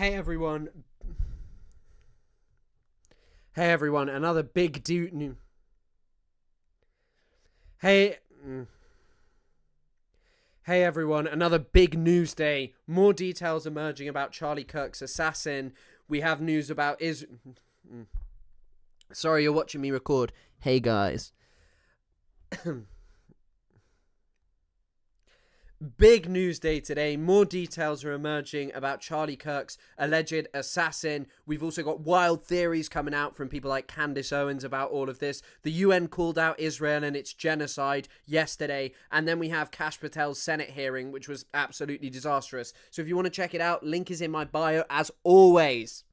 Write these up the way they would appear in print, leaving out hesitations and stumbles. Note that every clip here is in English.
Hey everyone. Hey everyone, another big new. Hey. Hey everyone, another big news day. More details emerging about Charlie Kirk's assassin. We have news about Sorry, you're watching me record. Hey guys. Big news day today. More details are emerging about Charlie Kirk's alleged assassin. We've also got wild theories coming out from people like Candace Owens about all of this. The UN called out Israel and its genocide yesterday. And then we have Kash Patel's Senate hearing, which was absolutely disastrous. So if you want to check it out, link is in my bio as always.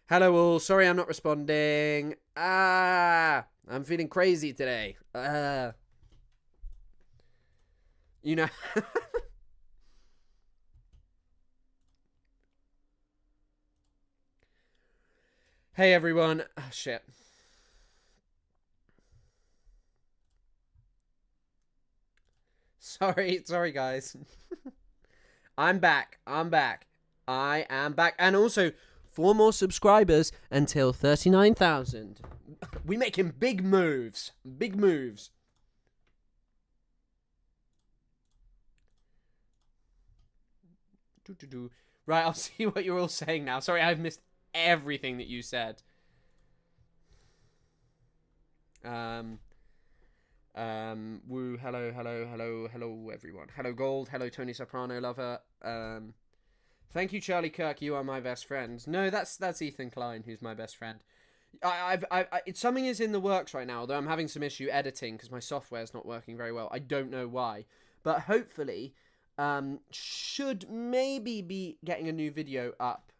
Hello all, sorry I'm not responding. I'm feeling crazy today. You know. Hey everyone. Oh, shit. Sorry guys. I'm back. I am back. And also, 4 more subscribers until 39,000. We making big moves. Big moves. Right, I'll see what you're all saying now. Sorry, I've missed everything that you said. Woo, hello, everyone. Hello, Gold. Hello, Tony Soprano lover. Thank you, Charlie Kirk. You are my best friend. No, that's Ethan Klein, who's my best friend. Something is in the works right now, although I'm having some issue editing because my software's not working very well. I don't know why, but hopefully, should maybe be getting a new video up.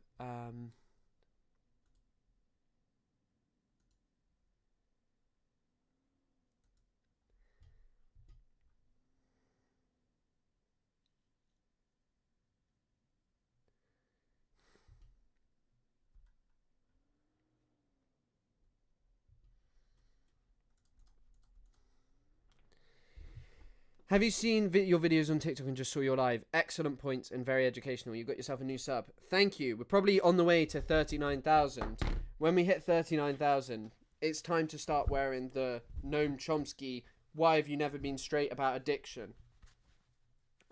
Have you seen your videos on TikTok and just saw your live? Excellent points and very educational. You got yourself a new sub. Thank you. We're probably on the way to 39,000. When we hit 39,000, it's time to start wearing the Noam Chomsky, why have you never been straight about addiction?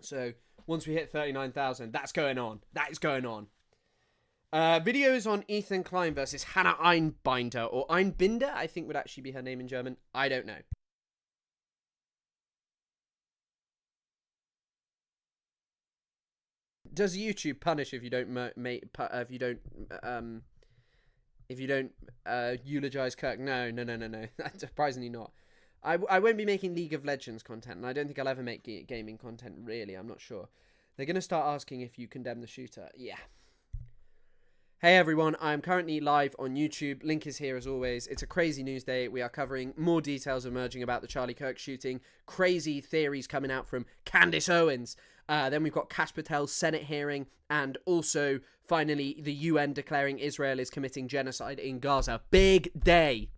So, once we hit 39,000, that's going on. That is going on. Videos on Ethan Klein versus Hannah Einbinder, or Einbinder, I think would actually be her name in German. I don't know. Does YouTube punish if you don't eulogize Kirk? No. Surprisingly not. I won't be making League of Legends content, and I don't think I'll ever make gaming content, really. I'm not sure. They're going to start asking if you condemn the shooter. Yeah. Hey everyone, I'm currently live on YouTube. Link is here as always. It's a crazy news day. We are covering more details emerging about the Charlie Kirk shooting. Crazy theories coming out from Candace Owens. Then we've got Kash Patel's Senate hearing. And also, finally, the UN declaring Israel is committing genocide in Gaza. Big day.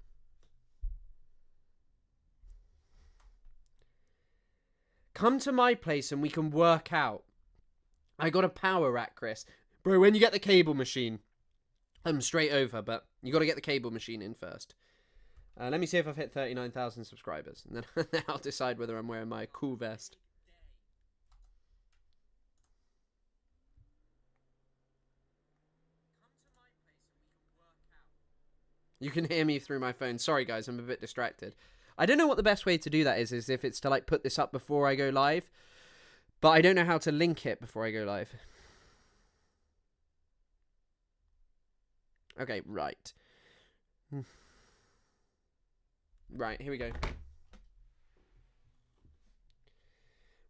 Come to my place and we can work out. I got a power rack, Chris. Bro, when you get the cable machine, I'm straight over, but you got to get the cable machine in first. Let me see if I've hit 39,000 subscribers, and then I'll decide whether I'm wearing my cool vest. You can hear me through my phone. Sorry, guys, I'm a bit distracted. I don't know what the best way to do that is if it's to, like, put this up before I go live, but I don't know how to link it before I go live. Okay, right. Right, here we go.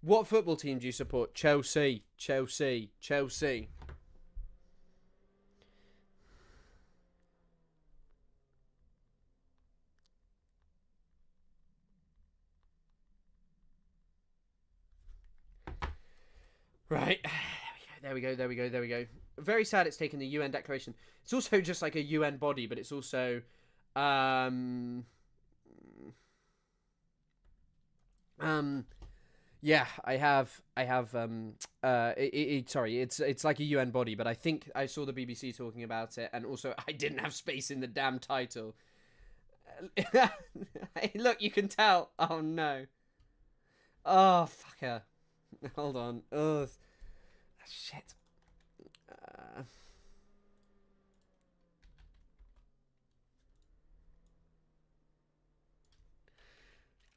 What football team do you support? Chelsea. Right. There we go. There we go, there we go, there we go. Very sad it's taken the UN declaration. It's also just like a UN body, but it's also... yeah, sorry, it's like a UN body, but I think I saw the BBC talking about it, and also I didn't have space in the damn title. Hey, look, you can tell. Oh, no. Oh, fucker. Hold on. Oh, shit.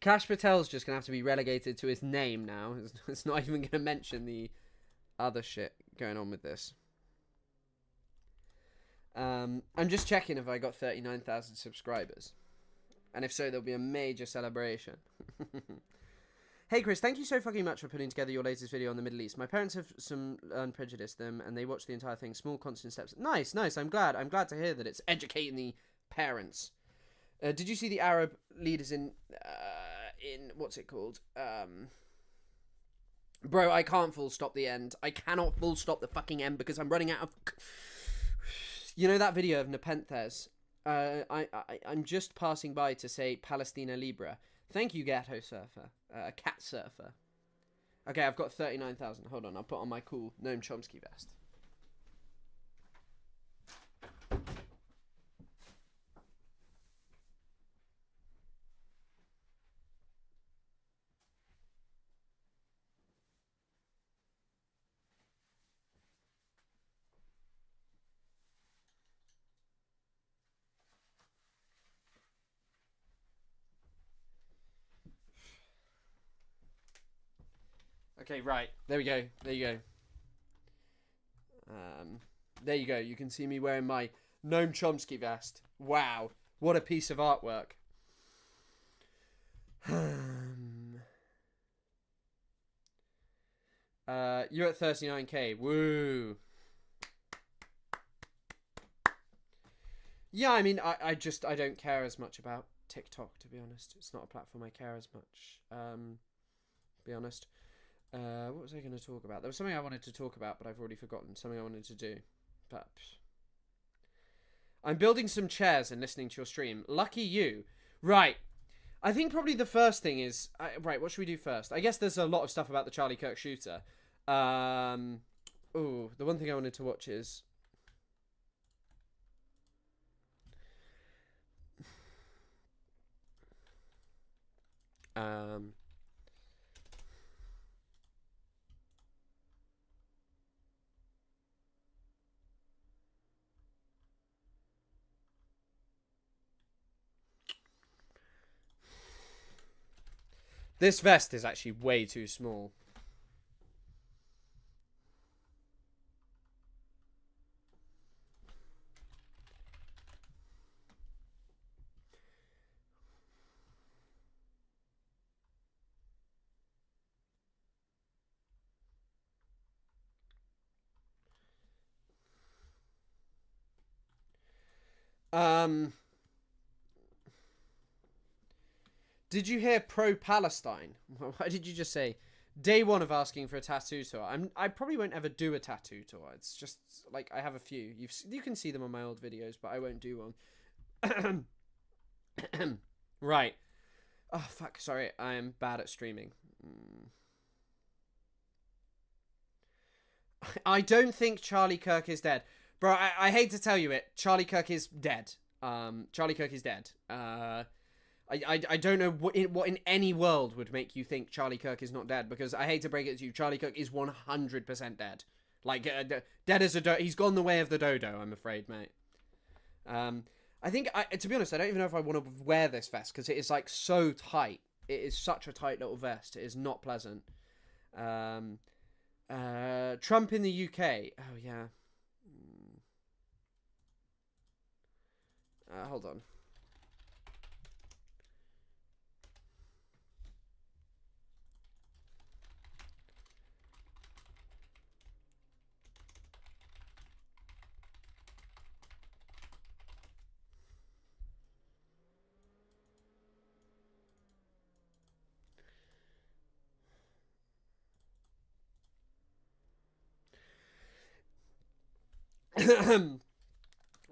Kash Patel's just going to have to be relegated to his name now. It's not even going to mention the other shit going on with this. I'm just checking if I got 39,000 subscribers. And if so, there'll be a major celebration. Hey Chris, thank you so fucking much for putting together your latest video on the Middle East. My parents have unprejudiced them, and they watched the entire thing. Small, constant steps. Nice, nice. I'm glad to hear that it's educating the parents. Did you see the Arab leaders in what's it called? Bro, I can't full stop the end. I cannot full stop the fucking end because I'm running out of... You know that video of Nepenthes? I'm just passing by to say Palestina Libra. Thank you, Ghetto Surfer. Cat Surfer. Okay, I've got 39,000. Hold on, I'll put on my cool Noam Chomsky vest. Okay, right. There we go. There you go. There you go. You can see me wearing my Noam Chomsky vest. Wow. What a piece of artwork. You're at 39k. Woo. Yeah, I mean, I don't care as much about TikTok, to be honest. It's not a platform I care as much. To be honest. What was I going to talk about? There was something I wanted to talk about, but I've already forgotten. Something I wanted to do. But I'm building some chairs and listening to your stream. Lucky you. Right. I think probably the first thing is... right, what should we do first? I guess there's a lot of stuff about the Charlie Kirk shooter. The one thing I wanted to watch is... This vest is actually way too small. Did you hear pro-Palestine? Why did you just say day one of asking for a tattoo tour? I probably won't ever do a tattoo tour. It's just like I have a few. You can see them on my old videos, but I won't do one. Right. Oh fuck. Sorry, I am bad at streaming. I don't think Charlie Kirk is dead, bro. I hate to tell you it. Charlie Kirk is dead. Charlie Kirk is dead. I don't know what in any world would make you think Charlie Kirk is not dead, because I hate to break it to you, Charlie Kirk is 100% dead. Like, dead as a he's gone the way of the dodo, I'm afraid, mate. I think, to be honest, I don't even know if I want to wear this vest, because it is, like, so tight. It is such a tight little vest. It is not pleasant. Trump in the UK. Oh, yeah. Hold on.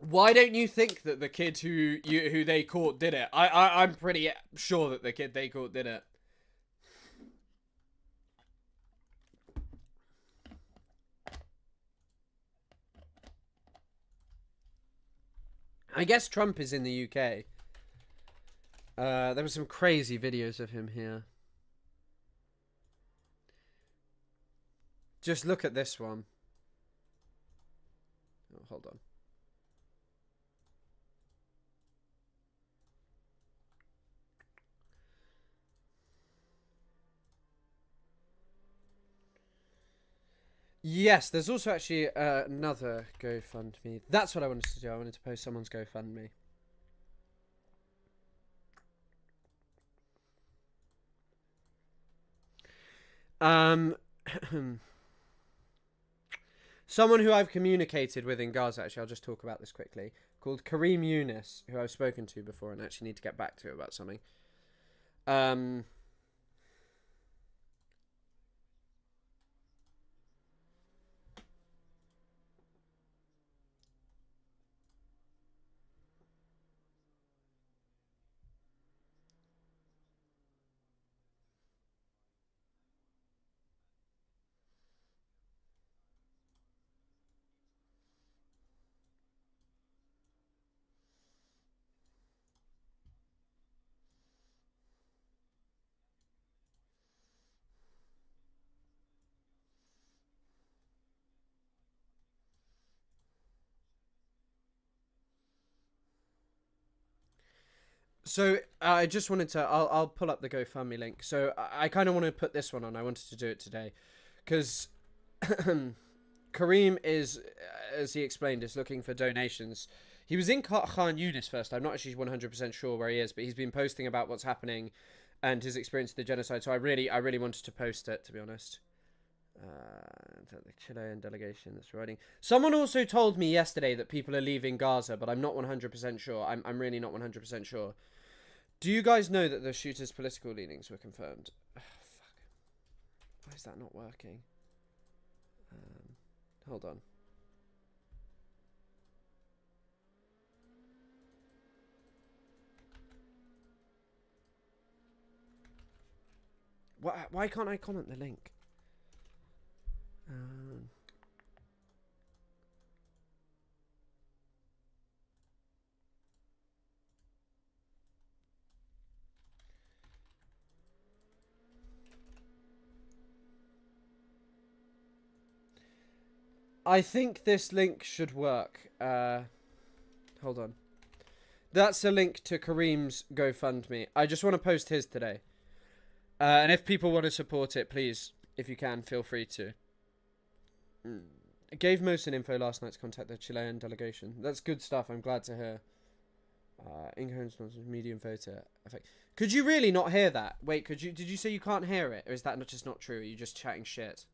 Why don't you think that the kid who they caught did it? I'm pretty sure that the kid they caught did it. I guess Trump is in the UK. There were some crazy videos of him here. Just look at this one. Oh, hold on. Yes, there's also actually another GoFundMe. That's what I wanted to do. I wanted to post someone's GoFundMe. Someone who I've communicated with in Gaza, actually, I'll just talk about this quickly, called Kareem Yunus, who I've spoken to before and actually need to get back to about something. So I just wanted to, I'll pull up the GoFundMe link. So I kind of want to put this one on. I wanted to do it today because Kareem is, as he explained, is looking for donations. He was in Khan Yunis first. I'm not actually 100% sure where he is, but he's been posting about what's happening and his experience of the genocide. So I really wanted to post it, to be honest. The Chilean delegation that's writing. Someone also told me yesterday that people are leaving Gaza, but I'm not 100% sure. I'm really not 100% sure. Do you guys know that the shooter's political leanings were confirmed? Oh, fuck. Why is that not working? Hold on. Why can't I comment the link? I think this link should work. Hold on. That's a link to Kareem's GoFundMe. I just want to post his today. And if people want to support it, please, if you can, feel free to. I gave Mo some info last night to contact the Chilean delegation. That's good stuff. I'm glad to hear. Incoherent medium photo effect. Could you really not hear that? Wait, did you say you can't hear it? Or is that just not true? Are you just chatting shit?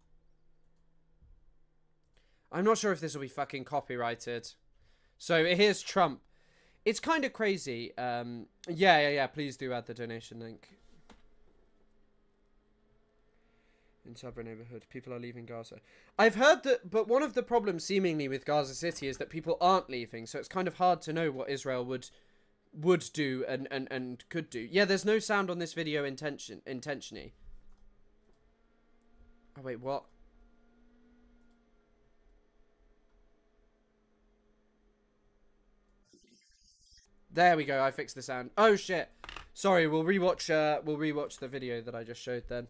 I'm not sure if this will be fucking copyrighted. So here's Trump. It's kind of crazy. Yeah. Please do add the donation link. In Sabra neighborhood, people are leaving Gaza. I've heard that, but one of the problems seemingly with Gaza City is that people aren't leaving, so it's kind of hard to know what Israel would do and could do. Yeah, there's no sound on this video intentionally. Oh wait, what? There we go. I fixed the sound. Oh shit. Sorry. We'll rewatch the video that I just showed then.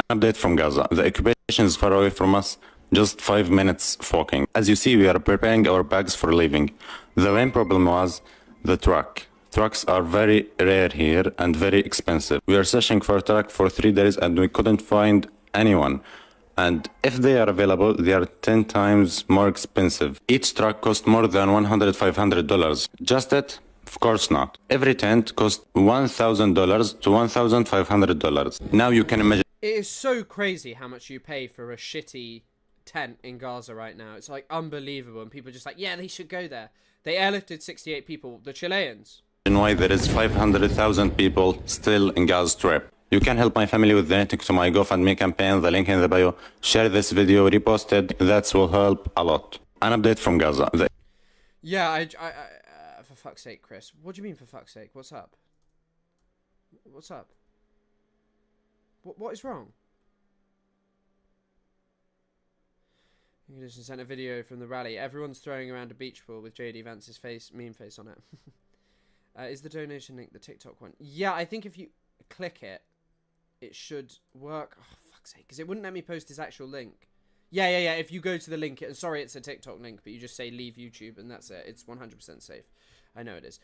Update from Gaza. The occupation is far away from us, just 5 minutes walking. As you see, we are preparing our bags for leaving. The main problem was the truck. Trucks are very rare here and very expensive. We are searching for a truck for 3 days and we couldn't find anyone. And if they are available, they are 10 times more expensive. Each truck costs more than $100, $500. Just it? Of course not. Every tent costs $1,000 to $1,500. Now you can imagine. It is so crazy how much you pay for a shitty tent in Gaza right now. It's like unbelievable, and people are just like, yeah, they should go there. They airlifted 68 people, the Chileans. Why there is 500,000 people still in Gaza Strip. You can help my family with donating to my GoFundMe campaign, the link in the bio. Share this video, repost it, that will help a lot. An update from Gaza. Yeah, I for fuck's sake, Chris. What do you mean for fuck's sake? What's up? What's up? What is wrong? You just sent a video from the rally. Everyone's throwing around a beach ball with JD Vance's meme face on it. Is the donation link the TikTok one? Yeah, I think if you click it, it should work. Oh, fuck's sake, because it wouldn't let me post his actual link. Yeah. If you go to the link, sorry, it's a TikTok link, but you just say leave YouTube and that's it. It's 100% safe. I know it is.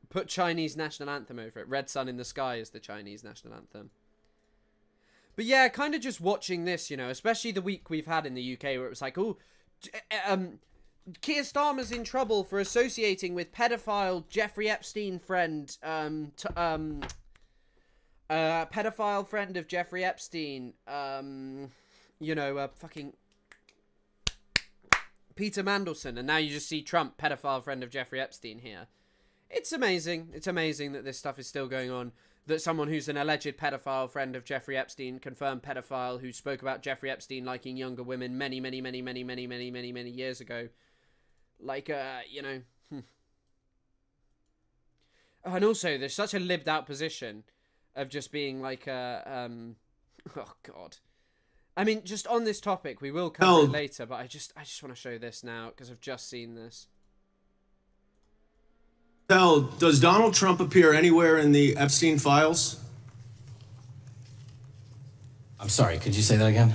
Put Chinese national anthem over it. Red Sun in the Sky is the Chinese national anthem. But yeah, kind of just watching this, you know, especially the week we've had in the UK where it was like, oh, Keir Starmer's in trouble for associating with pedophile Jeffrey Epstein friend, pedophile friend of Jeffrey Epstein, you know, fucking Peter Mandelson, and now you just see Trump, pedophile friend of Jeffrey Epstein here. It's amazing. It's amazing that this stuff is still going on. That someone who's an alleged pedophile friend of Jeffrey Epstein, confirmed pedophile, who spoke about Jeffrey Epstein liking younger women many years ago. Like, you know. Oh, and also, there's such a libbed out position of just being like, oh, God. I mean, just on this topic, we will cover it later, but I just want to show this now, because I've just seen this. Does Donald Trump appear anywhere in the Epstein files? I'm sorry, could you say that again?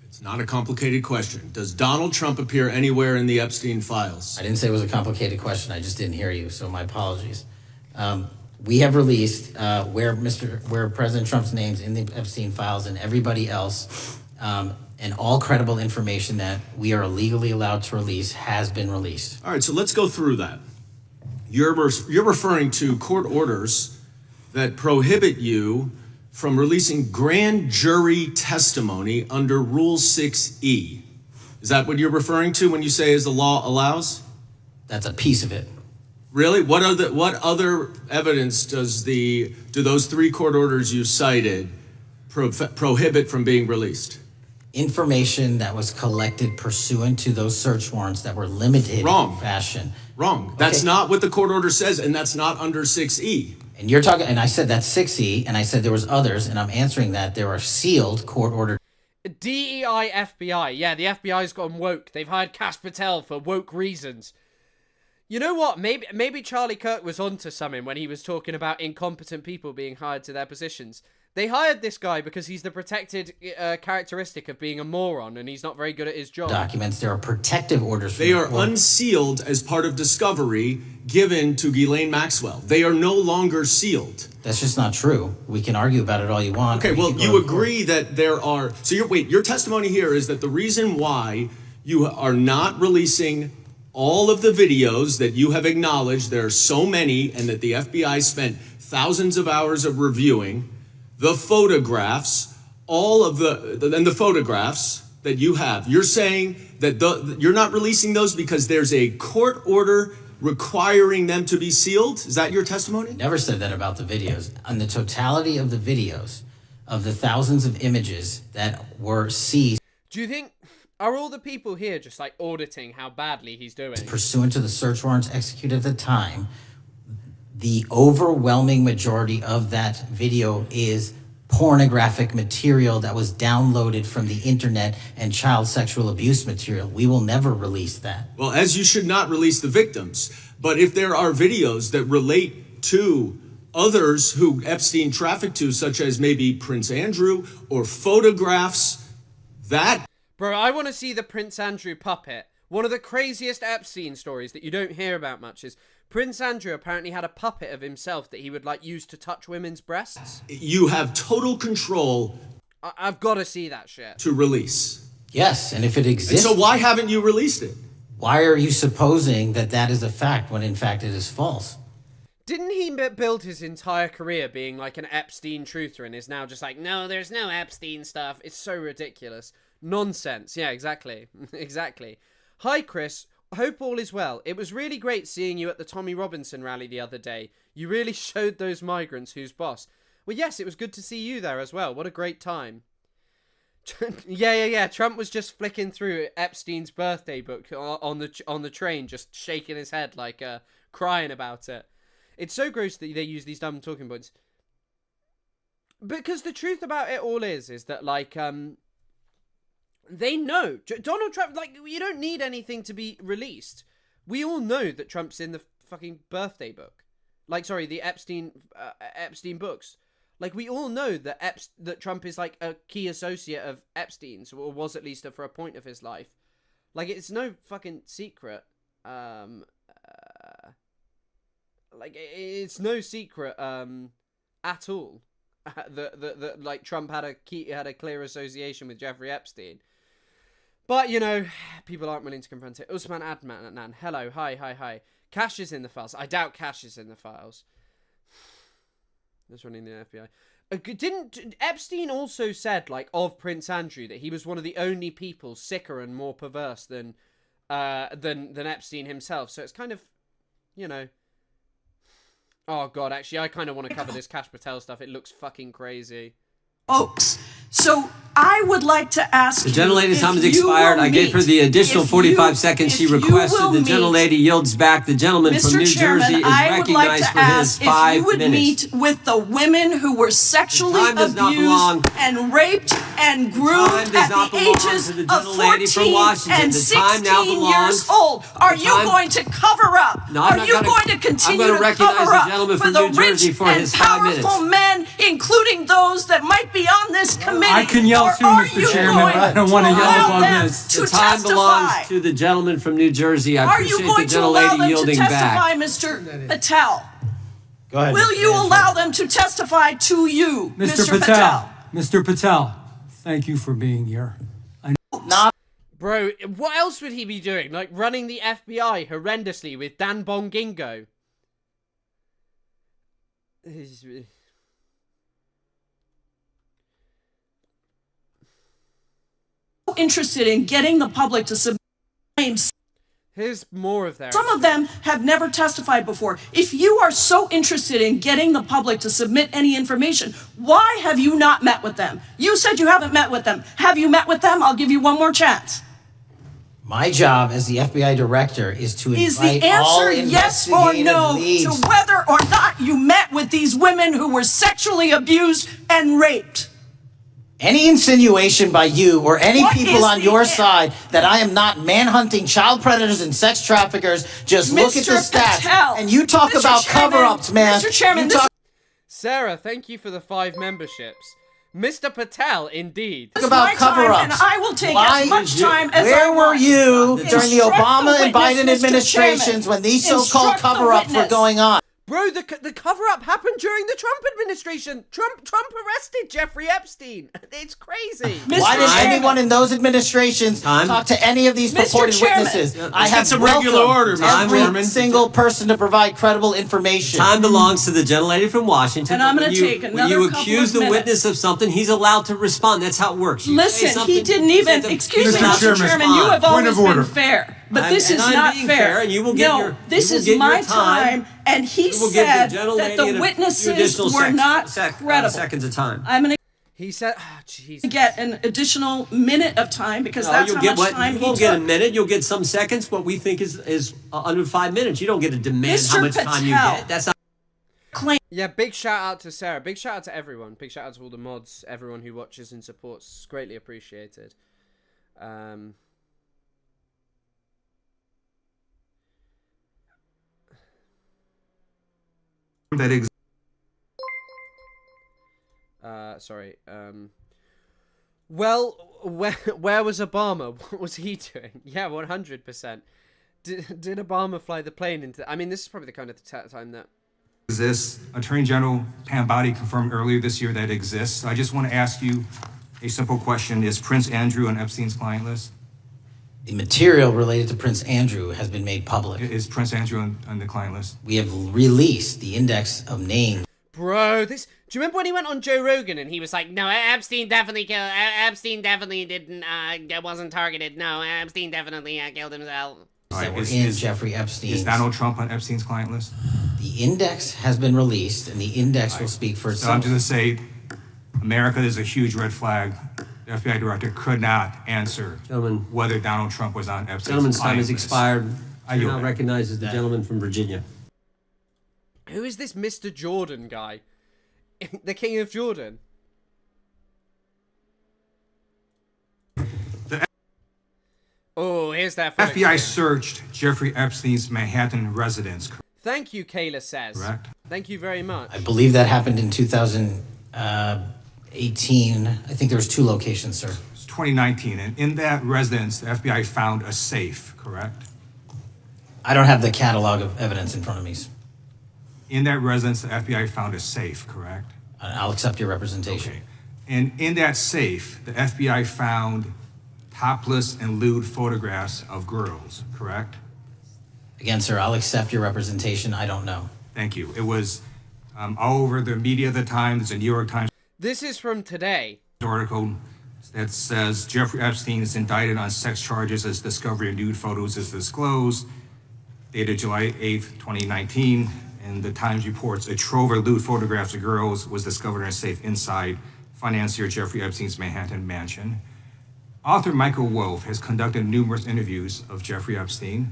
It's not a complicated question. Does Donald Trump appear anywhere in the Epstein files? I didn't say it was a complicated question. I just didn't hear you, so my apologies. We have released where President Trump's name's in the Epstein files and everybody else, and all credible information that we are legally allowed to release has been released. All right, so let's go through that. You're referring to court orders that prohibit you from releasing grand jury testimony under Rule 6E. Is that what you're referring to when you say as the law allows? That's a piece of it. Really? What other evidence do those three court orders you cited prohibit from being released? Information that was collected pursuant to those search warrants that were limited in fashion. Wrong. That's not what the court order says, and that's not under 6E. And you're talking, and I said that's 6E, and I said there was others, and I'm answering that there are sealed court order. DEI FBI. Yeah, the FBI's gone woke. They've hired Kash Patel for woke reasons. You know what? Maybe Charlie Kirk was onto something when he was talking about incompetent people being hired to their positions. They hired this guy because he's the protected characteristic of being a moron, and he's not very good at his job. Documents, there are protective orders. They are unsealed as part of discovery given to Ghislaine Maxwell. They are no longer sealed. That's just not true. We can argue about it all you want. Okay, well, you agree that there are... So your testimony here is that the reason why you are not releasing all of the videos that you have acknowledged, there are so many, and that the FBI spent thousands of hours of reviewing, the photographs, all of the photographs that you have. You're saying that you're not releasing those because there's a court order requiring them to be sealed? Is that your testimony? Never said that about the videos. On the totality of the videos, of the thousands of images that were seized. Do you think, are all the people here just like auditing how badly he's doing? Pursuant to the search warrants executed at the time, the overwhelming majority of that video is pornographic material that was downloaded from the internet and child sexual abuse material. We will never release that. Well, as you should not release the victims. But if there are videos that relate to others who Epstein trafficked to, such as maybe Prince Andrew, or photographs, that... Bro, I want to see the Prince Andrew puppet. One of the craziest Epstein stories that you don't hear about much is Prince Andrew apparently had a puppet of himself that he would like use to touch women's breasts. You have total control. I've got to see that shit. To release. Yes, and if it exists... And so why haven't you released it? Why are you supposing that that is a fact when in fact it is false? Didn't he build his entire career being like an Epstein truther and is now just like, no, there's no Epstein stuff. It's so ridiculous. Nonsense. Yeah, exactly. Exactly. Hi, Chris. Hope all is well. It was really great seeing you at the Tommy Robinson rally the other day. You really showed those migrants who's boss. Well, yes, it was good to see you there as well. What a great time. Yeah. Trump was just flicking through Epstein's birthday book on the train, just shaking his head like crying about it. It's so gross that they use these dumb talking points. Because the truth about it all is that, like, they know. Donald Trump, like, you don't need anything to be released. We all know that Trump's in the fucking birthday book. Like, sorry, the Epstein books. Like, we all know that that Trump is, like, a key associate of Epstein's, or was at least for a point of his life. Like, it's no fucking secret. Like, it's no secret at all that like Trump had a clear association with Jeffrey Epstein. But, you know, people aren't willing to confront it. Usman Adnan, hello, hi. Kash is in the files. I doubt Kash is in the files. That's running the FBI. Didn't Epstein also said, like, of Prince Andrew that he was one of the only people sicker and more perverse than Epstein himself? So it's kind of, you know. Oh god, actually, I kind of want to cover this Kash Patel stuff. It looks fucking crazy. Folks, so I would like to ask the gentlelady's time has expired. I gave her the additional 45 seconds she requested. The gentlelady yields back. The gentleman from New Jersey is recognized for his 5 minutes. If you would meet with the women who were sexually abused and raped and groomed at the ages of 14 and 16 years old. Are you going to cover up? Are you going to continue to cover up for the rich and powerful men, including those that might be on this committee? I can yell too, Mr. Chairman, but I don't want to yell above this. The time belongs to the gentleman from New Jersey. I appreciate the gentlelady yielding back. Mr. Patel? Go ahead. Will you allow them to testify to you, Mr. Patel? Mr. Patel, thank you for being here. Bro, what else would he be doing? Like running the FBI horrendously with Dan Bongingo? Interested in getting the public to submit claims. Here's more of their. Some of them have never testified before. If you are so interested in getting the public to submit any information, why have you not met with them? You said you haven't met with them. Have you met with them? I'll give you one more chance. My job as the FBI director is to invite all investigative leads. Is the answer yes or no to whether or not you met with these women who were sexually abused and raped? Any insinuation by you or any people on your side that I am not manhunting child predators and sex traffickers, just look at the stats. And you talk about cover-ups, man. Mr. Chairman, Sarah, thank you for the 5 memberships. Mr. Patel, indeed. Talk about cover-ups. And I will take as much time as I want. Where were you during the Obama and Biden administrations when these so-called cover-ups were going on? Bro, the cover-up happened during the Trump administration. Trump arrested Jeffrey Epstein. It's crazy. Why did anyone in those administrations talk to any of these purported witnesses? I have some regular order, every single person to provide credible information. Time belongs to the gentlelady from Washington. And I'm going to take another couple of minutes. When you accuse the witness of something, he's allowed to respond. That's how it works. Listen, he didn't even, excuse me, Mr. Chairman, you have always been fair. But this is not fair. And you will get no, this is my time, and he said that the witnesses were not credible. Seconds of time. I'm going to. He said, oh, Jesus. Get an additional minute of time because that's how much time he took. You won't get a minute. You'll get some seconds. What we think is under 5 minutes. You don't get to demand how much time you get. That's not. Yeah, big shout out to Sarah. Big shout out to everyone. Big shout out to all the mods, everyone who watches and supports. It's greatly appreciated. Sorry. Well, where was Obama? What was he doing? Yeah, 100%. Did Obama fly the plane into? I mean, this is probably the kind of time that exists. Attorney General Pam Bondi confirmed earlier this year that it exists. I just want to ask you a simple question: is Prince Andrew on Epstein's client list? The material related to Prince Andrew has been made public. Is Prince Andrew on the client list? We have released the index of names. Bro, this... Do you remember when he went on Joe Rogan and he was like, no, Epstein definitely didn't, wasn't targeted. No, Epstein definitely killed himself. That were in Jeffrey Epstein's. Is Donald Trump on Epstein's client list? The index has been released, and the index will speak for itself. So I'm just going to say, America is a huge red flag. The FBI director could not answer whether Donald Trump was on Epstein's Gentleman's time client has list. expired. I You're yield now back. recognized as the gentleman from Virginia. Who is this Mr. Jordan guy? The King of Jordan? Oh, here's that photo. FBI searched Jeffrey Epstein's Manhattan residence. Thank you, Kayla says. Correct. Thank you very much. I believe that happened in 2018. I think there was 2 locations, sir. It's 2019, and in that residence, the FBI found a safe, correct? I don't have the catalog of evidence in front of me. In that residence, the FBI found a safe, correct? I'll accept your representation. Okay. And in that safe, the FBI found topless and lewd photographs of girls, correct? Again, sir, I'll accept your representation. I don't know. Thank you. It was all over the media at the time. There's a New York Times This is from today. article that says Jeffrey Epstein is indicted on sex charges as discovery of nude photos is disclosed, dated July 8th, 2019. And the Times reports a trove of lewd photographs of girls was discovered in a safe inside financier Jeffrey Epstein's Manhattan mansion. Author Michael Wolff has conducted numerous interviews of Jeffrey Epstein.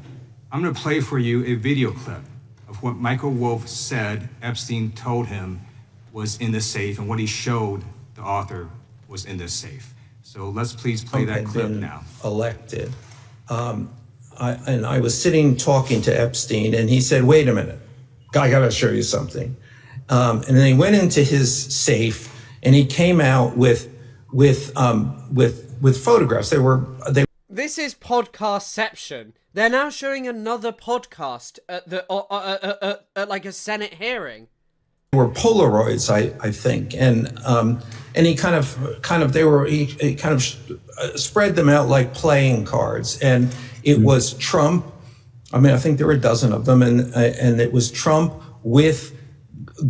I'm going to play for you a video clip of what Michael Wolff said Epstein told him was in the safe and what he showed the author was in this safe. So let's please play that clip now. Elected. I was sitting talking to Epstein, and he said, "Wait a minute, I got to show you something." And then he went into his safe, and he came out with photographs. This is podcastception. They're now showing another podcast at the at like a Senate hearing. Were Polaroids, I think, and he kind of spread them out like playing cards, and it was Trump. I mean, I think there were a dozen of them, and it was Trump with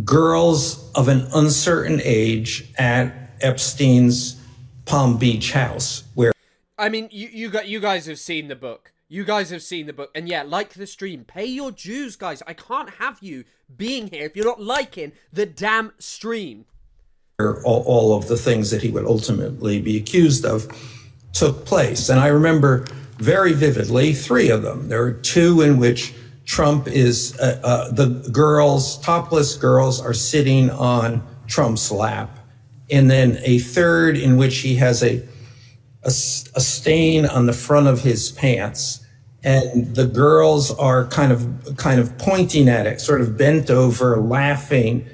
girls of an uncertain age at Epstein's Palm Beach house, where. I mean, you guys have seen the book. You guys have seen the book. And yeah, like the stream. Pay your dues, guys. I can't have you being here if you're not liking the damn stream. All of the things that he would ultimately be accused of took place. And I remember very vividly 3 of them. There are 2 in which Trump is, the girls, topless girls, are sitting on Trump's lap. And then a 3rd in which he has a stain on the front of his pants, and the girls are kind of pointing at it, sort of bent over, laughing.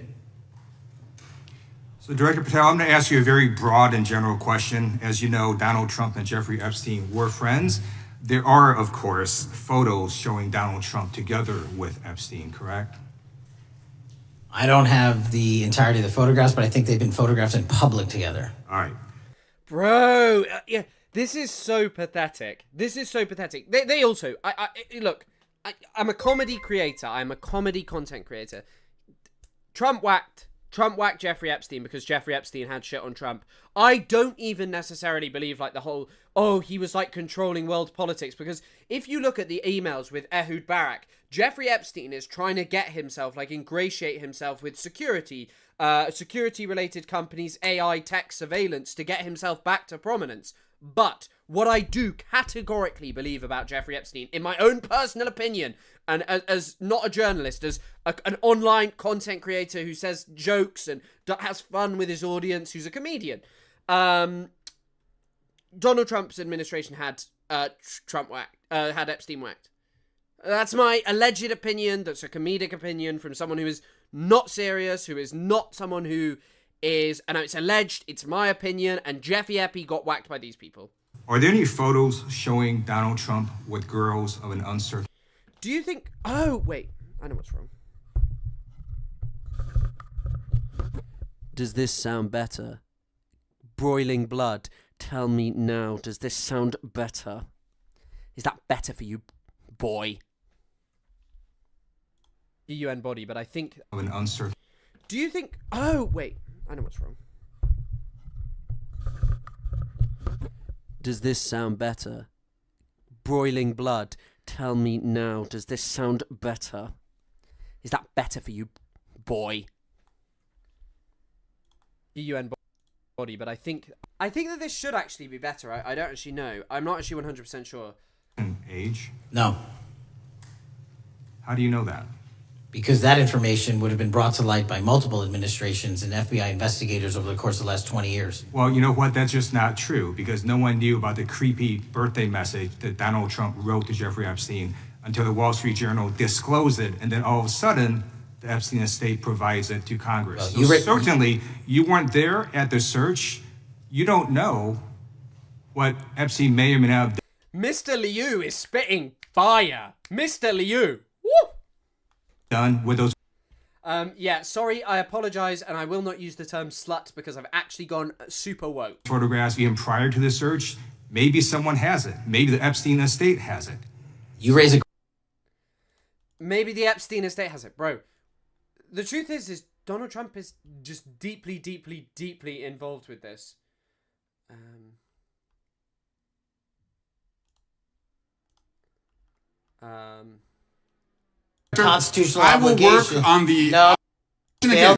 So Director Patel, I'm going to ask you a very broad and general question. As you know, Donald Trump and Jeffrey Epstein were friends. There are, of course, photos showing Donald Trump together with Epstein, correct? I don't have the entirety of the photographs, but I think they've been photographed in public together. All right. Bro, yeah, this is so pathetic. This is so pathetic. They also, look, I'm a comedy creator. I'm a comedy content creator. Trump whacked Jeffrey Epstein because Jeffrey Epstein had shit on Trump. I don't even necessarily believe like the whole, oh, he was like controlling world politics, because if you look at the emails with Ehud Barak, Jeffrey Epstein is trying to get himself, like ingratiate himself with security related companies, AI, tech, surveillance to get himself back to prominence. But what I do categorically believe about Jeffrey Epstein, in my own personal opinion, and as not a journalist, as an online content creator who says jokes and has fun with his audience, who's a comedian, Donald Trump's administration had had Epstein whacked. That's my alleged opinion. That's a comedic opinion from someone who is not serious, who is not someone who is, and it's alleged, it's my opinion, and Jeffy Epi got whacked by these people. Are there any photos showing Donald Trump with girls of an uncertain? Do you think, oh, wait, I know what's wrong. Does this sound better? Broiling blood, tell me now, does this sound better? Is that better for you, boy? UN body, but I think... An uncertain. Do you think... Oh, wait. I know what's wrong. Does this sound better? Broiling blood. Tell me now, does this sound better? Is that better for you, boy? UN body, but I think that this should actually be better. I don't actually know. I'm not actually 100% sure. Age? No, How do you know that? because that information would have been brought to light by multiple administrations and FBI investigators over the course of the last 20 years. Well, you know what? That's just not true, because no one knew about the creepy birthday message that Donald Trump wrote to Jeffrey Epstein until the Wall Street Journal disclosed it, and then all of a sudden, the Epstein estate provides it to Congress. Well, So certainly, you weren't there at the search. You don't know what Epstein may or may not have done. Mr. Liu is spitting fire. Mr. Liu. Woo! Done with those Yeah, sorry, I apologize, and I will not use the term slut because I've actually gone super woke. photographs even prior to the search. Maybe someone has it. Maybe the Epstein estate has it. You raise a Maybe the Epstein estate has it, bro. The truth is Donald Trump is just deeply, deeply, deeply involved with this. constitutional I will obligation. work on the No, again. failed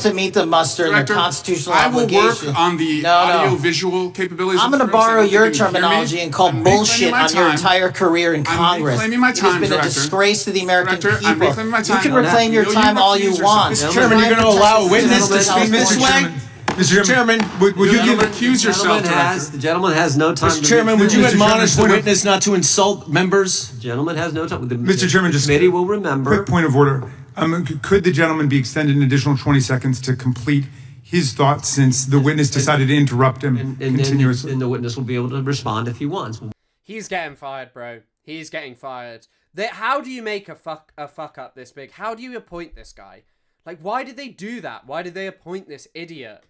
to meet the muster and the Director, constitutional I will obligation. work on the No. audio-visual capabilities. I'm of going to the first. I borrow don't your think you can hear me. terminology and call I'm bullshit reclaiming my on your time. entire career in Congress. reclaiming my It has time, been a Director. disgrace to the American Director, I'm people. reclaiming my You time. can reclaim your Will you time all you recuse want. yourself? Mr. Chairman, you're going to allow a witness to speak this way? Mr. Chairman, would you give... recuse yourself, Director? The gentleman has no time. Mr. to Chairman, would you Mr. Chairman, admonish the point of- witness not to insult members? The gentleman has no time. Mr. Chairman, the just committee will remember. Quick point of order. Could the gentleman be extended an additional 20 seconds to complete his thoughts, since the witness decided to interrupt him and continuously? then the witness will be able to respond if he wants. He's getting fired, bro. He's getting fired. How do you make a fuck up this big? How do you appoint this guy? Like, why did they do that? Why did they appoint this idiot?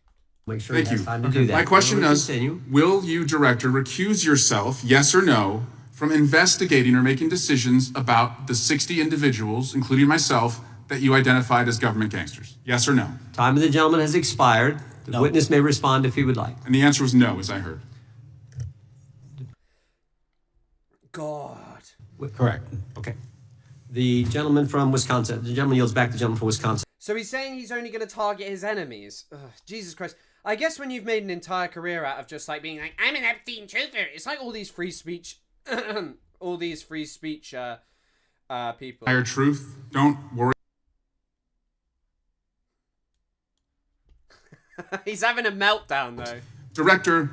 Make sure Thank he has you. time to do that. My question We'll is, continue. will you, Director, recuse yourself, yes or no, from investigating or making decisions about the 60 individuals, including myself, that you identified as government gangsters? Yes or no? Time of the gentleman has expired. The No. witness may respond if he would like. And the answer was no, as I heard. God. Correct. Okay. The gentleman from Wisconsin. The gentleman yields back. The gentleman from Wisconsin. So he's saying he's only going to target his enemies. Ugh, Jesus Christ. I guess when you've made an entire career out of just like being like, I'm an Epstein truther, it's like all these free speech, all these free speech people. Higher truth, don't worry. He's having a meltdown though. Director,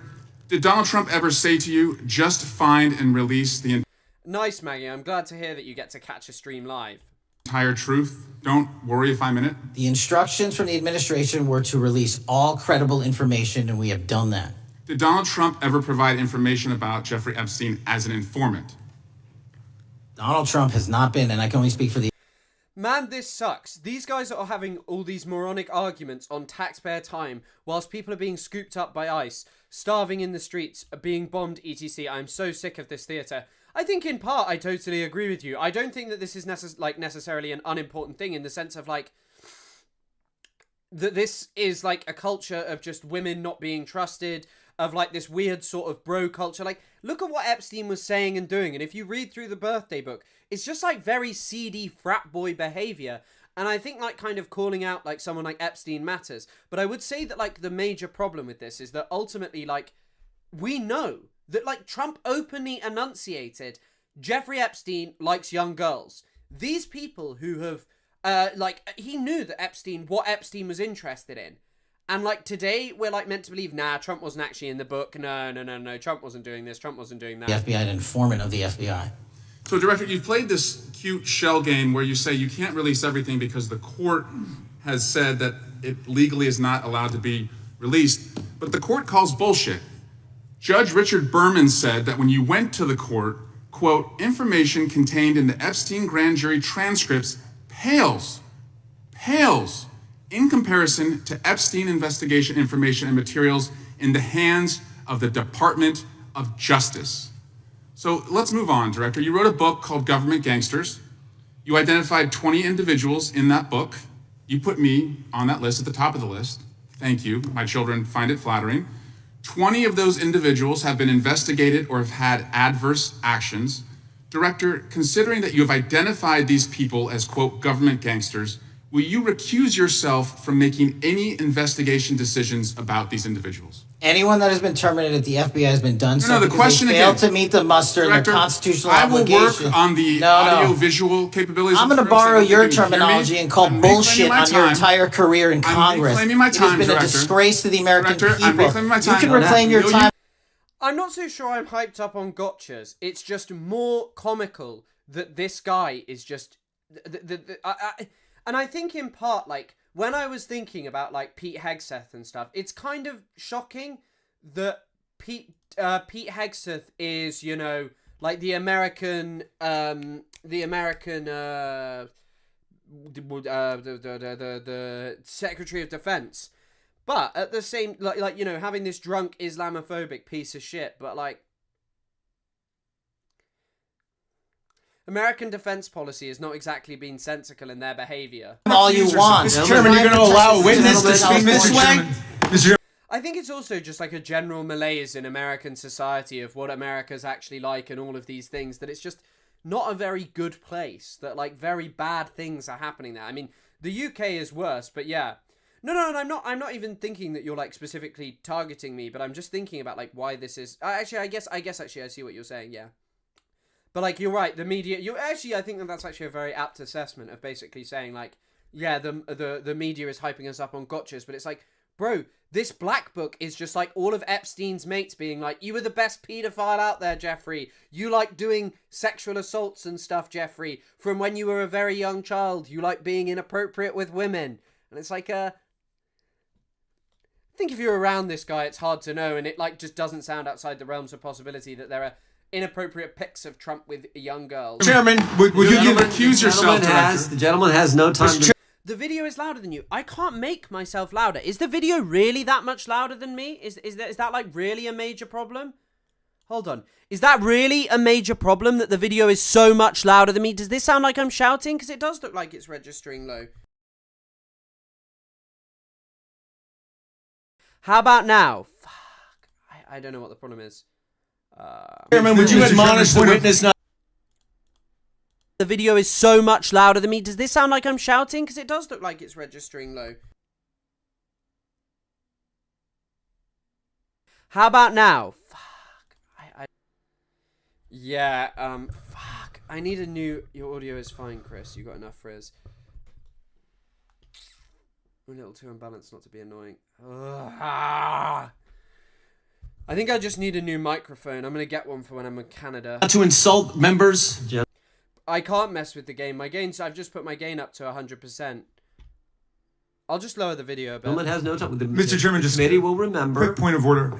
did Donald Trump ever say to you, just find and release the Nice, Maggie. I'm glad to hear that you get to catch a stream live. entire truth? Don't worry if I'm in it. The instructions from the administration were to release all credible information, and we have done that. Did Donald Trump ever provide information about Jeffrey Epstein as an informant? Donald Trump has not been, and I can only speak for the Man, this sucks. These guys are having all these moronic arguments on taxpayer time whilst people are being scooped up by ICE, starving in the streets, being bombed, etc. I'm so sick of this theatre. I think in part I totally agree with you. I don't think that this is necessarily an unimportant thing in the sense of like that this is like a culture of just women not being trusted, of like this weird sort of bro culture. Like, look at what Epstein was saying and doing, and if you read through the birthday book, it's just like very seedy frat boy behavior. And I think like kind of calling out like someone like Epstein matters. But I would say that like the major problem with this is that ultimately like we know that like Trump openly enunciated Jeffrey Epstein likes young girls. These people who have he knew that what Epstein was interested in. And like today we're like meant to believe, nah, Trump wasn't actually in the book. No, Trump wasn't doing this. Trump wasn't doing that. FBI, an informant of the FBI. So, Director, you've played this cute shell game where you say you can't release everything because the court has said that it legally is not allowed to be released. But the court calls bullshit. Judge Richard Berman said that when you went to the court, quote, information contained in the Epstein grand jury transcripts pales in comparison to Epstein investigation information and materials in the hands of the Department of Justice. So let's move on, Director. You wrote a book called Government Gangsters. You identified 20 individuals in that book. You put me on that list at the top of the list. Thank you. My children find it flattering. 20 of those individuals have been investigated or have had adverse actions. Director, considering that you have identified these people as, quote, government gangsters, will you recuse yourself from making any investigation decisions about these individuals? Anyone that has been terminated at the FBI has been done so the because question they failed again, to meet the muster Director, and their constitutional I will obligation. work on the audio-visual capabilities. I'm going to borrow your terminology and call bullshit on your entire career in Congress. I'm reclaiming my time, It has been Director. a disgrace to the American Director, people. I'm reclaiming my time. You can reclaim your time. I'm not so sure I'm hyped up on gotchas. It's just more comical that this guy is just... and I think in part, like, when I was thinking about, like, Pete Hegseth and stuff, it's kind of shocking that Pete Hegseth is, you know, like the American the Secretary of Defense, but at the same like you know, having this drunk Islamophobic piece of shit, but like American defense policy has not exactly been sensical in their behavior. All you want. Mr. Chairman, you're going to allow a witness to speak this way? I think it's also just like a general malaise in American society of what America's actually like and all of these things, that it's just not a very good place, that like very bad things are happening there. I mean, the UK is worse, but yeah. No, I'm not even thinking that you're like specifically targeting me, but I'm just thinking about like why this is... Actually, I guess I see what you're saying, yeah. But like, you're right, the media... I think that's actually a very apt assessment of basically saying like, yeah, the media is hyping us up on gotchas, but it's like, bro, this black book is just like all of Epstein's mates being like, you were the best paedophile out there, Jeffrey. You like doing sexual assaults and stuff, Jeffrey. From when you were a very young child, you like being inappropriate with women. And it's like, I think if you're around this guy, it's hard to know. And it like just doesn't sound outside the realms of possibility that there are inappropriate pics of Trump with young girls. Chairman, would you recuse yourself, Director? The gentleman has no time to... The video is louder than you. I can't make myself louder. Is the video really that much louder than me? Is that like really a major problem? Hold on. Is that really a major problem that the video is so much louder than me? Does this sound like I'm shouting? Because it does look like it's registering low. How about now? Fuck. I don't know what the problem is. Chairman, would you admonish the witness not... The video is so much louder than me. Does this sound like I'm shouting? Because it does look like it's registering low. How about now? Fuck. Yeah, fuck. I need a new... Your audio is fine, Chris. You got enough frizz. A little too unbalanced not to be annoying. I think I just need a new microphone. I'm going to get one for when I'm in Canada. To insult members? I can't mess with the game. My gains, I've just put my gain up to 100%. I'll just lower the video a bit. Gentleman has no time. Mr. Chairman, just committee will remember. Quick point of order.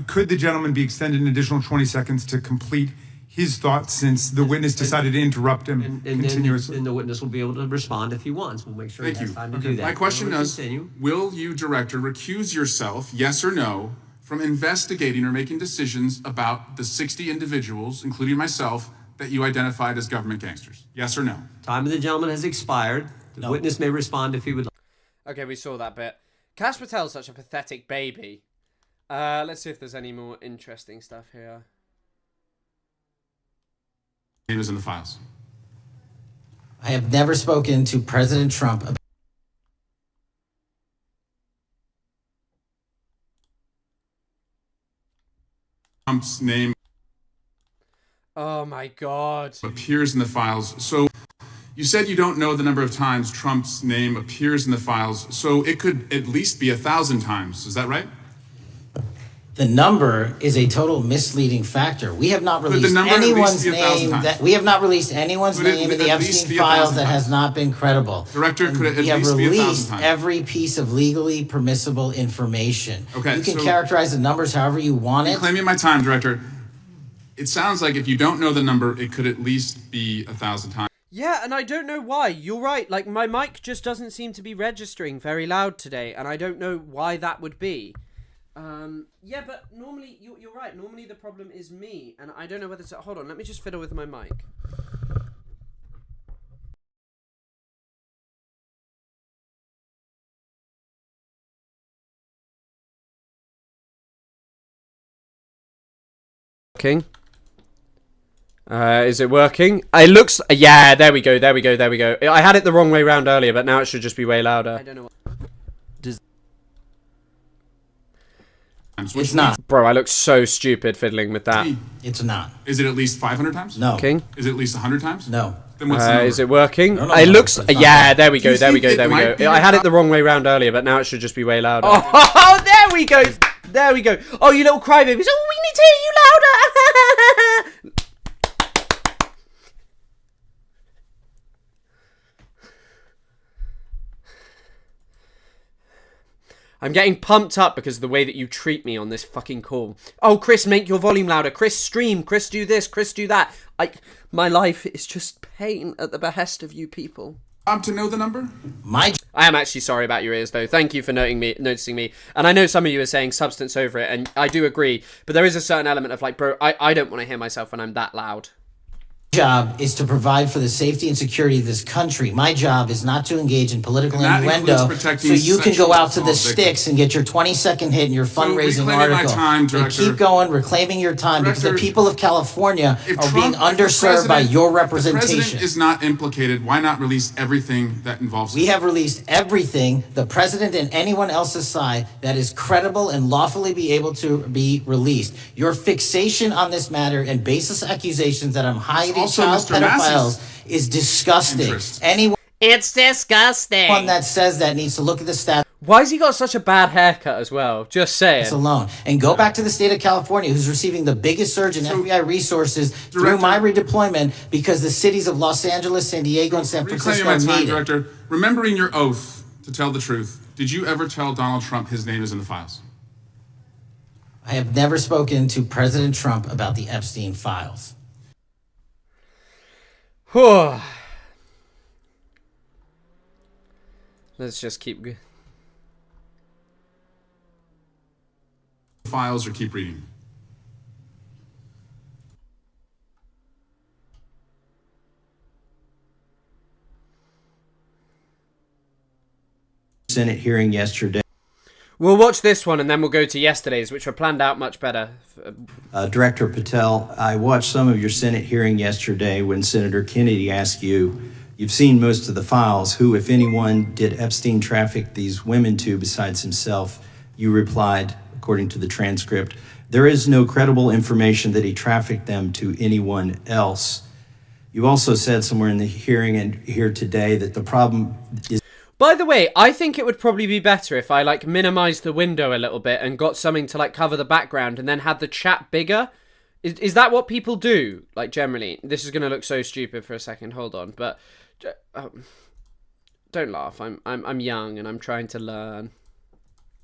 Could the gentleman be extended an additional 20 seconds to complete his thoughts, since the witness decided to interrupt him continuously? And the witness will be able to respond if he wants. We'll make sure he has time to do that. My question is, will you, Director, recuse yourself, yes or no, from investigating or making decisions about the 60 individuals, including myself, that you identified as government gangsters? Yes or no? Time of the gentleman has expired. The witness may respond if he would like. Okay, we saw that bit. Kash Patel's such a pathetic baby. Let's see if there's any more interesting stuff here. It was in the files. I have never spoken to President Trump about... Trump's name Oh my God. appears in the files. So you said you don't know the number of times Trump's name appears in the files, so it could at least be 1,000 times. Is that right? The number is a total misleading factor. We have not released anyone's name that we have not released anyone's name in the Epstein files that has not been credible. Director, could it at we have least be 1,000 released times? every piece of legally permissible information. Okay, you can so- characterize the numbers however you want it. Claiming my time, Director. It sounds like if you don't know the number, it could at least be 1,000 times. Yeah, and I don't know why. You're right. Like, my mic just doesn't seem to be registering very loud today, and I don't know why that would be. Yeah, but normally, you're right. Normally the problem is me, and I don't know whether to... Hold on, let me just fiddle with my mic. King. Is it working? It looks... Yeah, there we go. I had it the wrong way round earlier, but now it should just be way louder. I don't know what... It's not. Bro, I look so stupid fiddling with that. It's not. Is it at least 500 times? No. King? Is it at least 100 times? No. Then what's the number? Is it working? No, it looks... Yeah, there we go. Be I had it the wrong way round earlier, but now it should just be way louder. Oh, there we go. There we go. Oh, you little crybabies. Oh, we need to hear you louder. I'm getting pumped up because of the way that you treat me on this fucking call. Oh, Chris, make your volume louder. Chris, stream. Chris, do this. Chris, do that. My life is just pain at the behest of you people. To know the number? I am actually sorry about your ears, though. Thank you for noticing me. And I know some of you are saying substance over it, and I do agree. But there is a certain element of like, bro, I don't want to hear myself when I'm that loud. Job is to provide for the safety and security of this country. My job is not to engage in political innuendo so you can go out to the sticks and get your 20-second hit in your fundraising article. And keep going, reclaiming your time, because the people of California are being underserved by your representation. If the president is not implicated, why not release everything that involves him? We have released everything, the president and anyone else's side, that is credible and lawfully be able to be released. Your fixation on this matter and baseless accusations that I'm hiding also child Mr. pedophiles is disgusting. Anyone It's disgusting. that says that needs to look at the stats Why has he got such a bad haircut as well? Just saying. alone and go back to the state of California, who's receiving the biggest surge in FBI resources through my redeployment because the cities of Los Angeles, San Diego, and San Francisco Reclaiming my time, need it. Director. Remembering your oath to tell the truth, did you ever tell Donald Trump his name is in the files? I have never spoken to President Trump about the Epstein files. Whew. Let's just keep... Files or keep reading? Senate hearing yesterday. We'll watch this one and then we'll go to yesterday's, which were planned out much better. Director Patel, I watched some of your Senate hearing yesterday when Senator Kennedy asked you, you've seen most of the files, who, if anyone, did Epstein traffic these women to besides himself? You replied, according to the transcript, there is no credible information that he trafficked them to anyone else. You also said somewhere in the hearing and here today that the problem is... By the way, I think it would probably be better if I, like, minimized the window a little bit and got something to, like, cover the background and then had the chat bigger. Is that what people do, like, generally? This is going to look so stupid for a second. Hold on. But don't laugh. I'm young and I'm trying to learn.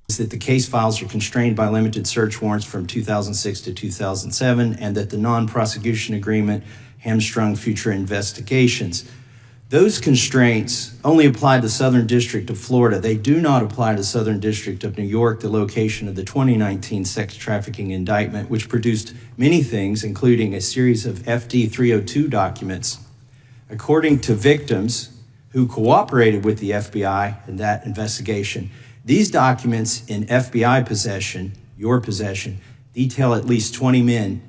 Is that the case files are constrained by limited search warrants from 2006 to 2007 and that the non-prosecution agreement hamstrung future investigations. Those constraints only apply to the Southern District of Florida. They do not apply to the Southern District of New York, the location of the 2019 sex trafficking indictment, which produced many things, including a series of FD 302 documents. According to victims who cooperated with the FBI in that investigation, these documents in FBI possession, your possession, detail at least 20 men,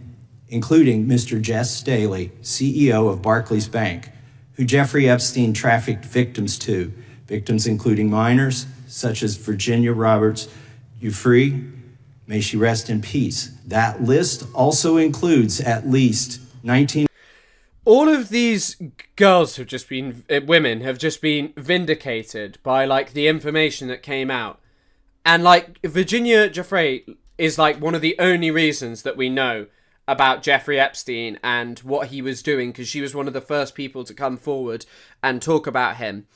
including Mr. Jess Staley, CEO of Barclays Bank, who Jeffrey Epstein trafficked victims to, victims including minors, such as Virginia Roberts Giuffre, may she rest in peace. That list also includes at least 19... All of these girls have just been, women have just been vindicated by, like, the information that came out. And, like, Virginia Giuffre is, like, one of the only reasons that we know about Jeffrey Epstein and what he was doing, because she was one of the first people to come forward and talk about him.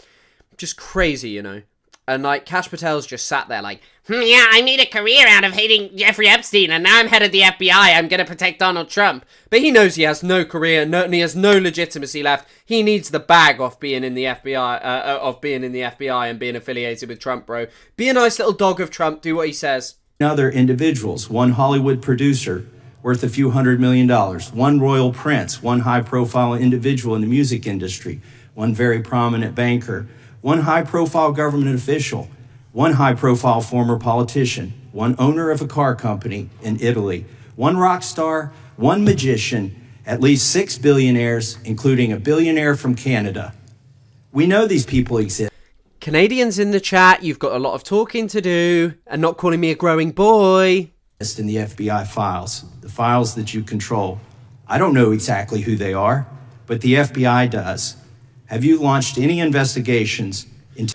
Just crazy, you know. And, like, Kash Patel's just sat there like, yeah, I made a career out of hating Jeffrey Epstein, and now I'm head of the FBI, I'm gonna protect Donald Trump. But he knows he has no career, and he has no legitimacy left. He needs the bag off being in the FBI, and being affiliated with Trump, bro. Be a nice little dog of Trump, do what he says. other individuals, one Hollywood producer worth a few $100 million, one royal prince, one high-profile individual in the music industry, one very prominent banker, one high-profile government official, one high-profile former politician, one owner of a car company in Italy, one rock star, one magician, at least 6 billionaires, including a billionaire from Canada. We know these people exist. Canadians in the chat, you've got a lot of talking to do, and not calling me a growing boy. In the FBI files, the files that you control. I don't know exactly who they are, but the FBI does. Have you launched any investigations into...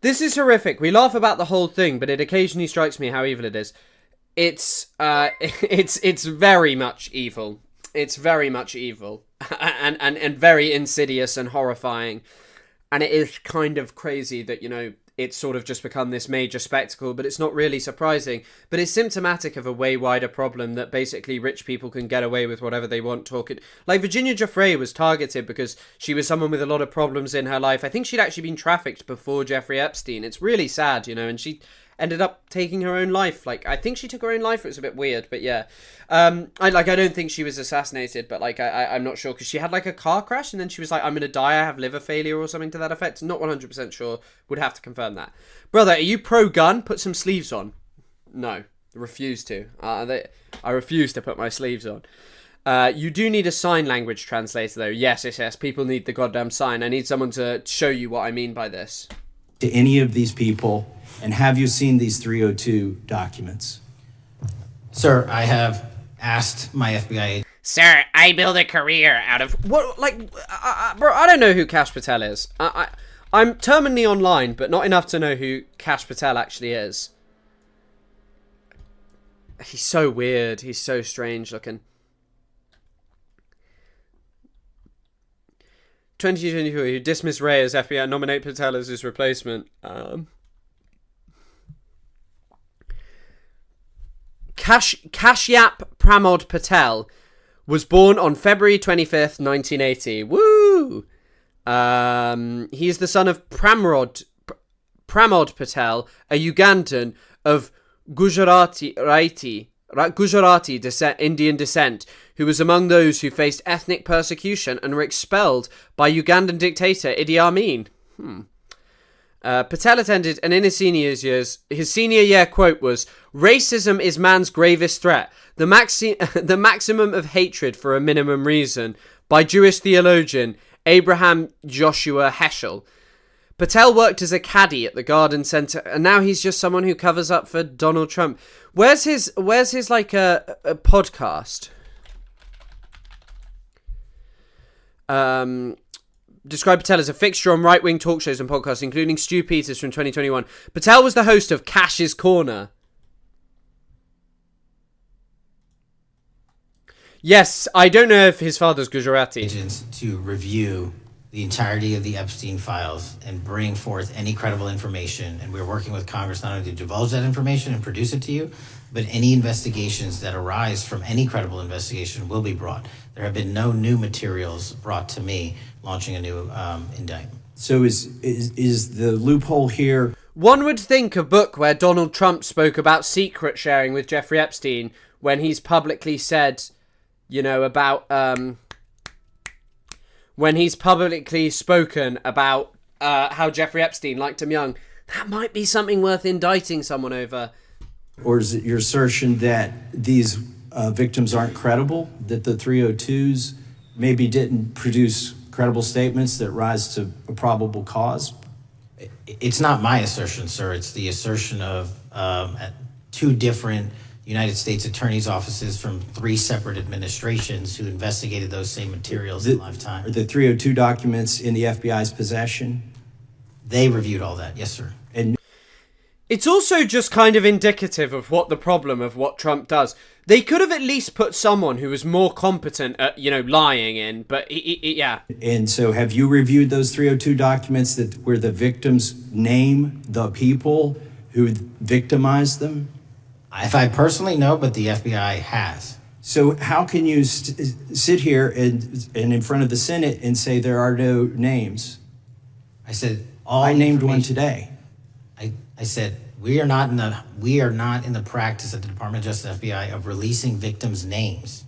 This is horrific. We laugh about the whole thing, but it occasionally strikes me how evil it is. It's very much evil. It's very much evil and very insidious and horrifying. And it is kind of crazy that, you know, it's sort of just become this major spectacle, but it's not really surprising. But it's symptomatic of a way wider problem that basically rich people can get away with whatever they want talking. Like Virginia Giuffre was targeted because she was someone with a lot of problems in her life. I think she'd actually been trafficked before Jeffrey Epstein. It's really sad, you know, and she ended up taking her own life. Like, I think she took her own life. It was a bit weird, but yeah. I don't think she was assassinated, but like, I'm not sure, because she had like a car crash and then she was like, I'm gonna die, I have liver failure or something to that effect. Not 100% sure. Would have to confirm that. Brother, are you pro-gun? Put some sleeves on. No, refuse to. I refuse to put my sleeves on. You do need a sign language translator though. Yes. People need the goddamn sign. I need someone to show you what I mean by this. To any of these people, and have you seen these 302 documents? Sir, I have asked my FBI... Sir, I build a career out of... What, like... bro, I don't know who Kash Patel is. I'm terminally online, but not enough to know who Kash Patel actually is. He's so weird. He's so strange looking. 2024, who dismissed Ray as FBI, nominate Patel as his replacement. Kashyap Pramod Patel was born on February 25th, 1980. Woo! He is the son of Pramod Patel, a Ugandan of Gujarati Indian descent, who was among those who faced ethnic persecution and were expelled by Ugandan dictator Idi Amin. Patel attended, and in his senior year quote was, "Racism is man's gravest threat, the maximum of hatred for a minimum reason," by Jewish theologian Abraham Joshua Heschel. Patel worked as a caddy at the Garden Center, and now he's just someone who covers up for Donald Trump. Where's his like a podcast? Described Patel as a fixture on right-wing talk shows and podcasts, including Stu Peters from 2021. Patel was the host of Cash's Corner. Yes, I don't know if his father's Gujarati. Agents to review the entirety of the Epstein files and bring forth any credible information. And we're working with Congress not only to divulge that information and produce it to you, but any investigations that arise from any credible investigation will be brought. There have been no new materials brought to me launching a new indictment. So is the loophole here? One would think a book where Donald Trump spoke about secret sharing with Jeffrey Epstein when he's publicly said, you know, about when he's publicly spoken about how Jeffrey Epstein liked him young. That might be something worth indicting someone over. Or is it your assertion that these victims aren't credible, that the 302s maybe didn't produce credible statements that rise to a probable cause? It's not my assertion, sir. It's the assertion of two different United States attorneys' offices from 3 separate administrations who investigated those same materials in lifetime. Are the 302 documents in the FBI's possession? They reviewed all that, yes, sir. And it's also just kind of indicative of what the problem of what Trump does. They could have at least put someone who was more competent at, you know, lying in, but yeah. And so have you reviewed those 302 documents where the victims name the people who victimized them? If I personally know, but the FBI has. So how can you sit here and in front of the Senate and say there are no names? I said I named one today. I said We are not in the practice at the Department of Justice, FBI, of releasing victims' names.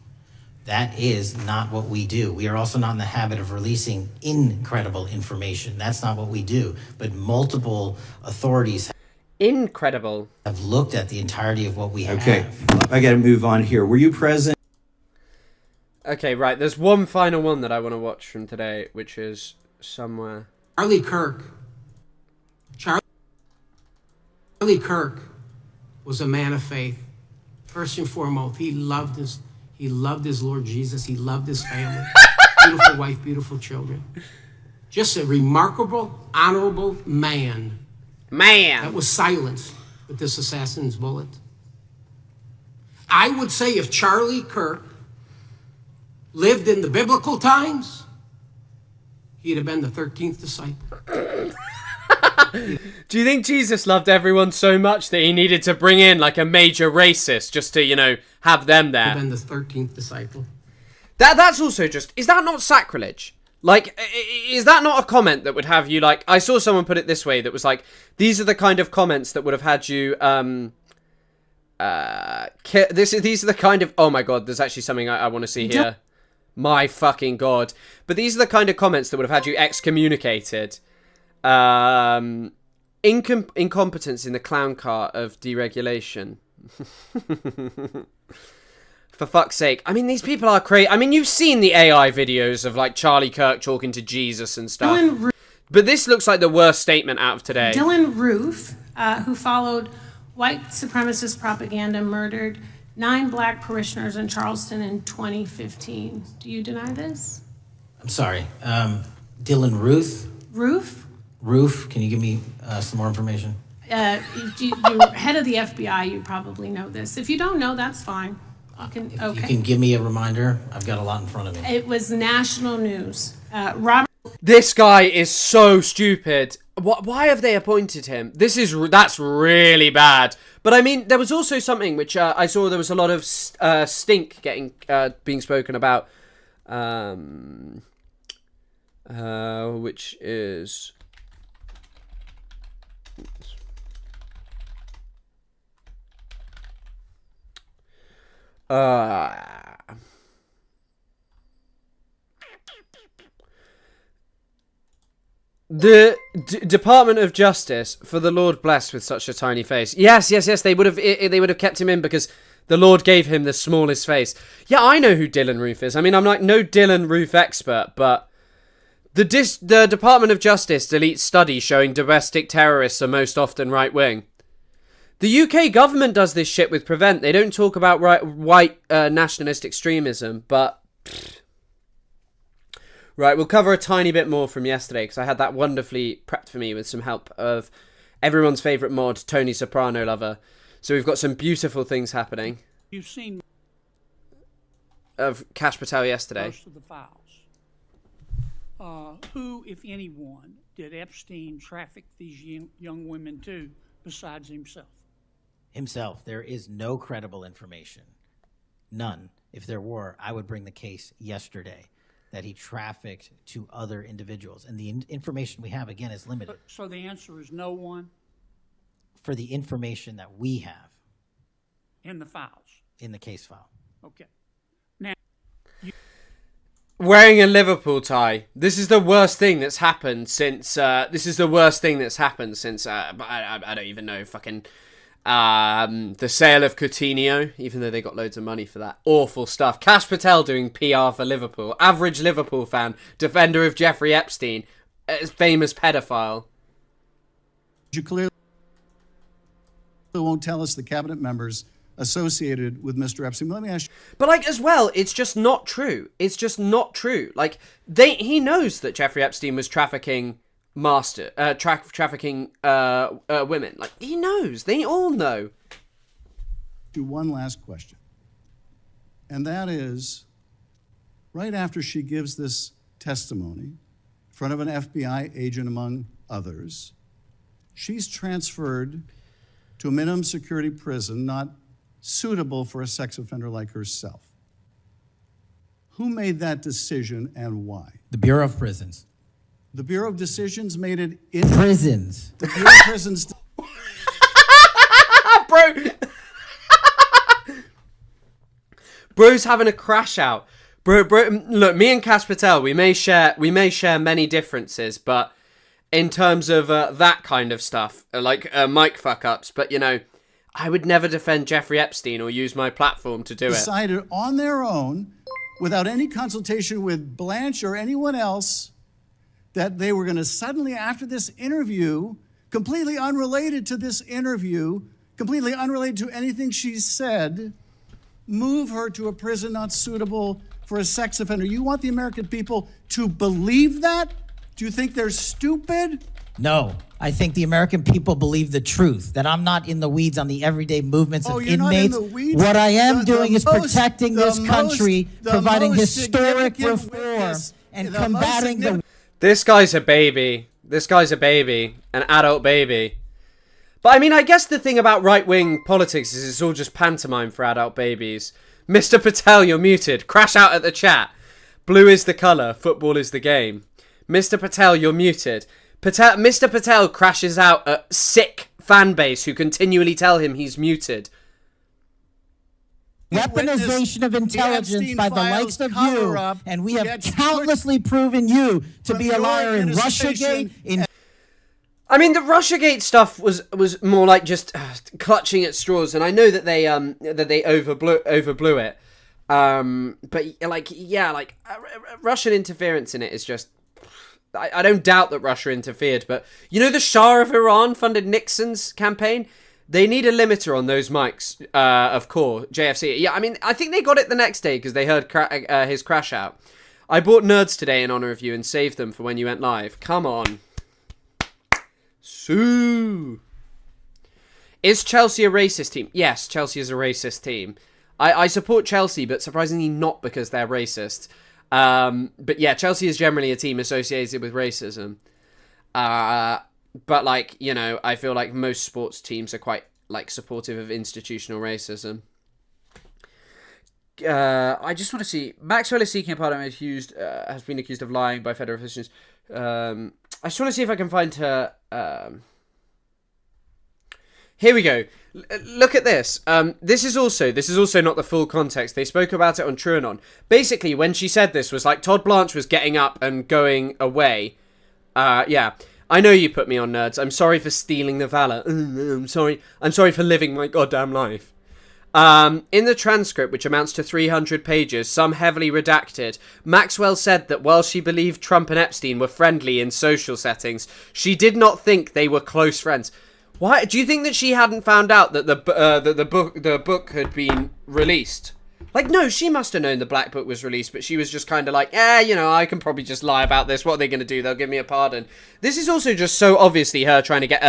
That is not what we do. We are also not in the habit of releasing incredible information. That's not what we do. But multiple authorities have looked at the entirety of what we have. Okay, I got to move on here. Were you present? Okay, right. There's one final one that I want to watch from today, which is somewhere. Charlie Kirk. Charlie Kirk was a man of faith. First and foremost, he loved his Lord Jesus. He loved his family. Beautiful wife, beautiful children. Just a remarkable, honorable man. That was silenced with this assassin's bullet. I would say if Charlie Kirk lived in the biblical times, he'd have been the 13th disciple. Do you think Jesus loved everyone so much that he needed to bring in like a major racist just to, you know, have them there? He'd been the 13th disciple. That's also just, is that not sacrilege? Like, is that not a comment that would have you, like, I saw someone put it this way, that was like, these are the kind of comments that would have had you, these are the kind of, oh my god, there's actually something I want to see here. My fucking god. But these are the kind of comments that would have had you excommunicated. Incompetence in the clown car of deregulation. For fuck's sake. I mean, these people are crazy. I mean, you've seen the AI videos of, like, Charlie Kirk talking to Jesus and stuff. But this looks like the worst statement out of today. Dylan Roof, who followed white supremacist propaganda, murdered 9 black parishioners in Charleston in 2015. Do you deny this? I'm sorry. Dylan Ruth? Roof, can you give me some more information? You're head of the FBI, you probably know this. If you don't know, that's fine. You can give me a reminder. I've got a lot in front of me. It was national news. This guy is so stupid. Why have they appointed him? That's really bad. But I mean, there was also something which I saw. There was a lot of stink being spoken about, which is. The Department of Justice, for the Lord bless with such a tiny face. Yes, they would have kept him in because the Lord gave him the smallest face. Yeah, I know who Dylan Roof is. I mean, I'm like no Dylan Roof expert, but the Department of Justice deletes studies showing domestic terrorists are most often right wing. The UK government does this shit with Prevent. They don't talk about white nationalist extremism, but... Right, we'll cover a tiny bit more from yesterday, because I had that wonderfully prepped for me with some help of everyone's favourite mod, Tony Soprano lover. So we've got some beautiful things happening. You've seen... of Kash Patel yesterday. Most of the files. Who, if anyone, did Epstein traffic these young women to, besides himself? Himself. There is no credible information. None. If there were, I would bring the case yesterday that he trafficked to other individuals. And the information we have, again, is limited. So the answer is no one? For the information that we have. In the files? In the case file. Okay. Now... Wearing a Liverpool tie. This is the worst thing that's happened since... I don't even know, fucking... the sale of Coutinho, even though they got loads of money for that. Awful stuff. Kash Patel doing PR for Liverpool. Average Liverpool fan. Defender of Jeffrey Epstein. Famous pedophile. You clearly won't tell us the cabinet members associated with Mr. Epstein. Let me ask you. But, like, as well, it's just not true. It's just not true. Like, he knows that Jeffrey Epstein was trafficking... trafficking women. Like, he knows. They all know. Do one last question. And that is, right after she gives this testimony in front of an FBI agent, among others, she's transferred to a minimum security prison not suitable for a sex offender like herself. Who made that decision and why? The Bureau of Prisons. The Bureau of Decisions made it in prisons. The Bureau of Prisons. Bro's having a crash out. Bro, look, me and Kash Patel, we may share many differences, but in terms of that kind of stuff, like mic fuck-ups, but, you know, I would never defend Jeffrey Epstein or use my platform to do it. Decided on their own, without any consultation with Blanche or anyone else, that they were going to suddenly, after this interview, completely unrelated to this interview, completely unrelated to anything she said, move her to a prison not suitable for a sex offender. You want the American people to believe that? Do you think they're stupid? No, I think the American people believe the truth, that I'm not in the weeds on the everyday movements of you're not in inmates. the weeds? What I am doing is most- protecting this country, providing historic significant reform, witness, and the most combating the... significant- This guy's a baby. This guy's a baby. An adult baby. But I mean, I guess the thing about right-wing politics is it's all just pantomime for adult babies. Mr. Patel, you're muted. Crash out at the chat. Blue is the colour. Football is the game. Mr. Patel, you're muted. Mr. Patel crashes out at sick fan base who continually tell him he's muted. Weaponization of intelligence by the likes of you, and we have countlessly proven you to be a liar in Russiagate, I mean, the Russiagate stuff was more like just clutching at straws, and I know that they overblew it. But like, yeah, like Russian interference in it is just. I don't doubt that Russia interfered, but you know the Shah of Iran funded Nixon's campaign. They need a limiter on those mics of core JFC. Yeah, I mean, I think they got it the next day because they heard his crash out. I bought Nerds today in honor of you and saved them for when you went live. Come on. Sue. Is Chelsea a racist team? Yes, Chelsea is a racist team. I support Chelsea, but surprisingly not because they're racist. But yeah, Chelsea is generally a team associated with racism. But like, you know, I feel like most sports teams are quite like supportive of institutional racism. I just want to see. Maxwell is seeking a pardon. Has been accused of lying by federal officials. I just want to see if I can find her. Here we go. Look at this. This is also not the full context. They spoke about it on TrueAnon. Basically, when she said this was like Todd Blanche was getting up and going away. Yeah. I know you put me on, Nerds. I'm sorry for stealing the valor. I'm sorry for living my goddamn life. In the transcript, which amounts to 300 pages, some heavily redacted, Maxwell said that while she believed Trump and Epstein were friendly in social settings, she did not think they were close friends. Why do you think that she hadn't found out that the book had been released? Like, no, she must have known the Black Book was released, but she was just kind of like, you know, I can probably just lie about this. What are they going to do? They'll give me a pardon. This is also just so obviously her trying to get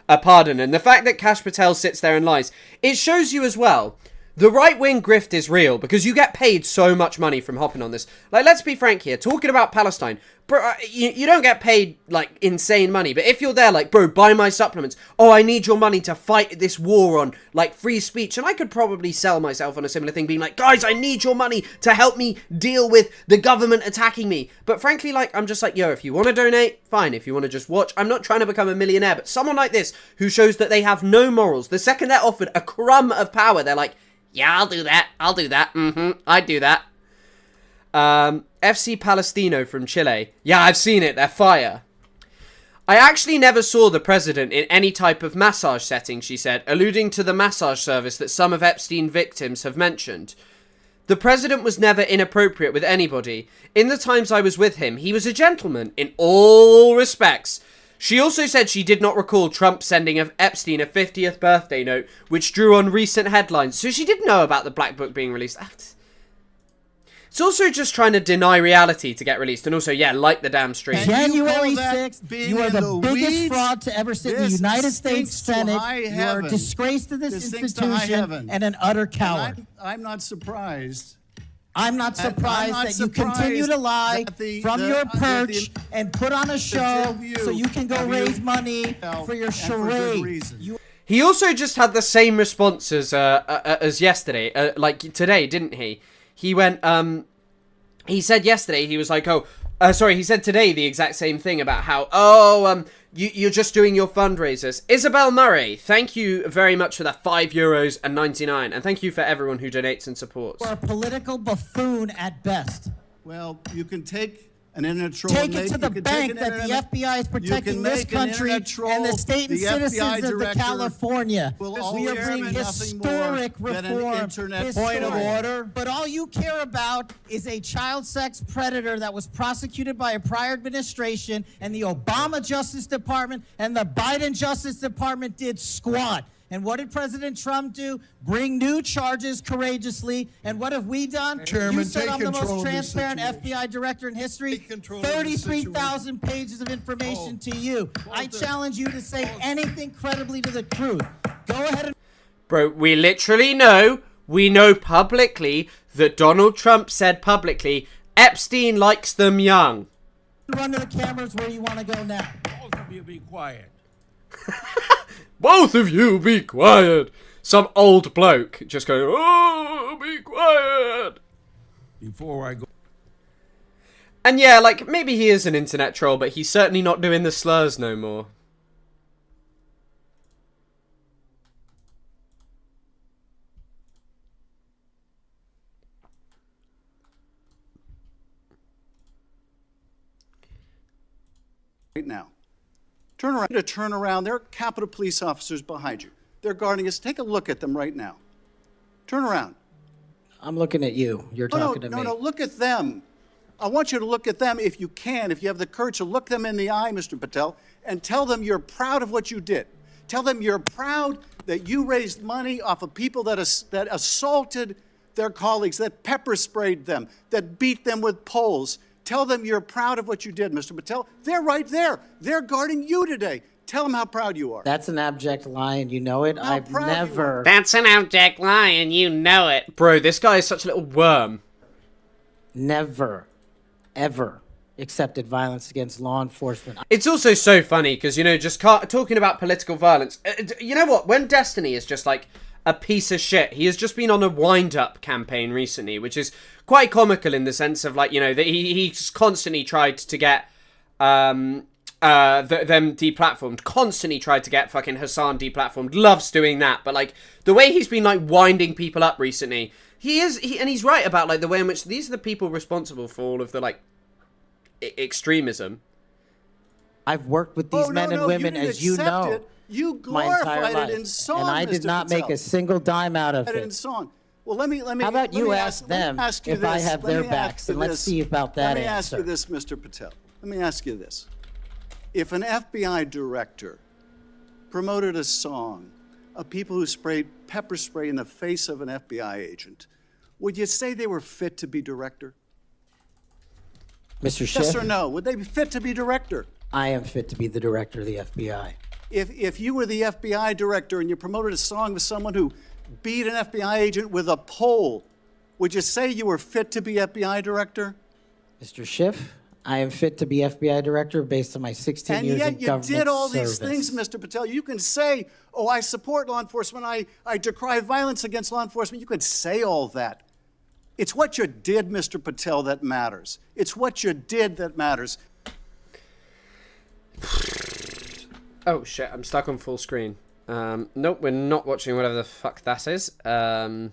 a pardon. And the fact that Kash Patel sits there and lies, it shows you as well. The right-wing grift is real because you get paid so much money from hopping on this. Like, let's be frank here. Talking about Palestine, bro, you don't get paid, like, insane money. But if you're there, like, bro, buy my supplements. Oh, I need your money to fight this war on, like, free speech. And I could probably sell myself on a similar thing, being like, guys, I need your money to help me deal with the government attacking me. But frankly, like, I'm just like, yo, if you want to donate, fine. If you want to just watch, I'm not trying to become a millionaire. But someone like this, who shows that they have no morals, the second they're offered a crumb of power, they're like, yeah, I'll do that. I'd do that. FC Palestino from Chile. Yeah, I've seen it. They're fire. I actually never saw the president in any type of massage setting, she said, alluding to the massage service that some of Epstein victims have mentioned. The president was never inappropriate with anybody. In the times I was with him, he was a gentleman in all respects. She also said she did not recall Trump sending Epstein a 50th birthday note, which drew on recent headlines. So she did know about the Black Book being released. It's also just trying to deny reality to get released. And also, yeah, like the damn stream. January 6th, you are the biggest fraud to ever sit in the United States Senate. You are a disgrace to this institution and an utter coward. I'm not surprised. I'm not surprised that you continue to lie from your perch and put on a show so you can go raise money for your charade. He also just had the same response as yesterday, like today, didn't he? He went, he said yesterday, he was like, he said today the exact same thing about how, You're just doing your fundraisers. Isabel Murray, thank you very much for that €5.99, and thank you for everyone who donates and supports. You're a political buffoon at best. Well, you can take an internet troll. Take it to the bank that the FBI is protecting this country and the state and citizens of the California. We are bringing historic reform. Point of order. But all you care about is a child sex predator that was prosecuted by a prior administration, and the Obama Justice Department and the Biden Justice Department did squat. And what did President Trump do? Bring new charges courageously. And what have we done? Chairman, you said take I'm the control most of this transparent situation. FBI director in history. 33,000 pages of information to you. I challenge you to say anything credibly to the truth. Go ahead and... Bro, we literally know, we know publicly that Donald Trump said publicly, Epstein likes them young. run to the cameras where you want to go now. Both of you be quiet. Both of you be quiet. Some old bloke just going, oh, be quiet. Before I go. And yeah, like, maybe he is an internet troll, but he's certainly not doing the slurs no more. Right now. Turn around. There are Capitol Police officers behind you. They're guarding us. Take a look at them right now. Turn around. I'm looking at you. You're talking to me. No, look at them. I want you to look at them if you can, if you have the courage to look them in the eye, Mr. Patel, and tell them you're proud of what you did. Tell them you're proud that you raised money off of people that assaulted their colleagues, that pepper sprayed them, that beat them with poles. Tell them you're proud of what you did, Mr. Patel. They're right there. They're guarding you today. Tell them how proud you are. That's an abject lie, and you know it. I've never... That's an abject lie, and you know it. Bro, this guy is such a little worm. Never, ever accepted violence against law enforcement. It's also so funny, because, you know, just talking about political violence. You know what? When Destiny is just, like, a piece of shit, he has just been on a wind-up campaign recently, which is quite comical in the sense of, like, you know, that he's constantly tried to get them deplatformed, constantly tried to get fucking Hassan deplatformed, loves doing that, but, like, the way he's been, like, winding people up recently, and he's right about, like, the way in which these are the people responsible for all of the, like, extremism. I've worked with these men and women, as you know. You glorified it in song, and I did not make a single dime out of it. In song. Well, let me. How about you ask them if I have their backs, and let's see about that answer. Let me ask you this, Mr. Patel. Let me ask you this: if an FBI director promoted a song of people who sprayed pepper spray in the face of an FBI agent, would you say they were fit to be director? Mr. Schiff? Yes or no? Would they be fit to be director? I am fit to be the director of the FBI. If you were the FBI director and you promoted a song with someone who beat an FBI agent with a pole, would you say you were fit to be FBI director? Mr. Schiff, I am fit to be FBI director based on my 16 years in government service. And yet you did all these things, Mr. Patel. You can say, oh, I support law enforcement, I decry violence against law enforcement. You can say all that. It's what you did, Mr. Patel, that matters. It's what you did that matters. Oh shit, I'm stuck on full screen. Nope, we're not watching whatever the fuck that is. Right,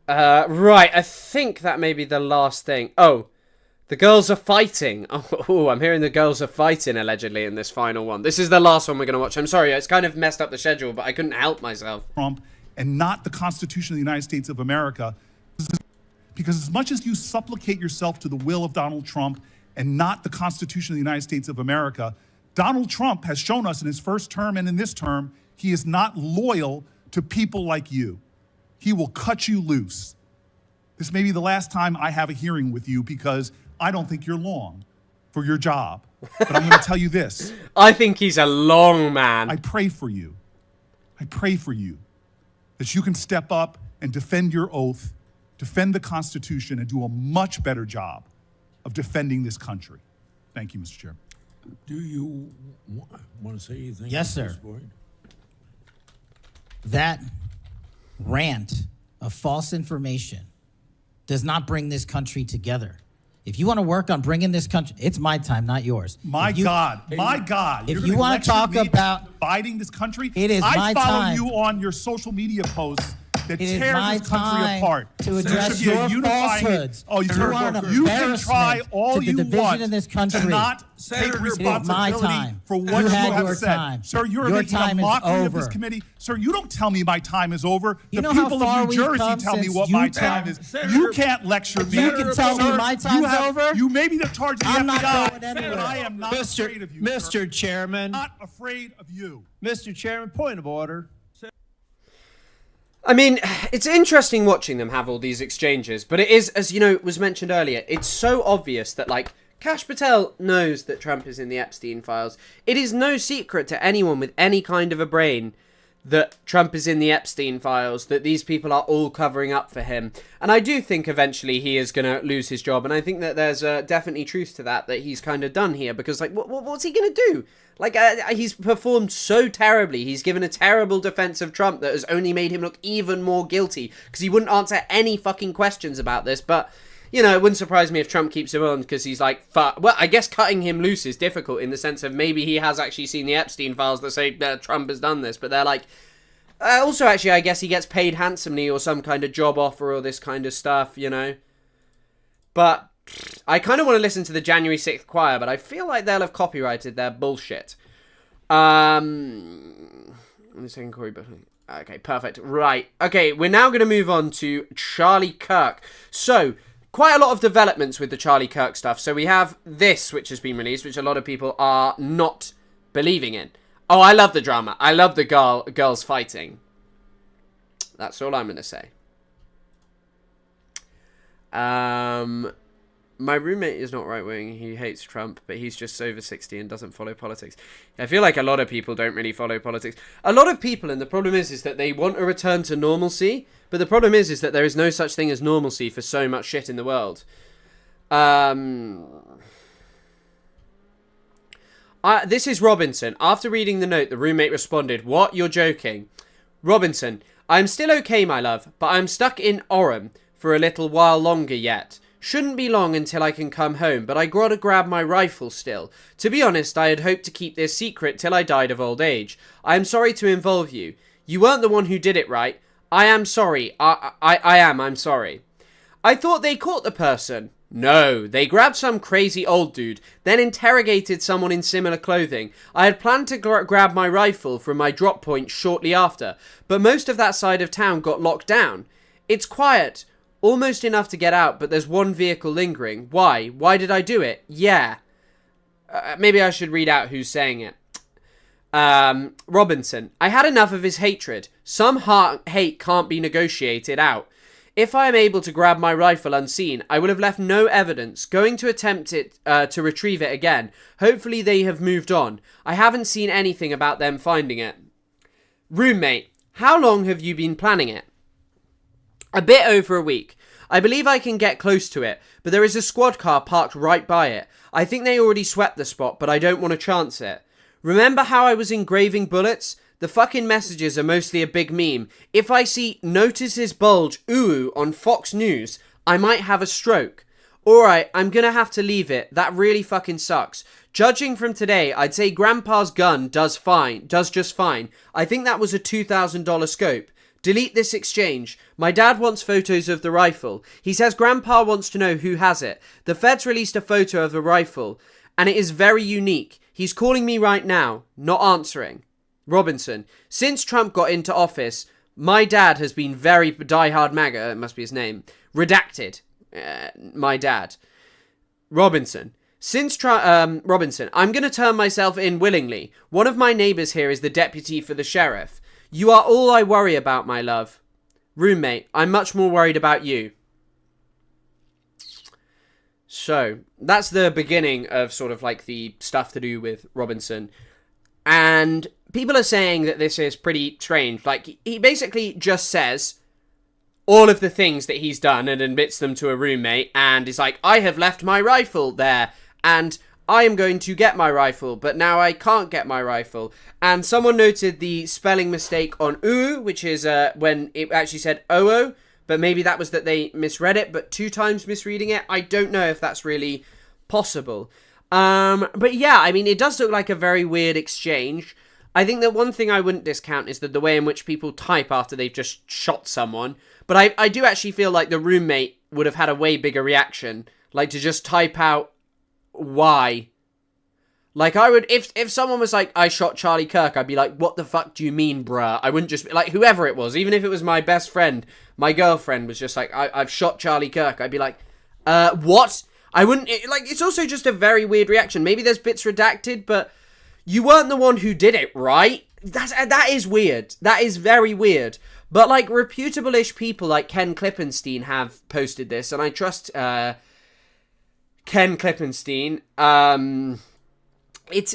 I think that may be the last thing. Oh, the girls are fighting. Oh, I'm hearing the girls are fighting, allegedly, in this final one. This is the last one we're going to watch. I'm sorry, it's kind of messed up the schedule, but I couldn't help myself. Trump and not the Constitution of the United States of America. Because as much as you supplicate yourself to the will of Donald Trump and not the Constitution of the United States of America, Donald Trump has shown us in his first term and in this term, he is not loyal to people like you. He will cut you loose. This may be the last time I have a hearing with you because I don't think you're long for your job. But I'm going to tell you this. I think he's a long man. I pray for you. I pray for you that you can step up and defend your oath, defend the Constitution, and do a much better job of defending this country. Thank you, Mr. Chairman. Do you want to say anything? Yes, sir. That rant of false information does not bring this country together. If you want to work on bringing this country, it's my time, not yours. My God. If you want to talk about dividing this country, it is my time. I follow you on your social media posts that tear this country apart. To address your falsehoods. You can try all you want in this country. to not take responsibility for what you have said. Sir, you're making a mockery of this committee. Sir, you don't tell me my time is over. The people of New Jersey tell me what my time is. You can't lecture me. You can tell me my time's over. You may be the charge of the I'm not FBI, going anywhere. but I am not afraid of you. Mr. Chairman. Not afraid of you. Mr. Chairman, point of order. I mean, it's interesting watching them have all these exchanges, but it is, as you know, was mentioned earlier, it's so obvious that, like, Kash Patel knows that Trump is in the Epstein files. It is no secret to anyone with any kind of a brain that Trump is in the Epstein files, that these people are all covering up for him. And I do think eventually he is going to lose his job, and I think that there's definitely truth to that he's kind of done here, because, like, what's he going to do? Like, he's performed so terribly. He's given a terrible defense of Trump that has only made him look even more guilty, because he wouldn't answer any fucking questions about this. But, you know, it wouldn't surprise me if Trump keeps him on, because he's like, fuck. Well, I guess cutting him loose is difficult in the sense of maybe he has actually seen the Epstein files that say that Trump has done this, but they're like... also, actually, I guess he gets paid handsomely or some kind of job offer or this kind of stuff, you know. But... I kind of want to listen to the January 6th choir, but I feel like they'll have copyrighted their bullshit. Okay, perfect. Right. Okay, we're now going to move on to Charlie Kirk. So, quite a lot of developments with the Charlie Kirk stuff. So we have this, which has been released, which a lot of people are not believing in. Oh, I love the drama. I love the girls fighting. That's all I'm going to say. My roommate is not right-wing. He hates Trump, but he's just over 60 and doesn't follow politics. I feel like a lot of people don't really follow politics. A lot of people, and the problem is that they want a return to normalcy, but the problem is that there is no such thing as normalcy for so much shit in the world. This is Robinson. After reading the note, the roommate responded, "What? You're joking." Robinson, "I'm still okay, my love, but I'm stuck in Orem for a little while longer yet. Shouldn't be long until I can come home, but I gotta grab my rifle still. To be honest, I had hoped to keep this secret till I died of old age. I am sorry to involve you. You weren't the one who did it, right? I am sorry. I'm sorry. I thought they caught the person. No, they grabbed some crazy old dude, then interrogated someone in similar clothing. I had planned to grab my rifle from my drop point shortly after, but most of that side of town got locked down. It's quiet. Almost enough to get out, but there's one vehicle lingering. Why? Why did I do it? Yeah. Maybe I should read out who's saying it. Robinson. I had enough of his hatred. Some hate can't be negotiated out. If I am able to grab my rifle unseen, I will have left no evidence. Going to attempt it to retrieve it again. Hopefully they have moved on. I haven't seen anything about them finding it. Roommate. How long have you been planning it? A bit over a week. I believe I can get close to it, but there is a squad car parked right by it. I think they already swept the spot, but I don't want to chance it. Remember how I was engraving bullets? The fucking messages are mostly a big meme. If I see "notices bulge ooh" on Fox News, I might have a stroke. Alright, I'm gonna have to leave it. That really fucking sucks. Judging from today, I'd say Grandpa's gun does just fine. I think that was a $2,000 scope. Delete this exchange. My dad wants photos of the rifle. He says Grandpa wants to know who has it. The feds released a photo of the rifle, and it is very unique. He's calling me right now, not answering. Robinson, since Trump got into office, my dad has been very diehard MAGA, it must be his name, redacted. My dad. Robinson, Robinson, I'm going to turn myself in willingly. One of my neighbours here is the deputy for the sheriff. You are all I worry about, my love. Roommate, I'm much more worried about you. So, that's the beginning of sort of like the stuff to do with Robinson. And people are saying that this is pretty strange. Like, he basically just says all of the things that he's done and admits them to a roommate. And is like, I have left my rifle there. And I am going to get my rifle, but now I can't get my rifle. And someone noted the spelling mistake on oo, which is when it actually said oo, but maybe that was that they misread it, but 2 times misreading it. I don't know if that's really possible. But yeah, I mean, it does look like a very weird exchange. I think that one thing I wouldn't discount is that the way in which people type after they've just shot someone. But I do actually feel like the roommate would have had a way bigger reaction. Like, to just type out why. Like, I would, if someone was like, I shot Charlie Kirk, I'd be like, what the fuck do you mean, bruh? I wouldn't just be like, whoever it was, even if it was my best friend, my girlfriend was just like, I've shot Charlie Kirk. I'd be like, what? I wouldn't, it's also just a very weird reaction. Maybe there's bits redacted, but you weren't the one who did it, right? That is weird. That is very weird. But, like, reputable-ish people like Ken Klippenstein have posted this, and I trust, Ken Klippenstein. It's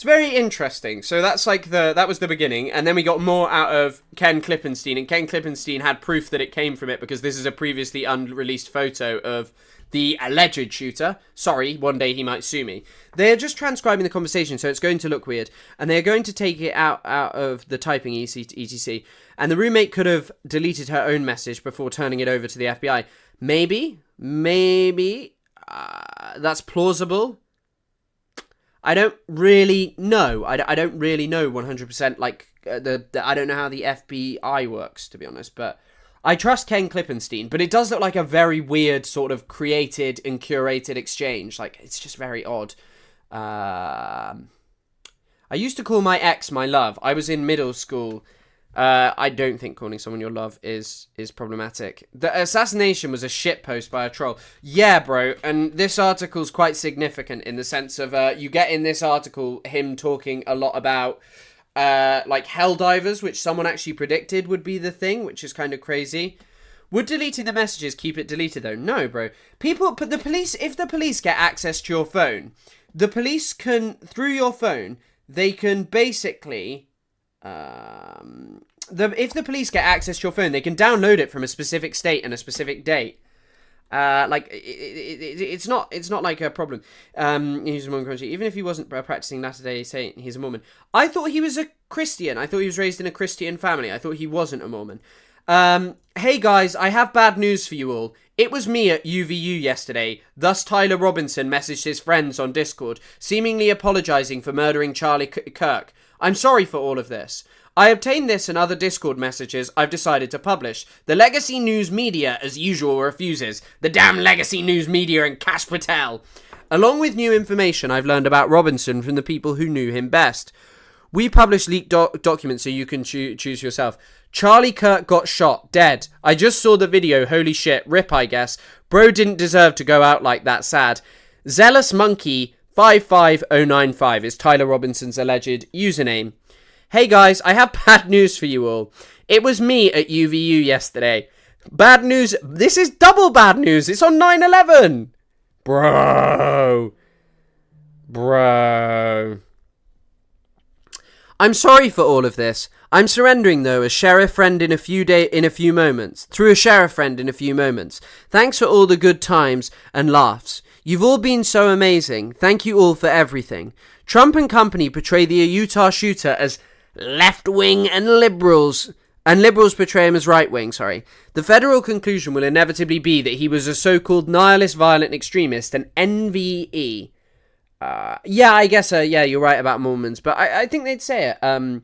very interesting. So that's like that was the beginning, and then we got more out of Ken Klippenstein, and Ken Klippenstein had proof that it came from it because this is a previously unreleased photo of the alleged shooter. Sorry, one day he might sue me. They're just transcribing the conversation, so it's going to look weird, and they're going to take it out of the typing etc. And the roommate could have deleted her own message before turning it over to the FBI. Maybe. That's plausible. I don't really know. I don't really know 100%. Like I don't know how the FBI works, to be honest. But I trust Ken Klippenstein. But it does look like a very weird sort of created and curated exchange. Like, it's just very odd. I used to call my ex my love. I was in middle school. I don't think calling someone your love is problematic. The assassination was a shitpost by a troll. Yeah, bro, and this article's quite significant in the sense of, you get in this article him talking a lot about, like, Helldivers, which someone actually predicted would be the thing, which is kind of crazy. Would deleting the messages keep it deleted, though? No, bro. If the police get access to your phone, the police can, through your phone, they can basically... if the police get access to your phone, they can download it from a specific state and a specific date. It's not like a problem. He's a Mormon country. Even if he wasn't a practicing Latter-day Saint, he's a Mormon. I thought he was a Christian. I thought he was raised in a Christian family. I thought he wasn't a Mormon. Hey guys, I have bad news for you all. It was me at UVU yesterday. Thus Tyler Robinson messaged his friends on Discord, seemingly apologizing for murdering Charlie Kirk. I'm sorry for all of this. I obtained this and other Discord messages I've decided to publish. The legacy news media, as usual, refuses. The damn legacy news media and Kash Patel. Along with new information I've learned about Robinson from the people who knew him best. We publish leaked documents so you can choose yourself. Charlie Kirk got shot, dead. I just saw the video, holy shit, rip I guess. Bro didn't deserve to go out like that, sad. Zealous Monkey 55095 is Tyler Robinson's alleged username. Hey guys, I have bad news for you all. It was me at UVU yesterday. Bad news. This is double bad news. It's on 9/11. Bro. I'm sorry for all of this. I'm surrendering though as sheriff friend in a few moments. Through a sheriff friend in a few moments. Thanks for all the good times and laughs. You've all been so amazing. Thank you all for everything. Trump and company portray the Utah shooter as left-wing and liberals portray him as right-wing, The federal conclusion will inevitably be that he was a so-called nihilist violent extremist, an NVE. Yeah, I guess, you're right about Mormons, but I think they'd say it.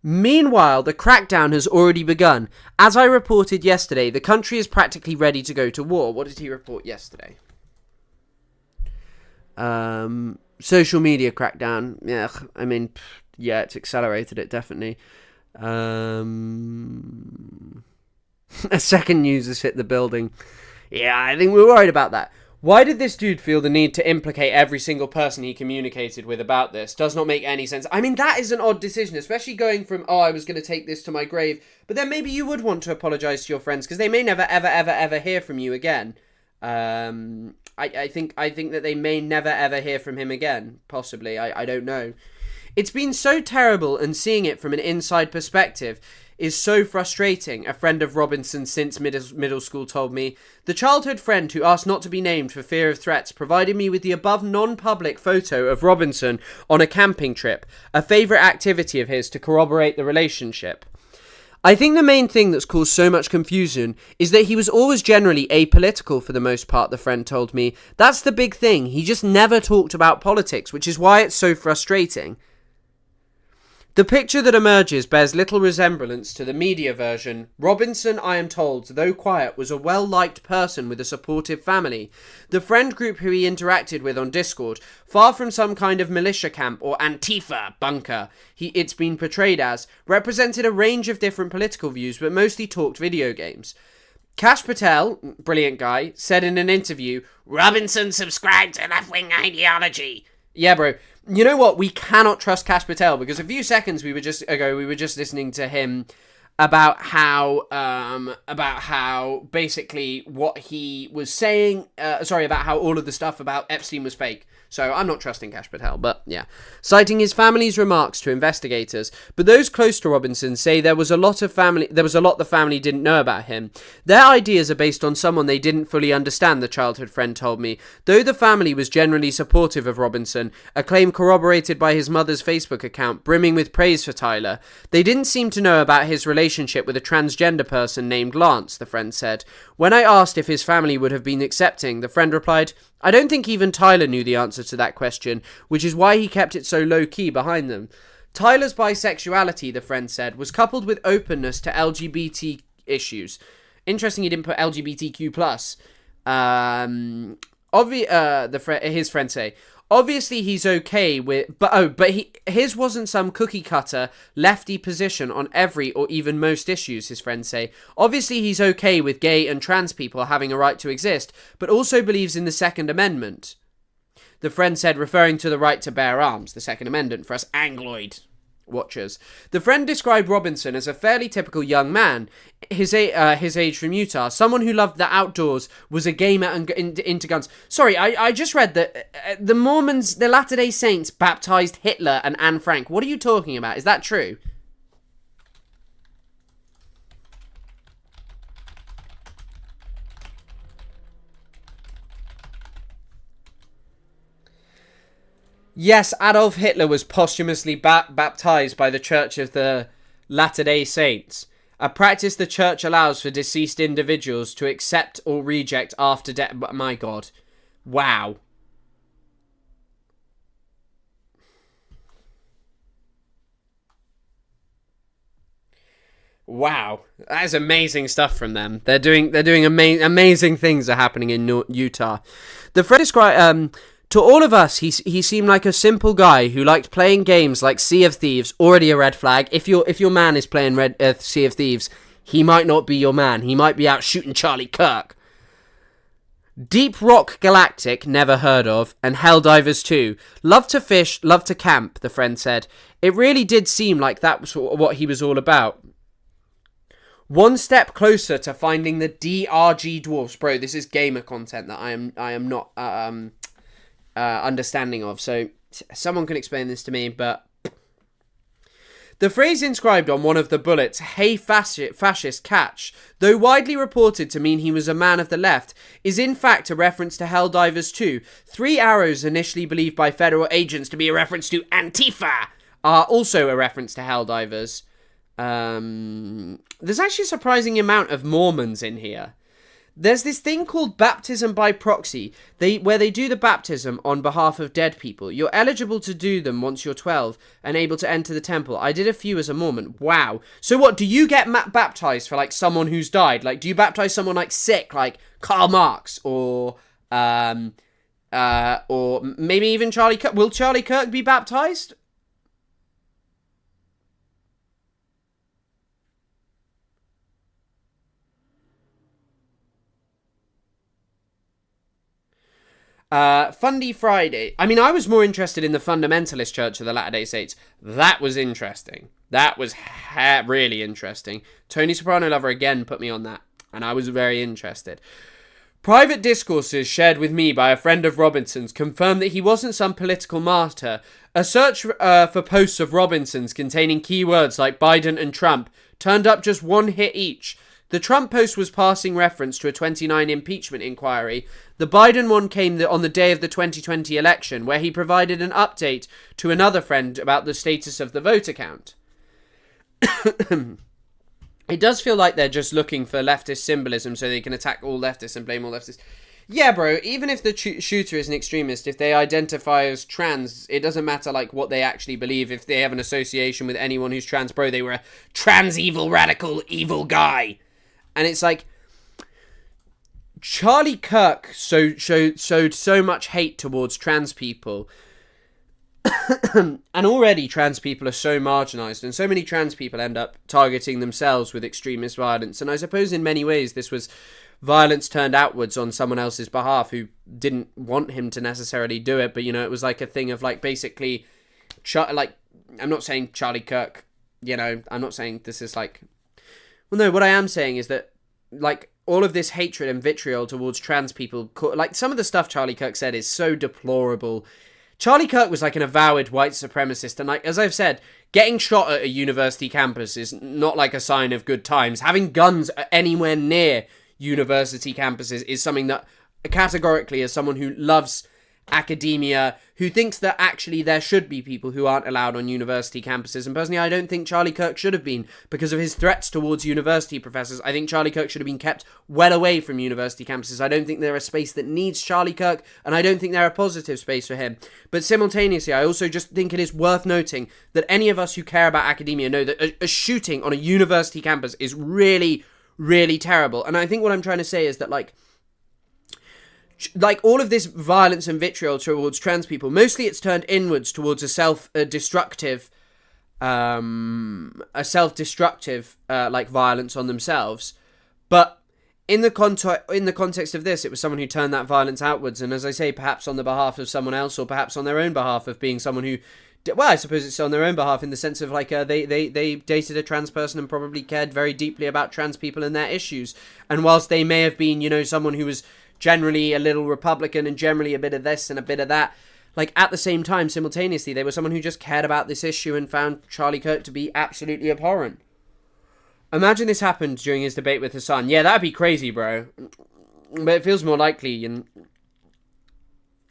Meanwhile, the crackdown has already begun. As I reported yesterday, the country is practically ready to go to war. What did he report yesterday? Social media crackdown. Yeah, I mean, yeah, it's accelerated it, definitely. A second news has hit the building. Yeah, I think we're worried about that. Why did this dude feel the need to implicate every single person he communicated with about this? Does not make any sense. I mean, that is an odd decision, especially going from, I was going to take this to my grave, but then maybe you would want to apologize to your friends, because they may never, ever, ever, ever hear from you again. I think that they may never, ever hear from him again. Possibly. I don't know. It's been so terrible, and seeing it from an inside perspective, is so frustrating, a friend of Robinson since middle school told me. The childhood friend who asked not to be named for fear of threats provided me with the above non-public photo of Robinson on a camping trip, a favourite activity of his to corroborate the relationship. I think the main thing that's caused so much confusion is that he was always generally apolitical for the most part, the friend told me. That's the big thing. He just never talked about politics, which is why it's so frustrating. The picture that emerges bears little resemblance to the media version. Robinson, I am told, though quiet, was a well-liked person with a supportive family. The friend group who he interacted with on Discord, far from some kind of militia camp or Antifa bunker it's been portrayed as, represented a range of different political views but mostly talked video games. Kash Patel, brilliant guy, said in an interview, "Robinson subscribed to left-wing ideology." Yeah, bro. You know what? We cannot trust Kash Patel because a few seconds we were just listening to him about how basically what he was saying, about how all of the stuff about Epstein was fake. So I'm not trusting Kash Patel, but yeah. Citing his family's remarks to investigators, but those close to Robinson say there was a lot the family didn't know about him. Their ideas are based on someone they didn't fully understand, the childhood friend told me. Though the family was generally supportive of Robinson, a claim corroborated by his mother's Facebook account, brimming with praise for Tyler, they didn't seem to know about his relationship with a transgender person named Lance, the friend said. When I asked if his family would have been accepting, the friend replied, "I don't think even Tyler knew the answer to that question, which is why he kept it so low-key behind them." Tyler's bisexuality, the friend said, was coupled with openness to LGBT issues. Interesting he didn't put LGBTQ+. His friend say, obviously he's okay with, his wasn't some cookie cutter lefty position on every or even most issues, his friends say. Obviously he's okay with gay and trans people having a right to exist, but also believes in the Second Amendment. The friend said, referring to the right to bear arms, the Second Amendment for us Angloid watchers. The friend described Robinson as a fairly typical young man, his age from Utah, someone who loved the outdoors, was a gamer and into guns. Sorry, I just read that the Mormons, the Latter-day Saints, baptized Hitler and Anne Frank. What are you talking about? Is that true? Yes, Adolf Hitler was posthumously baptized by the Church of the Latter-day Saints, a practice the church allows for deceased individuals to accept or reject after death. My God. Wow. Wow. That is amazing stuff from them. They're doing amazing things are happening in Utah. The friend described, to all of us, he seemed like a simple guy who liked playing games like Sea of Thieves. Already a red flag. If your man is playing Sea of Thieves, he might not be your man. He might be out shooting Charlie Kirk. Deep Rock Galactic, never heard of, and Helldivers 2. Loved to fish, loved to camp, the friend said. It really did seem like that was what he was all about. One step closer to finding the DRG dwarfs. Bro, this is gamer content that I am not understanding of, so someone can explain this to me, but the phrase inscribed on one of the bullets, "Hey fascist catch," though widely reported to mean he was a man of the left, is in fact a reference to Helldivers 2. 3 arrows initially believed by federal agents to be a reference to Antifa are also a reference to Helldivers. There's actually a surprising amount of Mormons in here. There's this thing called baptism by proxy, where they do the baptism on behalf of dead people. You're eligible to do them once you're 12 and able to enter the temple. I did a few as a Mormon. Wow. So what, do you get baptized for like someone who's died? Like, do you baptize someone like sick, like Karl Marx or maybe even Charlie Kirk? Will Charlie Kirk be baptized? Fundy Friday. I mean, I was more interested in the Fundamentalist Church of the Latter-day Saints. That was interesting. That was really interesting. Tony Soprano Lover again put me on that, and I was very interested. Private discourses shared with me by a friend of Robinson's confirmed that he wasn't some political martyr. A search for posts of Robinson's containing keywords like Biden and Trump turned up just one hit each. The Trump post was passing reference to a 29 impeachment inquiry. The Biden one came on the day of the 2020 election, where he provided an update to another friend about the status of the voter count. It does feel like they're just looking for leftist symbolism so they can attack all leftists and blame all leftists. Yeah, bro, even if the shooter is an extremist, if they identify as trans, it doesn't matter, like, what they actually believe. If they have an association with anyone who's trans, bro, they were a trans evil, radical, evil guy. And it's like, Charlie Kirk showed so much hate towards trans people. And already trans people are so marginalised, and so many trans people end up targeting themselves with extremist violence. And I suppose in many ways this was violence turned outwards on someone else's behalf who didn't want him to necessarily do it. But, you know, it was like a thing of, like, basically, like, I'm not saying Charlie Kirk, you know, I'm not saying this is like... Well, no, what I am saying is that, like, all of this hatred and vitriol towards trans people, like, some of the stuff Charlie Kirk said is so deplorable. Charlie Kirk was like an avowed white supremacist, and, like, as I've said, getting shot at a university campus is not like a sign of good times. Having guns anywhere near university campuses is something that, categorically, as someone who loves academia, who thinks that actually there should be people who aren't allowed on university campuses, and personally I don't think Charlie Kirk should have been, because of his threats towards university professors. I think Charlie Kirk should have been kept well away from university campuses. I don't think they're a space that needs Charlie Kirk, and I don't think they're a positive space for him. But simultaneously, I also just think it is worth noting that any of us who care about academia know that a shooting on a university campus is really, really terrible. And I think what I'm trying to say is that, like all of this violence and vitriol towards trans people, mostly it's turned inwards towards a self-destructive like violence on themselves. But in the context of this, it was someone who turned that violence outwards, and as I say, perhaps on the behalf of someone else, or perhaps on their own behalf of being someone who, well, I suppose it's on their own behalf in the sense of, like, they dated a trans person and probably cared very deeply about trans people and their issues. And whilst they may have been, you know, someone who was generally a little Republican and generally a bit of this and a bit of that, like, at the same time, simultaneously, they were someone who just cared about this issue and found Charlie Kirk to be absolutely abhorrent. Imagine this happened during his debate with Hassan. Yeah, that'd be crazy, bro. But it feels more likely, and,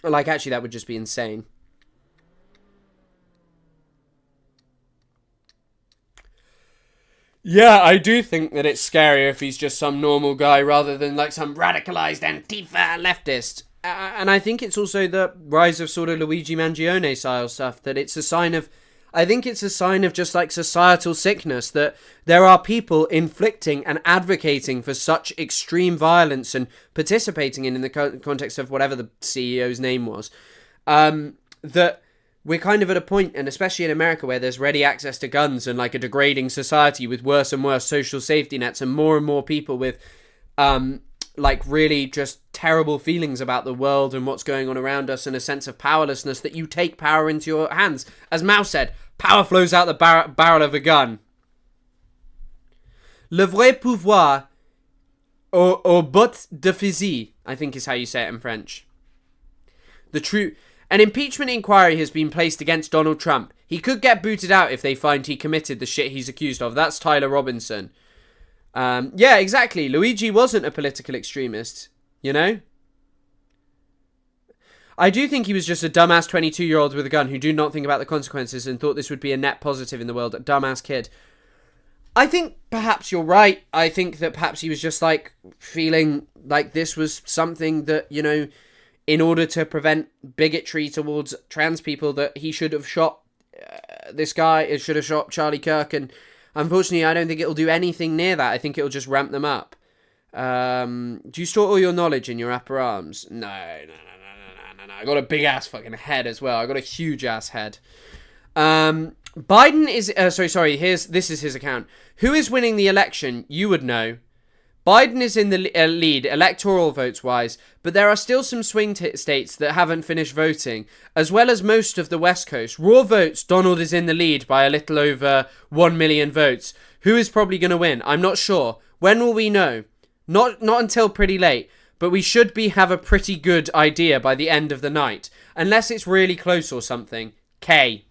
like, actually, that would just be insane. Yeah, I do think that it's scarier if he's just some normal guy rather than, like, some radicalized Antifa leftist. And I think it's also the rise of sort of Luigi Mangione style stuff, that it's a sign of, I think it's a sign of just, like, societal sickness, that there are people inflicting and advocating for such extreme violence and participating in the context of whatever the CEO's name was, that we're kind of at a point, and especially in America, where there's ready access to guns and, like, a degrading society with worse and worse social safety nets and more people with, like, really just terrible feelings about the world and what's going on around us, and a sense of powerlessness, that you take power into your hands. As Mao said, power flows out the barrel of a gun. Le vrai pouvoir au bout de fusil, I think is how you say it in French. The true... An impeachment inquiry has been placed against Donald Trump. He could get booted out if they find he committed the shit he's accused of. That's Tyler Robinson. Yeah, exactly. Luigi wasn't a political extremist, you know? I do think he was just a dumbass 22-year-old with a gun who did not think about the consequences and thought this would be a net positive in the world. A dumbass kid. I think perhaps you're right. I think that perhaps he was just, like, feeling like this was something that, you know, in order to prevent bigotry towards trans people, that he should have shot this guy, should have shot Charlie Kirk, and unfortunately I don't think it'll do anything near that. I think it'll just ramp them up. Do you store all your knowledge in your upper arms? No. I got a big ass fucking head as well. I got a huge ass head. Biden is, this is his account. Who is winning the election? You would know. Biden is in the lead, electoral votes-wise, but there are still some swing states that haven't finished voting, as well as most of the West Coast. Raw votes, Donald is in the lead by a little over 1 million votes. Who is probably going to win? I'm not sure. When will we know? Not until pretty late. but we should have a pretty good idea by the end of the night. Unless it's really close or something. K.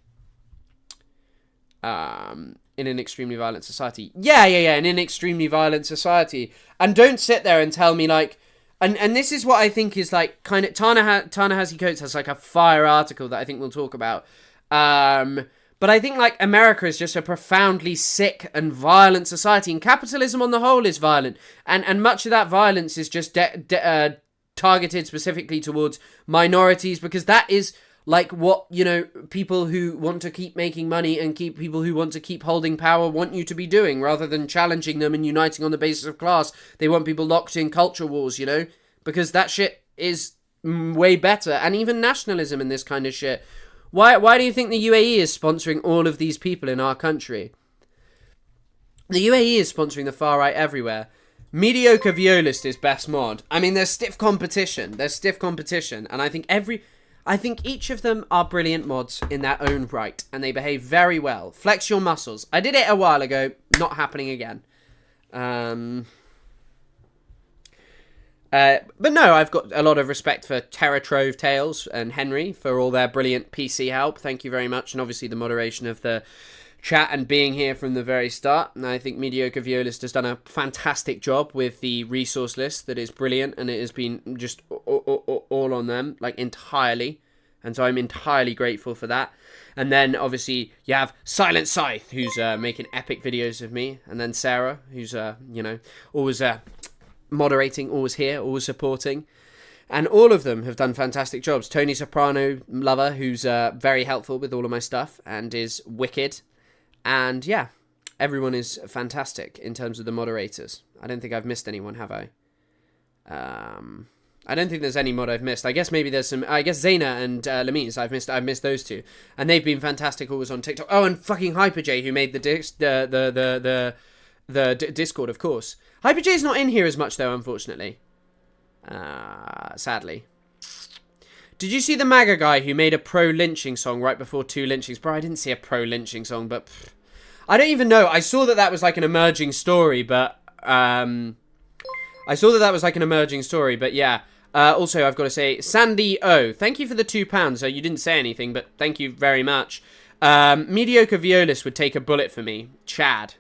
In an extremely violent society. Yeah, in an extremely violent society. And don't sit there and tell me, like... And this is what I think is, like, kind of... Ta-Nehisi Coates has, like, a fire article that I think we'll talk about. But I think, like, America is just a profoundly sick and violent society. And capitalism on the whole is violent. And much of that violence is just targeted specifically towards minorities. Because that is... like what, you know, people who want to keep making money and people who want to keep holding power want you to be doing, rather than challenging them and uniting on the basis of class. They want people locked in culture wars, you know, because that shit is way better. And even nationalism and this kind of shit. Why do you think the UAE is sponsoring all of these people in our country? The UAE is sponsoring the far right everywhere. Mediocre Violist is best mod. I mean, there's stiff competition. And I think each of them are brilliant mods in their own right, and they behave very well. Flex your muscles. I did it a while ago, not happening again. But no, I've got a lot of respect for Terra Trove Tales and Henry for all their brilliant PC help. Thank you very much, and obviously the moderation of the chat and being here from the very start. And I think Mediocre Violist has done a fantastic job with the resource list that is brilliant, and it has been just all on them, like, entirely. And so I'm entirely grateful for that. And then obviously you have Silent Scythe, who's making epic videos of me, and then Sarah, who's you know, always moderating, always here, always supporting. And all of them have done fantastic jobs. Tony Soprano Lover, who's very helpful with all of my stuff and is wicked. And yeah, everyone is fantastic in terms of the moderators. I don't think I've missed anyone, have I? I don't think there's any mod I've missed. I guess maybe there's some... I guess Zaina and Lamise, I've missed those two. And they've been fantastic always on TikTok. Oh, and fucking HyperJ, who made the Discord, of course. HyperJ's not in here as much, though, unfortunately. Sadly. Did you see the MAGA guy who made a pro-lynching song right before 2 lynchings? Bro, I didn't see a pro-lynching song, but... I don't even know. I saw that was like an emerging story, but... yeah. Also, I've got to say, Sandy O, thank you for the £2. You didn't say anything, but thank you very much. Mediocre Violist would take a bullet for me. Chad.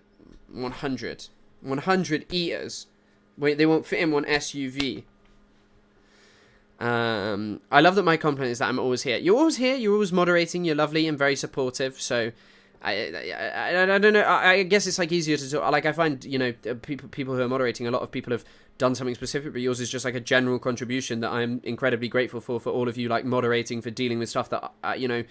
100. 100 eaters. Wait, they won't fit in one SUV. I love that my compliment is that I'm always here. You're always here. You're always moderating. You're lovely and very supportive. So, I don't know. I guess it's like easier to talk. Like, I find, you know, people who are moderating, a lot of people have done something specific, but yours is just like a general contribution that I'm incredibly grateful for all of you, like, moderating, for dealing with stuff that, you know,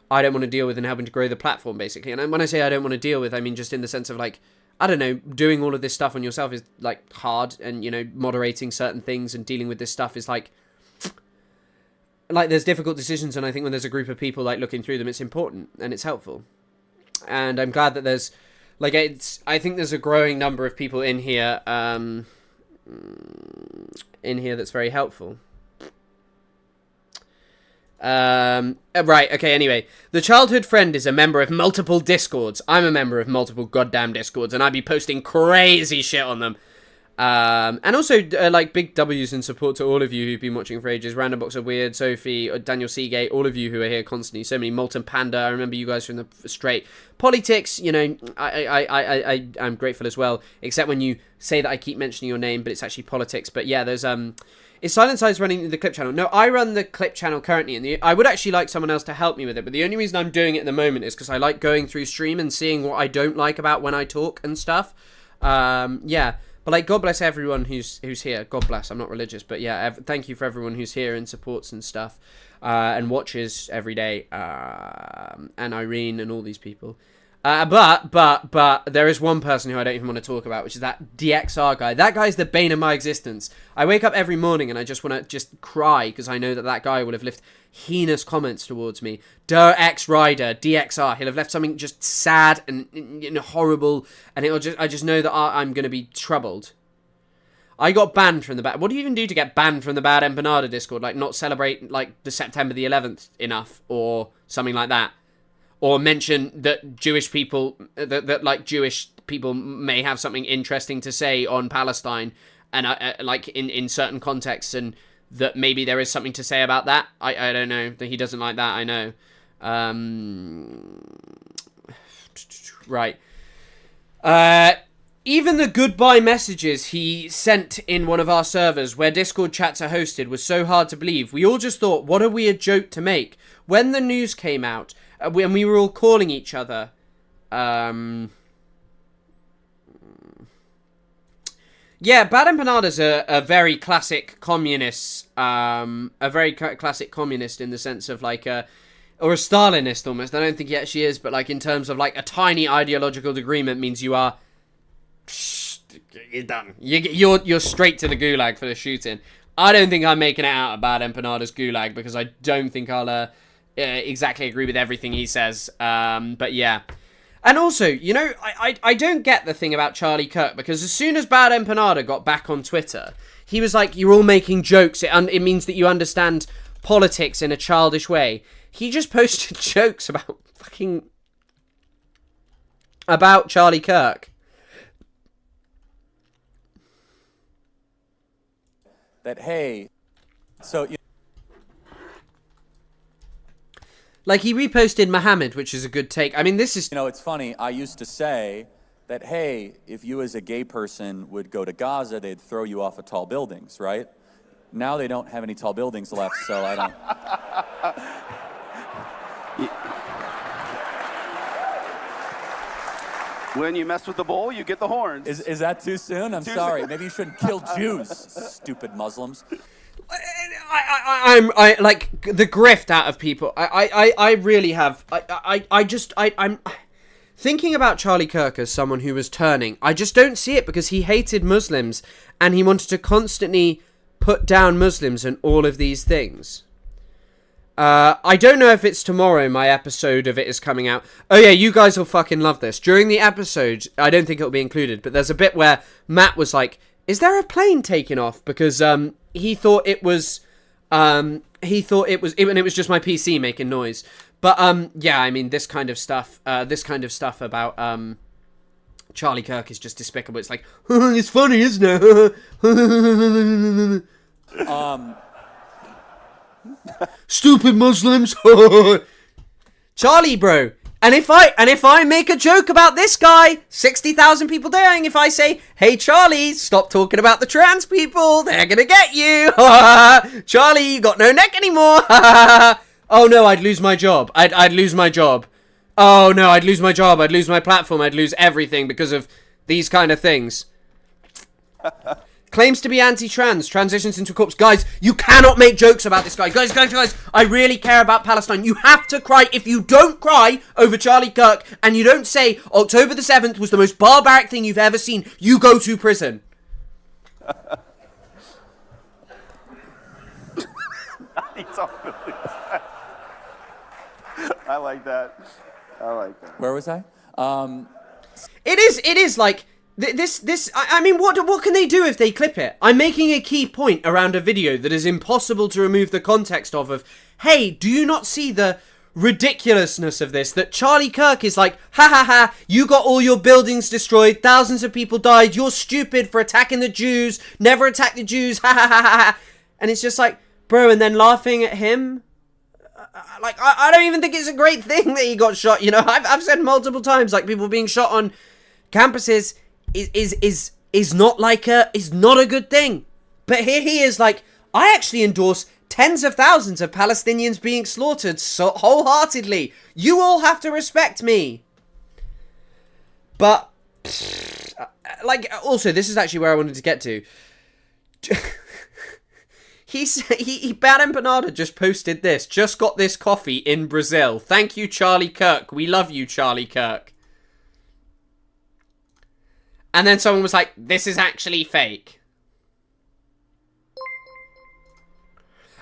I don't want to deal with and helping to grow the platform, basically. And when I say I don't want to deal with, I mean just in the sense of, like, I don't know, doing all of this stuff on yourself is, like, hard, and, you know, moderating certain things and dealing with this stuff is, like, there's difficult decisions, and I think when there's a group of people, like, looking through them, it's important, and it's helpful. And I'm glad that there's, like, I think there's a growing number of people in here, that's very helpful. Right, okay, anyway. The childhood friend is a member of multiple Discords. I'm a member of multiple goddamn Discords, and I'd be posting crazy shit on them. And also, like, big W's in support to all of you who've been watching for ages. Random Box of Weird, Sophie, Daniel Seagate, all of you who are here constantly. So many. Molten Panda, I remember you guys from the straight. Politics, you know, I'm grateful as well. Except when you say that I keep mentioning your name, but it's actually politics. But yeah, there's, is Silent Sides running the clip channel? No, I run the clip channel currently, and I would actually like someone else to help me with it, but the only reason I'm doing it at the moment is because I like going through stream and seeing what I don't like about when I talk and stuff. Yeah. But, like, God bless everyone who's here. God bless. I'm not religious. But, yeah, thank you for everyone who's here and supports and stuff. And watches every day. And Irene and all these people. But there is one person who I don't even want to talk about, which is that DXR guy. That guy's the bane of my existence. I wake up every morning and I just want to just cry because I know that guy will have left heinous comments towards me. Der X Rider, DXR. He'll have left something just sad and, you know, horrible, and I just know that I'm going to be troubled. I got banned from the bad... What do you even do to get banned from the Bad Empanada Discord? Like, not celebrate, like, the September the 11th enough, or something like that. Or mention that Jewish people, that like Jewish people may have something interesting to say on Palestine, and like in certain contexts, and that maybe there is something to say about that. I don't know that he doesn't like that. I know. Right. Even the goodbye messages he sent in one of our servers where Discord chats are hosted was so hard to believe. We all just thought, what a weird joke to make. When the news came out, when we were all calling each other, yeah, Bad Empanada's a very classic communist, classic communist in the sense of like or a Stalinist almost. I don't think he actually is, but like in terms of like a tiny ideological agreement means you are, you're done. You're straight to the gulag for the shooting. I don't think I'm making it out of Bad Empanada's gulag because I don't think I'll exactly agree with everything he says. But yeah. And also, you know, I don't get the thing about Charlie Kirk, because as soon as Bad Empanada got back on Twitter, he was like, you're all making jokes. It means that you understand politics in a childish way. He just posted jokes about Charlie Kirk. That, hey, so... Like, he reposted Muhammad, which is a good take. I mean, this is... You know, it's funny. I used to say that, hey, if you as a gay person would go to Gaza, they'd throw you off of tall buildings, right? Now they don't have any tall buildings left, so I don't... When you mess with the bull, you get the horns. Is that too soon? I'm sorry. Maybe you shouldn't kill Jews, stupid Muslims. I'm like the grift out of people. I really have. I'm thinking about Charlie Kirk as someone who was turning. I just don't see it, because he hated Muslims and he wanted to constantly put down Muslims and all of these things. I don't know if it's tomorrow my episode of it is coming out. Oh yeah, you guys will fucking love this. During the episode, I don't think it'll be included, but there's a bit where Matt was like, is there a plane taking off? Because he thought it was and it was just my PC making noise. But yeah, I mean, this kind of stuff about Charlie Kirk is just despicable. It's like, it's funny, isn't it? Stupid Muslims. Charlie, bro. And if I make a joke about this guy, 60,000 people dying. If I say, hey Charlie, stop talking about the trans people, they're gonna get you. Charlie, you got no neck anymore. Oh no, I'd lose my job. I'd lose my job. Oh no, I'd lose my job. I'd lose my platform. I'd lose everything because of these kind of things. Claims to be anti-trans, transitions into a corpse. Guys, you cannot make jokes about this guy. Guys, I really care about Palestine. You have to cry. If you don't cry over Charlie Kirk and you don't say October the 7th was the most barbaric thing you've ever seen, you go to prison. I like that. Where was I? It is like... I mean, what can they do if they clip it? I'm making a key point around a video that is impossible to remove the context of, hey, do you not see the ridiculousness of this? That Charlie Kirk is like, ha ha ha, you got all your buildings destroyed, thousands of people died, you're stupid for attacking the Jews, never attack the Jews, ha ha ha ha. And it's just like, bro, and then laughing at him? Like, I don't even think it's a great thing that he got shot, you know? I've said multiple times, like, people being shot on campuses is not a good thing. But here he is like, I actually endorse tens of thousands of Palestinians being slaughtered so wholeheartedly. You all have to respect me. But like, also, this is actually where I wanted to get to. Bad Empanada just posted this. Just got this coffee in Brazil. Thank you, Charlie Kirk. We love you, Charlie Kirk. And then someone was like, this is actually fake.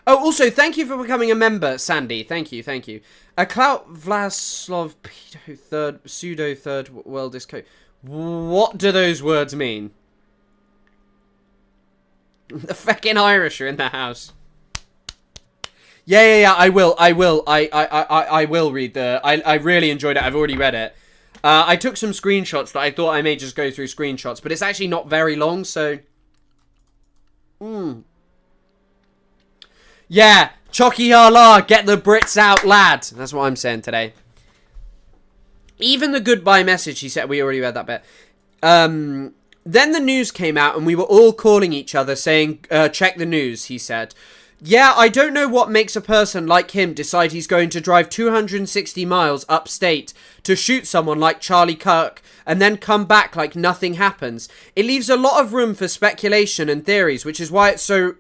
Oh, also, thank you for becoming a member, Sandy. Thank you. A Klaut Vlaslov Pedo Pseudo Third Worldist Code. What do those words mean? The fucking Irish are in the house. Yeah, I will. I will read the... I really enjoyed it. I've already read it. I took some screenshots that I thought I may just go through screenshots, but it's actually not very long, so Yeah, Chocky Hala, get the Brits out, lad. That's what I'm saying today. Even the goodbye message, he said, we already read that bit. Then the news came out and we were all calling each other saying, check the news, he said. Yeah, I don't know what makes a person like him decide he's going to drive 260 miles upstate to shoot someone like Charlie Kirk and then come back like nothing happens. It leaves a lot of room for speculation and theories, which is why it's so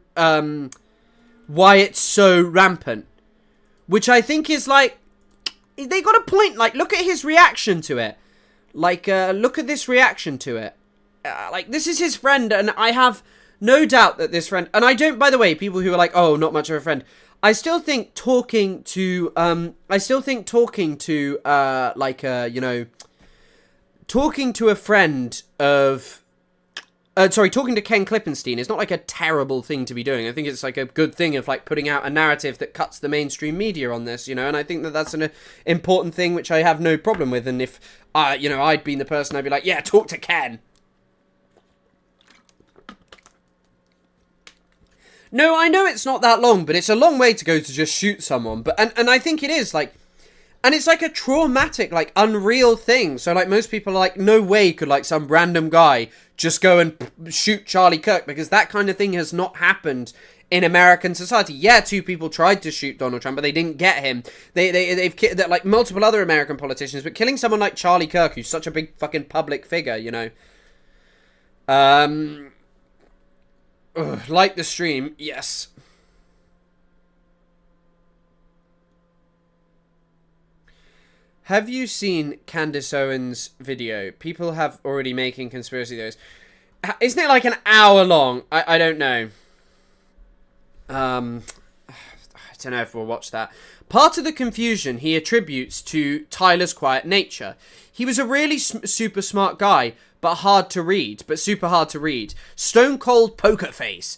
rampant. Which I think is like, they got a point. Like, look at his reaction to it. Like, look at this reaction to it. Like, this is his friend, and I have no doubt that this friend, and I don't, by the way, people who are like, oh, not much of a friend, I still think talking to, talking to a friend of, talking to Ken Klippenstein is not like a terrible thing to be doing. I think it's like a good thing of like putting out a narrative that cuts the mainstream media on this, you know, and I think that that's an important thing which I have no problem with. And if, I'd been the person, I'd be like, yeah, talk to Ken. No, I know it's not that long, but it's a long way to go to just shoot someone. But and I think it is, like, and it's like a traumatic, like, unreal thing. So, like, most people are like, no way could, like, some random guy just go and shoot Charlie Kirk, because that kind of thing has not happened in American society. Yeah, 2 people tried to shoot Donald Trump, but they didn't get him. They've killed, like, multiple other American politicians, but killing someone like Charlie Kirk, who's such a big fucking public figure, you know. Like the stream, yes. Have you seen Candace Owens' video? People have already making conspiracy theories. Isn't it like an hour long? I don't know. I don't know if we'll watch that. Part of the confusion he attributes to Tyler's quiet nature. He was a really super smart guy, but super hard to read. Stone cold poker face.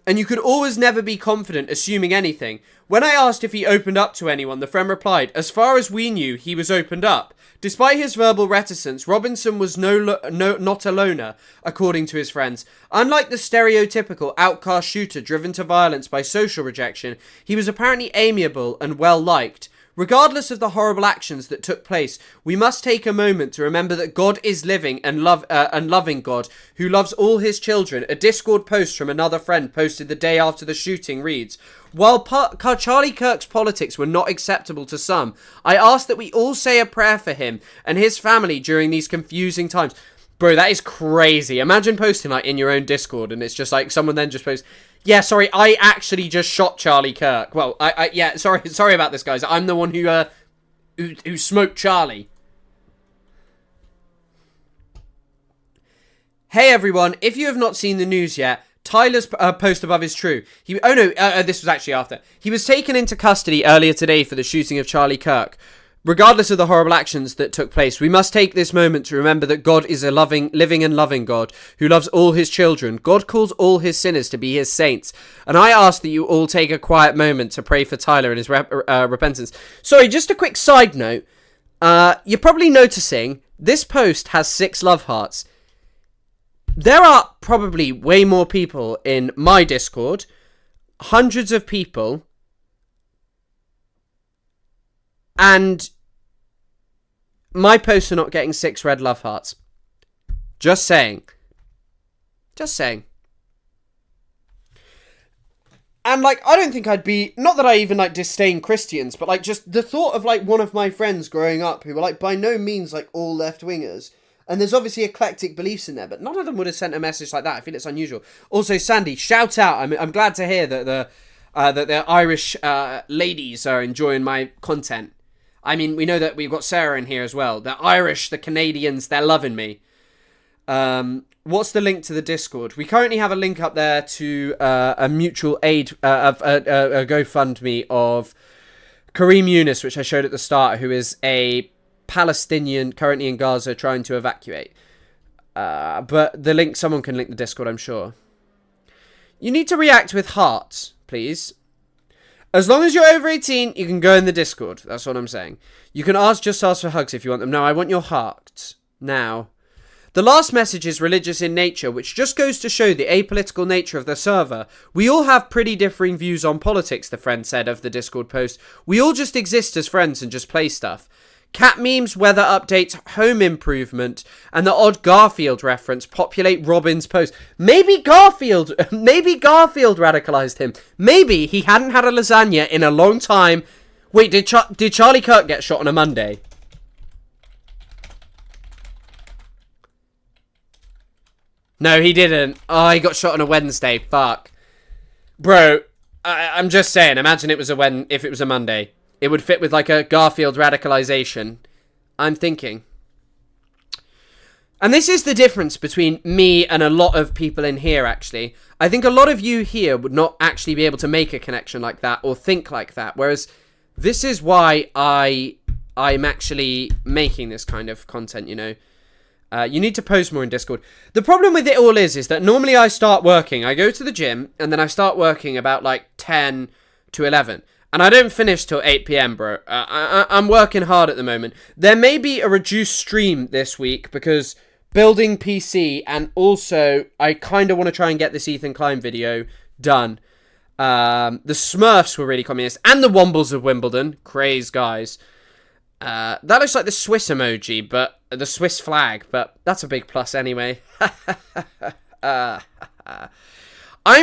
And you could always never be confident assuming anything. When I asked if he opened up to anyone, the friend replied, as far as we knew, he was opened up. Despite his verbal reticence, Robinson was not a loner, according to his friends. Unlike the stereotypical outcast shooter driven to violence by social rejection, he was apparently amiable and well-liked. Regardless of the horrible actions that took place, we must take a moment to remember that God is living and loving God, who loves all his children. A Discord post from another friend posted the day after the shooting reads, while Charlie Kirk's politics were not acceptable to some, I ask that we all say a prayer for him and his family during these confusing times. Bro, that is crazy. Imagine posting like in your own Discord and it's just like someone then just posts, yeah, sorry, I actually just shot Charlie Kirk. Well, yeah, sorry about this, guys. I'm the one who smoked Charlie. Hey, everyone, if you have not seen the news yet, Tyler's post above is true. This was actually after. He was taken into custody earlier today for the shooting of Charlie Kirk. Regardless of the horrible actions that took place, we must take this moment to remember that God is a living and loving God who loves all his children. God calls all his sinners to be his saints. And I ask that you all take a quiet moment to pray for Tyler and his repentance. Sorry, just a quick side note. You're probably noticing this post has 6 love hearts. There are probably way more people in my Discord, hundreds of people, and my posts are not getting 6 red love hearts. Just saying. Just saying. And, like, I don't think I'd be... Not that I even, like, disdain Christians, but, like, just the thought of, like, one of my friends growing up who were, like, by no means, like, all left-wingers. And there's obviously eclectic beliefs in there, but none of them would have sent a message like that. I feel it's unusual. Also, Sandy, shout out. I'm glad to hear that the Irish ladies are enjoying my content. I mean, we know that we've got Sarah in here as well. The Irish, the Canadians, they're loving me. What's the link to the Discord? We currently have a link up there to a mutual aid, a GoFundMe of Kareem Yunus, which I showed at the start, who is a Palestinian currently in Gaza trying to evacuate. But the link, someone can link the Discord, I'm sure. You need to react with hearts, please. As long as you're over 18, you can go in the Discord. That's what I'm saying. You can just ask for hugs if you want them. No, I want your hearts. Now. The last message is religious in nature, which just goes to show the apolitical nature of the server. We all have pretty differing views on politics, the friend said of the Discord post. We all just exist as friends and just play stuff. Cat memes, weather updates, home improvement, and the odd Garfield reference populate Robin's post. Maybe Garfield radicalized him. Maybe he hadn't had a lasagna in a long time. Wait, did Charlie Kirk get shot on a Monday? No, he didn't. Oh, he got shot on a Wednesday. Fuck. Bro, I'm just saying, imagine if it was a Monday. It would fit with like a Garfield radicalization. I'm thinking. And this is the difference between me and a lot of people in here, actually. I think a lot of you here would not actually be able to make a connection like that or think like that. Whereas this is why I'm actually making this kind of content, you know. You need to post more in Discord. The problem with it all is that normally I start working. I go to the gym and then I start working about like 10 to 11. And I don't finish till 8 p.m, bro. I'm working hard at the moment. There may be a reduced stream this week because building PC, and also I kind of want to try and get this Ethan Klein video done. The Smurfs were really communist. And the Wombles of Wimbledon. Craze, guys. That looks like the Swiss emoji, but the Swiss flag. But that's a big plus anyway. I'm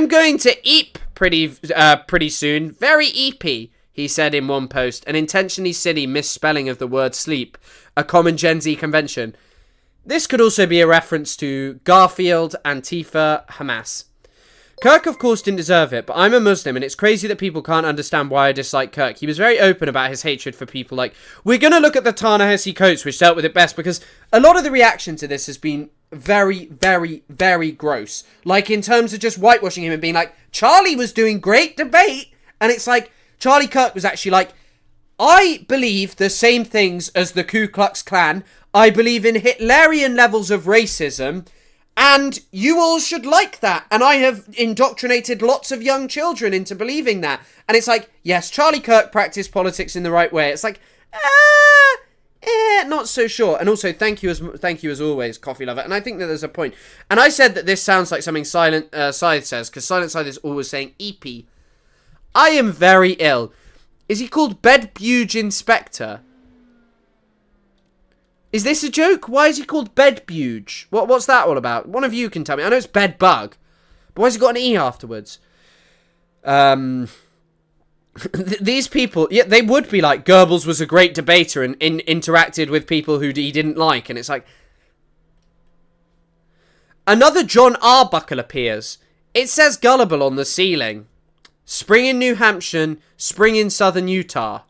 going to eep pretty soon. Very eepy, he said in one post. An intentionally silly misspelling of the word sleep. A common Gen Z convention. This could also be a reference to Garfield, Antifa, Hamas. Kirk, of course, didn't deserve it, but I'm a Muslim, and it's crazy that people can't understand why I dislike Kirk. He was very open about his hatred for people like, we're going to look at the Ta-Nehisi Coates, which dealt with it best, because a lot of the reaction to this has been very, very, very gross. Like, in terms of just whitewashing him and being like, Charlie was doing great debate, and it's like, Charlie Kirk was actually like, I believe the same things as the Ku Klux Klan. I believe in Hitlerian levels of racism, and you all should like that. And I have indoctrinated lots of young children into believing that. And it's like, yes, Charlie Kirk practiced politics in the right way. It's like, not so sure. And also, thank you as always, Coffee Lover. And I think that there's a point. And I said that this sounds like something Silent Scythe says, because Silent Scythe is always saying EP. I am very ill. Is he called Bedbuge Inspector? Is this a joke? Why is he called Bedbuge? What's that all about? One of you can tell me. I know it's Bedbug, but why's he got an E afterwards? These people, yeah, they would be like, Goebbels was a great debater and interacted with people who he didn't like, and it's like... Another John Arbuckle appears. It says Gullible on the ceiling. Spring in New Hampshire, spring in southern Utah.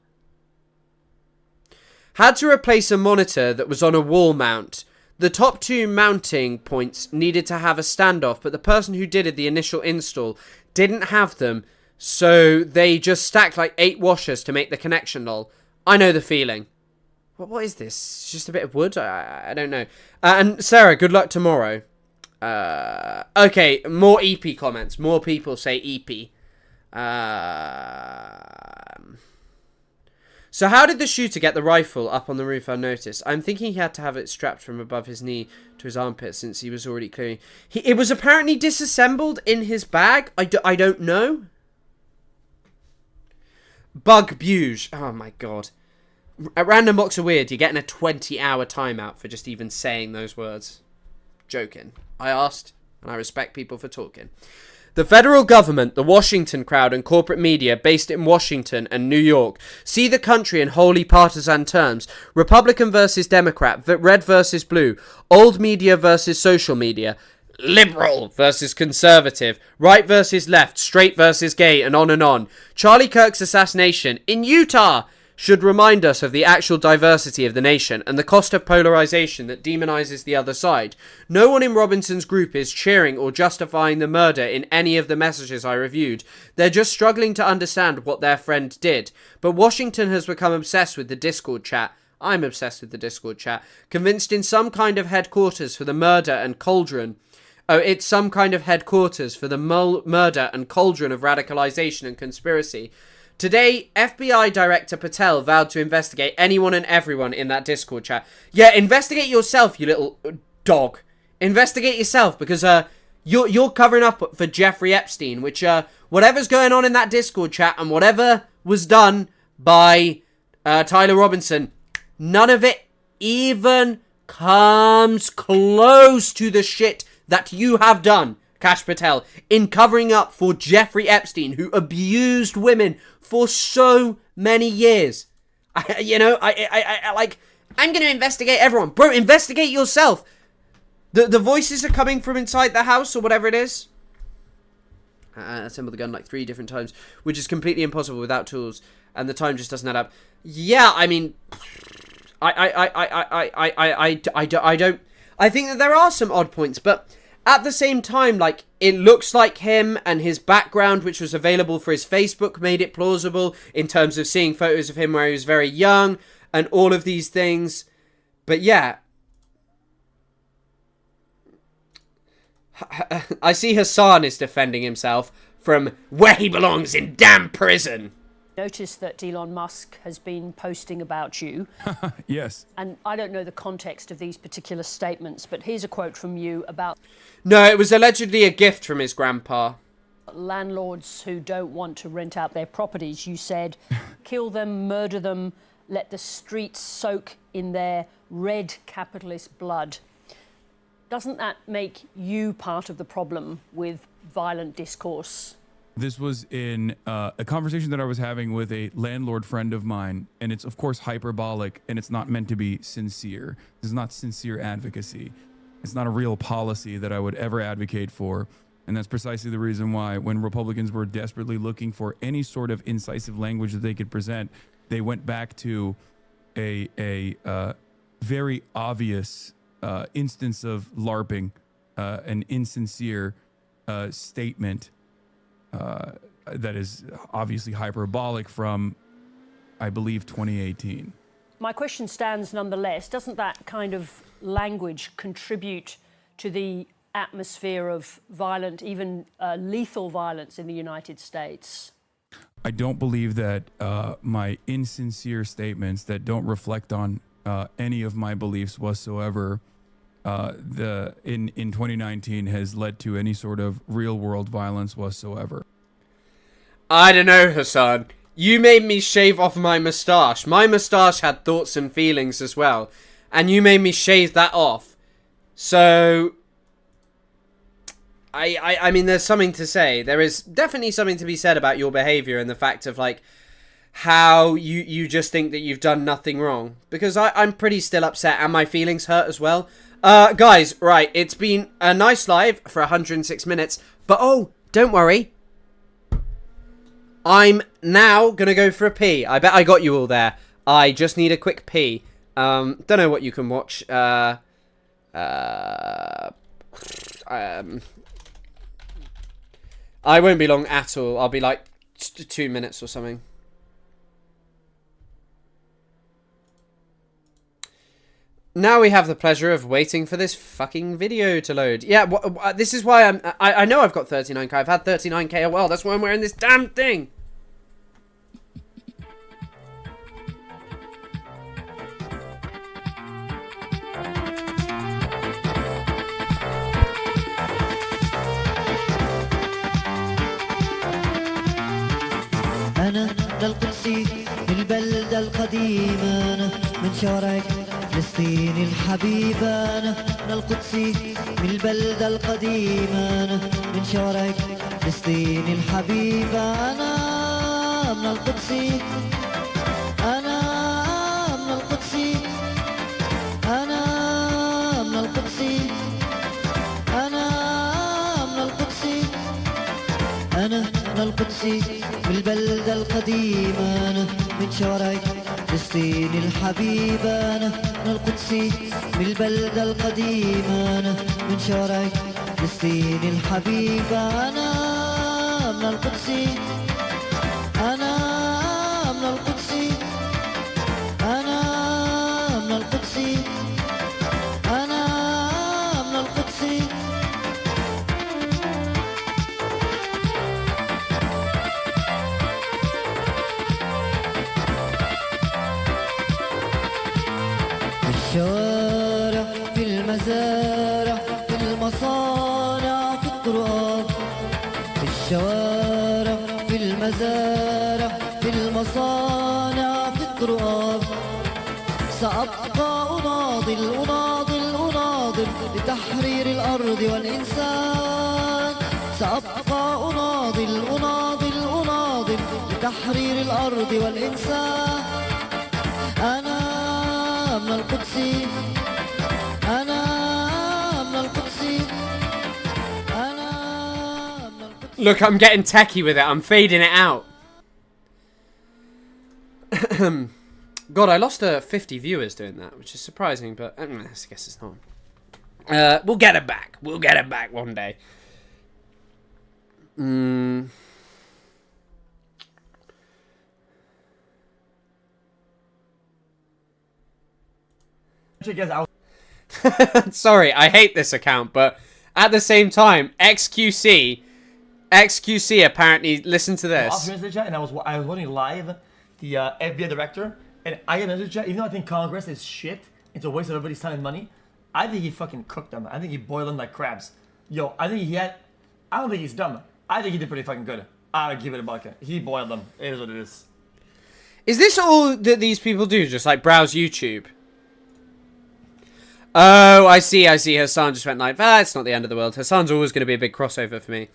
Had to replace a monitor that was on a wall mount. The top two mounting points needed to have a standoff, but the person who did the initial install didn't have them, so they just stacked like 8 washers to make the connection, lol. I know the feeling. What is this? It's just a bit of wood? I don't know. And Sarah, good luck tomorrow. Okay, more EP comments. More people say EP. So how did the shooter get the rifle up on the roof unnoticed? I'm thinking he had to have it strapped from above his knee to his armpit since he was already clearing. It was apparently disassembled in his bag. I don't know. Bug Buge. Oh my god. At Random Box of Weird, you're getting a 20-hour timeout for just even saying those words. Joking. I asked, and I respect people for talking. The federal government, the Washington crowd, and corporate media based in Washington and New York see the country in wholly partisan terms. Republican versus Democrat, red versus blue, old media versus social media, liberal versus conservative, right versus left, straight versus gay, and on and on. Charlie Kirk's assassination in Utah should remind us of the actual diversity of the nation and the cost of polarization that demonizes the other side. No one in Robinson's group is cheering or justifying the murder in any of the messages I reviewed. They're just struggling to understand what their friend did. But Washington has become obsessed with the Discord chat. I'm obsessed with the Discord chat. Convinced in some kind of headquarters for the murder and cauldron. Oh, it's some kind of headquarters for the murder and cauldron of radicalization and conspiracy. Today, FBI Director Patel vowed to investigate anyone and everyone in that Discord chat. Yeah, investigate yourself, you little dog. Investigate yourself, because you're covering up for Jeffrey Epstein, which whatever's going on in that Discord chat and whatever was done by Tyler Robinson, none of it even comes close to the shit that you have done, Kash Patel, in covering up for Jeffrey Epstein, who abused women for so many years. I'm going to investigate everyone. Bro, investigate yourself. The voices are coming from inside the house, or whatever it is. Assemble the gun like 3 different times, which is completely impossible without tools, and the time just doesn't add up. Yeah, I mean, I don't. I think that there are some odd points, but at the same time, like, it looks like him, and his background, which was available for his Facebook, made it plausible in terms of seeing photos of him where he was very young, and all of these things. But yeah, I see Hassan is defending himself from where he belongs, in damn prison. Notice that Elon Musk has been posting about you. Yes. And I don't know the context of these particular statements, but here's a quote from you about... No, it was allegedly a gift from his grandpa. Landlords who don't want to rent out their properties. You said, kill them, murder them, let the streets soak in their red capitalist blood. Doesn't that make you part of the problem with violent discourse? This was in a conversation that I was having with a landlord friend of mine, and it's, of course, hyperbolic, and it's not meant to be sincere. This is not sincere advocacy. It's not a real policy that I would ever advocate for, and that's precisely the reason why, when Republicans were desperately looking for any sort of incisive language that they could present, they went back to a very obvious instance of LARPing, an insincere statement that is obviously hyperbolic from, I believe, 2018. My question stands nonetheless. Doesn't that kind of language contribute to the atmosphere of violent, even lethal violence in the United States? I don't believe that my insincere statements that don't reflect on any of my beliefs whatsoever in 2019 has led to any sort of real world violence whatsoever. I don't know, Hassan. You made me shave off my moustache. My moustache had thoughts and feelings as well, and you made me shave that off. So I mean, there's something to say. There is definitely something to be said about your behavior and the fact of, like, how you just think that you've done nothing wrong. Because I'm pretty still upset, and my feelings hurt as well. Guys, right, it's been a nice live for 106 minutes, but oh, don't worry. I'm now gonna go for a pee. I bet I got you all there. I just need a quick pee. Don't know what you can watch. I won't be long at all. I'll be like 2 minutes or something. Now we have the pleasure of waiting for this fucking video to load. Yeah, this is why I know I've got 39k. I've had 39k a while. That's why I'm wearing this damn thing. أنا للقدسي البلدة القديمة أنا من شوارع فلسطين الحبيبة أنا من القدسي من البلدة القديمة أنا من شوارع فلسطين الحبيبة أنا من القدسي أنا من القدسي أنا من القدسي أنا من القدسي أنا من القدسي من البلدة القديمة أنا من شوارع فلسطين الحبيبة أنا من القدسي من البلدة القديمة أنا من شوارع فلسطين الحبيبة أنا من القدسي أنا من القدسي أنا من القدسي أنا من القدسي الشوارع في المزارع في أناضل أناضل أناضل لتحرير الأرض والإنسان سأبقى أناضل أناضل أناضل لتحرير الأرض والإنسان أنا من القدس أنا من القدس أنا من القدس. Look, I'm getting techie with it. I'm fading it out. God, I lost 50 viewers doing that, which is surprising, but I guess it's not. We'll get it back. We'll get it back one day. Sorry, I hate this account, but at the same time, XQC apparently, listen to this. And I was watching live the FBI director, and I got a message chat. Even though I think Congress is shit, it's a waste of everybody's time and money. I think he fucking cooked them. I think he boiled them like crabs. Yo, I think I don't think he's dumb. I think he did pretty fucking good. I'll give it a bucket. He boiled them. It is what it is. Is this all that these people do? Just like browse YouTube? Oh, I see. Hassan just went like, it's not the end of the world. Hassan's always going to be a big crossover for me.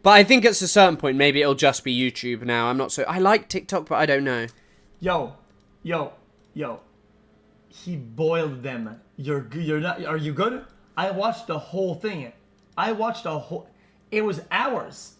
But I think at a certain point, maybe it'll just be YouTube now. I'm not so... I like TikTok, but I don't know. Yo. He boiled them. You're not... Are you good? I watched the whole thing. It was hours.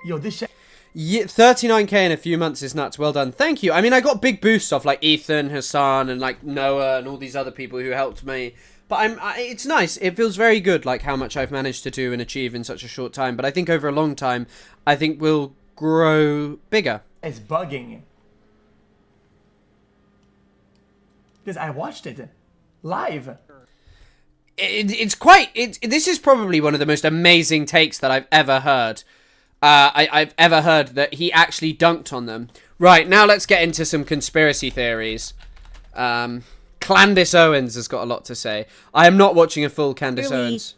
Yo, this shit... Yeah, 39k in a few months is nuts. Well done. Thank you. I mean, I got big boosts off like Ethan, Hassan, and like Noah and all these other people who helped me. But it's nice. It feels very good, like how much I've managed to do and achieve in such a short time. But I think over a long time, I think we'll grow bigger. It's bugging. Because I watched it live. This is probably one of the most amazing takes that I've ever heard. I've ever heard that he actually dunked on them. Right, now let's get into some conspiracy theories. Candace Owens has got a lot to say. I am not watching a full Candace Owens.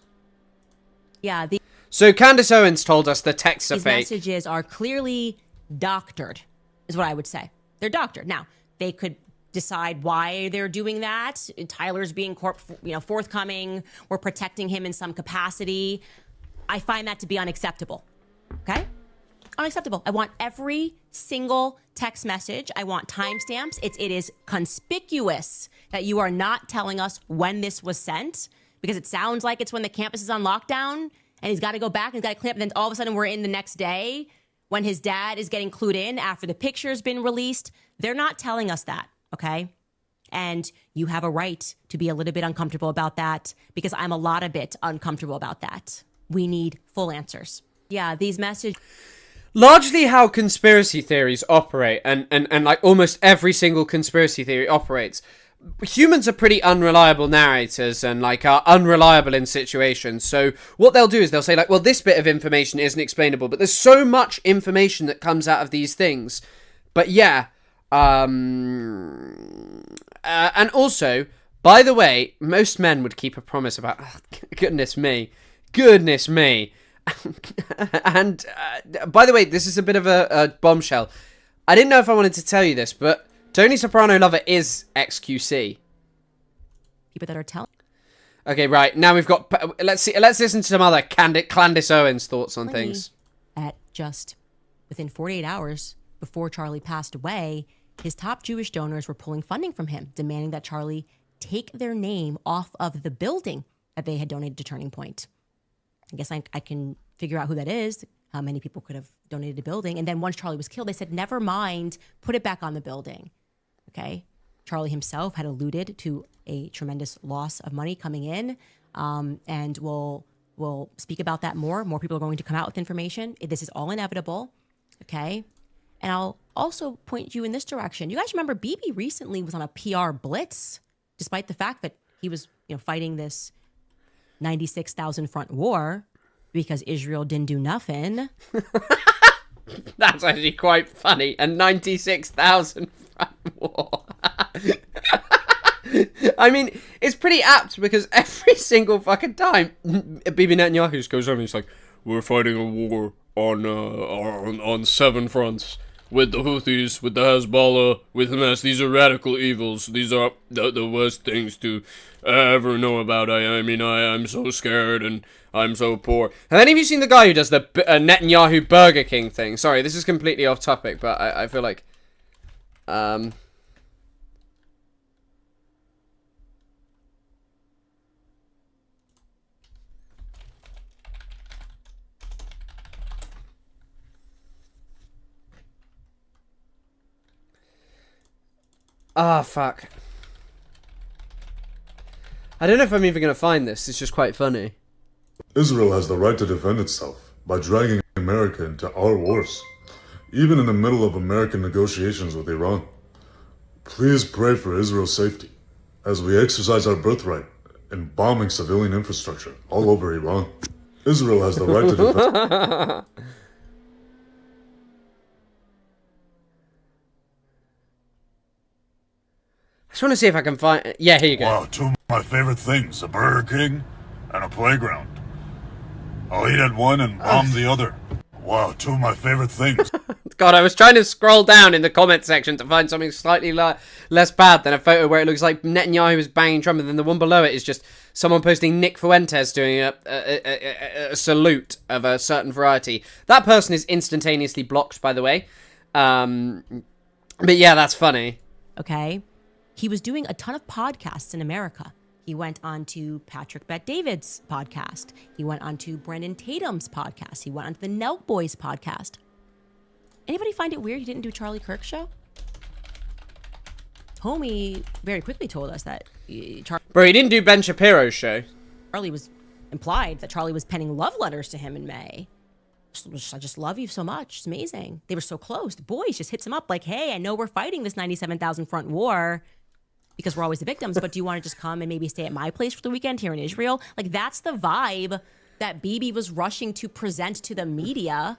Yeah. So Candace Owens told us the texts are These fake. messages are clearly doctored, is what I would say. They're doctored. Now, they could decide why they're doing that. Tyler's being forthcoming. We're protecting him in some capacity. I find that to be unacceptable. Okay? Unacceptable. I want every single text message. I want timestamps. It is conspicuous that you are not telling us when this was sent, because it sounds like it's when the campus is on lockdown and he's got to go back and he's got to clean up. And then all of a sudden we're in the next day when his dad is getting clued in after the picture's been released. They're not telling us that, okay? And you have a right to be a little bit uncomfortable about that, because I'm a bit uncomfortable about that. We need full answers. Yeah, these messages... Largely how conspiracy theories operate, and like almost every single conspiracy theory operates. Humans are pretty unreliable narrators and like are unreliable in situations. So what they'll do is they'll say like, well, this bit of information isn't explainable, but there's so much information that comes out of these things. But yeah, and also, by the way, most men would keep a promise about, goodness me. And by the way, this is a bit of a bombshell. I didn't know if I wanted to tell you this, but Tony Soprano lover is XQC. People that are telling. Okay, right now we've got. Let's listen to some other Candace Owens thoughts on things. At just within 48 hours before Charlie passed away, his top Jewish donors were pulling funding from him, demanding that Charlie take their name off of the building that they had donated to Turning Point. I guess I can figure out who that is, how many people could have donated a building. And then once Charlie was killed, they said, never mind, put it back on the building. Okay. Charlie himself had alluded to a tremendous loss of money coming in. And we'll speak about that more. More people are going to come out with information. This is all inevitable. Okay. And I'll also point you in this direction. You guys remember Bibi recently was on a PR blitz, despite the fact that he was, fighting this 96,000 front war because Israel didn't do nothing. That's actually quite funny. A 96,000 front war. I mean, it's pretty apt because every single fucking time Bibi Netanyahu goes on and he's like, we're fighting a war on 7 fronts. with the Houthis, with the Hezbollah, with Hamas. These are radical evils. These are the worst things to ever know about. I mean, I'm so scared and I'm so poor. Have any of you seen the guy who does the Netanyahu Burger King thing? Sorry, this is completely off topic, but I feel like... Ah, fuck. I don't know if I'm even going to find this. It's just quite funny. Israel has the right to defend itself by dragging America into our wars, even in the middle of American negotiations with Iran. Please pray for Israel's safety as we exercise our birthright in bombing civilian infrastructure all over Iran. Israel has the right to defend... I just want to see if I can find... Yeah, here you go. Wow, two of my favorite things, a Burger King and a playground. I'll eat at one and bomb the other. Wow, two of my favorite things. God, I was trying to scroll down in the comment section to find something slightly less bad than a photo where it looks like Netanyahu is banging Trump, and then the one below it is just someone posting Nick Fuentes doing a salute of a certain variety. That person is instantaneously blocked, by the way. But yeah, that's funny. Okay. He was doing a ton of podcasts in America. He went on to Patrick Bet-David's podcast. He went on to Brennan Tatum's podcast. He went on to the Nelk Boys podcast. Anybody find it weird he didn't do Charlie Kirk's show? Homie very quickly told us that Bro, he didn't do Ben Shapiro's show. Charlie was implied that Charlie was penning love letters to him in May. I just love you so much. It's amazing. They were so close. The boys just hits him up like, hey, I know we're fighting this 97,000 front war because we're always the victims, but do you want to just come and maybe stay at my place for the weekend here in Israel? Like, that's the vibe that Bibi was rushing to present to the media.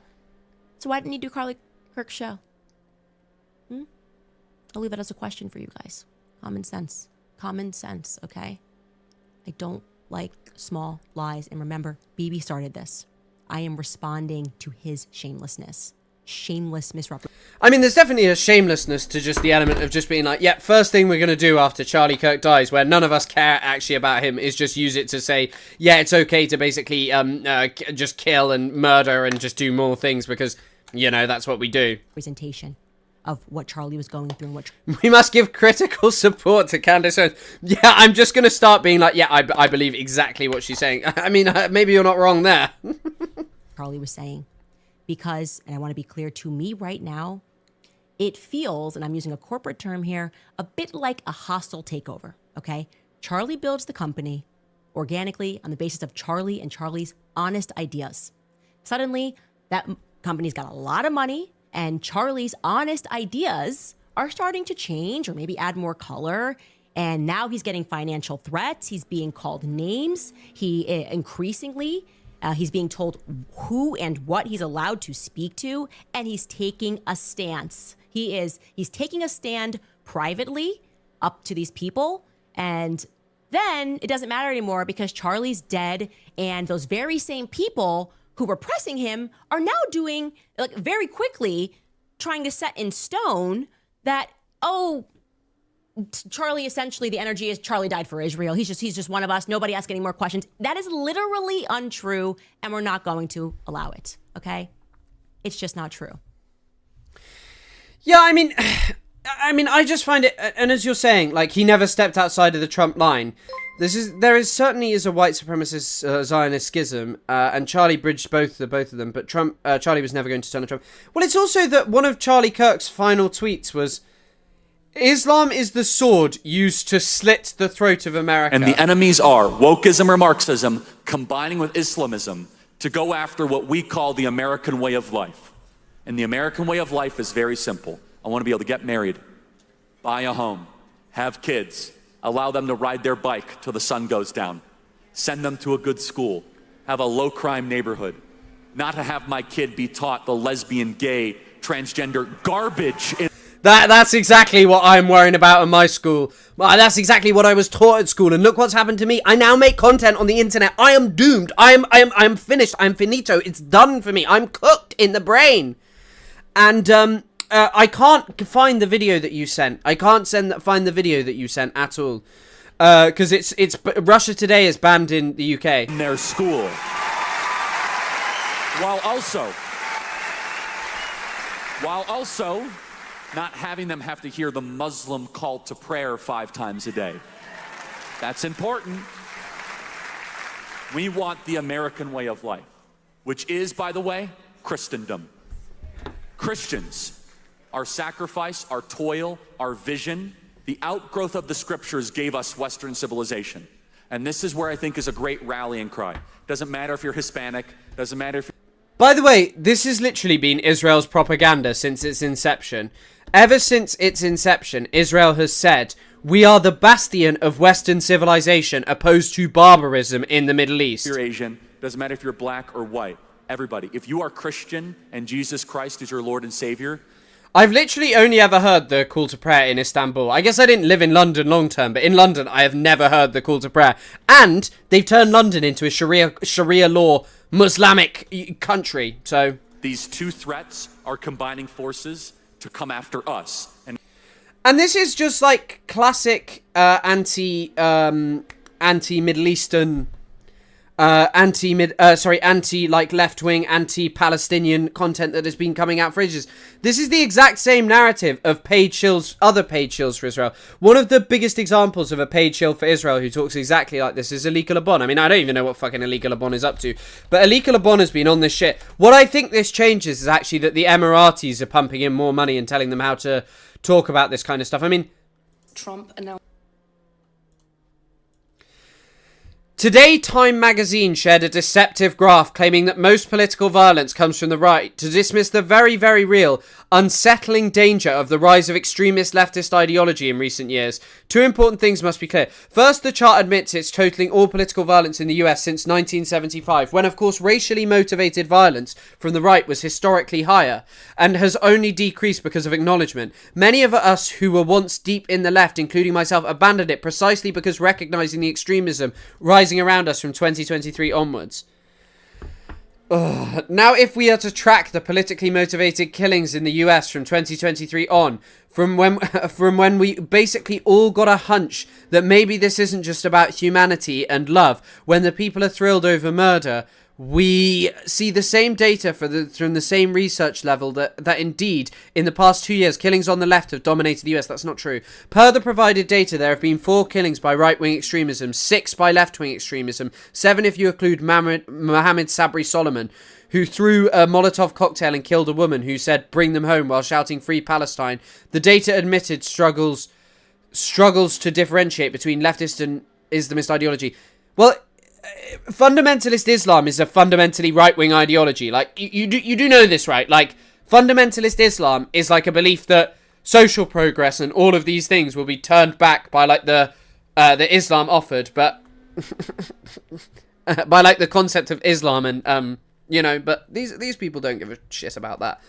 So why didn't he do Charlie Kirk's show? I'll leave it as a question for you guys. Common sense. Common sense, okay? I don't like small lies. And remember, Bibi started this. I am responding to his shamelessness. Shameless misrepresentation. I mean, there's definitely a shamelessness to just the element of just being like, yeah, first thing we're going to do after Charlie Kirk dies, where none of us care actually about him, is just use it to say, yeah, it's okay to basically just kill and murder and just do more things because, you know, that's what we do. Presentation of what Charlie was going through and what... We must give critical support to Candace Owens. Yeah, I'm just going to start being like, yeah, I believe exactly what she's saying. I mean, maybe you're not wrong there. Charlie was saying. Because, and I want to be clear, to me right now, it feels, and I'm using a corporate term here, a bit like a hostile takeover, okay? Charlie builds the company organically on the basis of Charlie and Charlie's honest ideas. Suddenly, that company's got a lot of money, and Charlie's honest ideas are starting to change or maybe add more color. And now he's getting financial threats. He's being called names. He increasingly... he's being told who and what he's allowed to speak to, and he's taking a stance. He's taking a stand privately up to these people, and then it doesn't matter anymore because Charlie's dead, and those very same people who were pressing him are now doing, like, very quickly, trying to set in stone that, oh, Charlie, essentially, the energy is Charlie died for Israel. He's just one of us. Nobody ask any more questions. That is literally untrue, and we're not going to allow it, okay? It's just not true. Yeah, I mean, I just find it, and as you're saying, like, he never stepped outside of the Trump line. There is certainly a white supremacist Zionist schism, and Charlie bridged both of them, but Charlie was never going to turn on Trump. Well, it's also that one of Charlie Kirk's final tweets was, Islam is the sword used to slit the throat of America. And the enemies are wokeism or Marxism combining with Islamism to go after what we call the American way of life. And the American way of life is very simple. I want to be able to get married, buy a home, have kids, allow them to ride their bike till the sun goes down, send them to a good school, have a low crime neighborhood, not to have my kid be taught the lesbian, gay, transgender garbage. That's exactly what I'm worrying about in my school. That's exactly what I was taught at school. And look what's happened to me. I now make content on the internet. I am doomed. I am finished. I'm finito. It's done for me. I'm cooked in the brain. And I can't find the video that you sent. I can't find the video that you sent at all. Because it's Russia Today is banned in the UK. In their school. While also not having them have to hear the Muslim call to prayer 5 times a day. That's important. We want the American way of life, which is, by the way, Christendom. Christians, our sacrifice, our toil, our vision, the outgrowth of the scriptures gave us Western civilization. And this is where I think is a great rallying cry. Doesn't matter if you're Hispanic, doesn't matter if you're... By the way, this has literally been Israel's propaganda since its inception. Ever since its inception, Israel has said, we are the bastion of Western civilization opposed to barbarism in the Middle East. If you're Asian, doesn't matter if you're black or white. Everybody. If you are Christian and Jesus Christ is your Lord and Savior... I've literally only ever heard the call to prayer in Istanbul. I guess I didn't live in London long term, but in London I have never heard the call to prayer. And they've turned London into a Sharia law Muslimic country, so... These two threats are combining forces to come after us. And this is just like classic anti-Middle Eastern... anti left-wing, anti-Palestinian content that has been coming out for ages. This is the exact same narrative of paid shills, other paid shills for Israel. One of the biggest examples of a paid shill for Israel who talks exactly like this is Alika Labon. I mean, I don't even know what fucking Alika Labon is up to, but Alika Labon has been on this shit. What I think this changes is actually that the Emiratis are pumping in more money and telling them how to talk about this kind of stuff. I mean... Trump announced... Today, Time magazine shared a deceptive graph claiming that most political violence comes from the right to dismiss the very, very real, unsettling danger of the rise of extremist leftist ideology in recent years. 2 important things must be clear. First, the chart admits it's totaling all political violence in the US since 1975, when, of course, racially motivated violence from the right was historically higher and has only decreased because of acknowledgement. Many of us who were once deep in the left, including myself, abandoned it precisely because recognizing the extremism rising around us from 2023 onwards. Now, if we are to track the politically motivated killings in the US from 2023 on, from when we basically all got a hunch that maybe this isn't just about humanity and love, when the people are thrilled over murder, we see the same data from the same research level that indeed, in the past 2 years, killings on the left have dominated the US. That's not true. Per the provided data, there have been 4 killings by right-wing extremism, 6 by left-wing extremism, 7 if you include Mohammed Sabri Solomon, who threw a Molotov cocktail and killed a woman who said, bring them home, while shouting Free Palestine. The data admitted struggles to differentiate between leftist and Islamist ideology. Well, fundamentalist Islam is a fundamentally right-wing ideology. Like, you do know this, right? Like, fundamentalist Islam is like a belief that social progress and all of these things will be turned back by like the Islam offered, but by like the concept of Islam and but these people don't give a shit about that.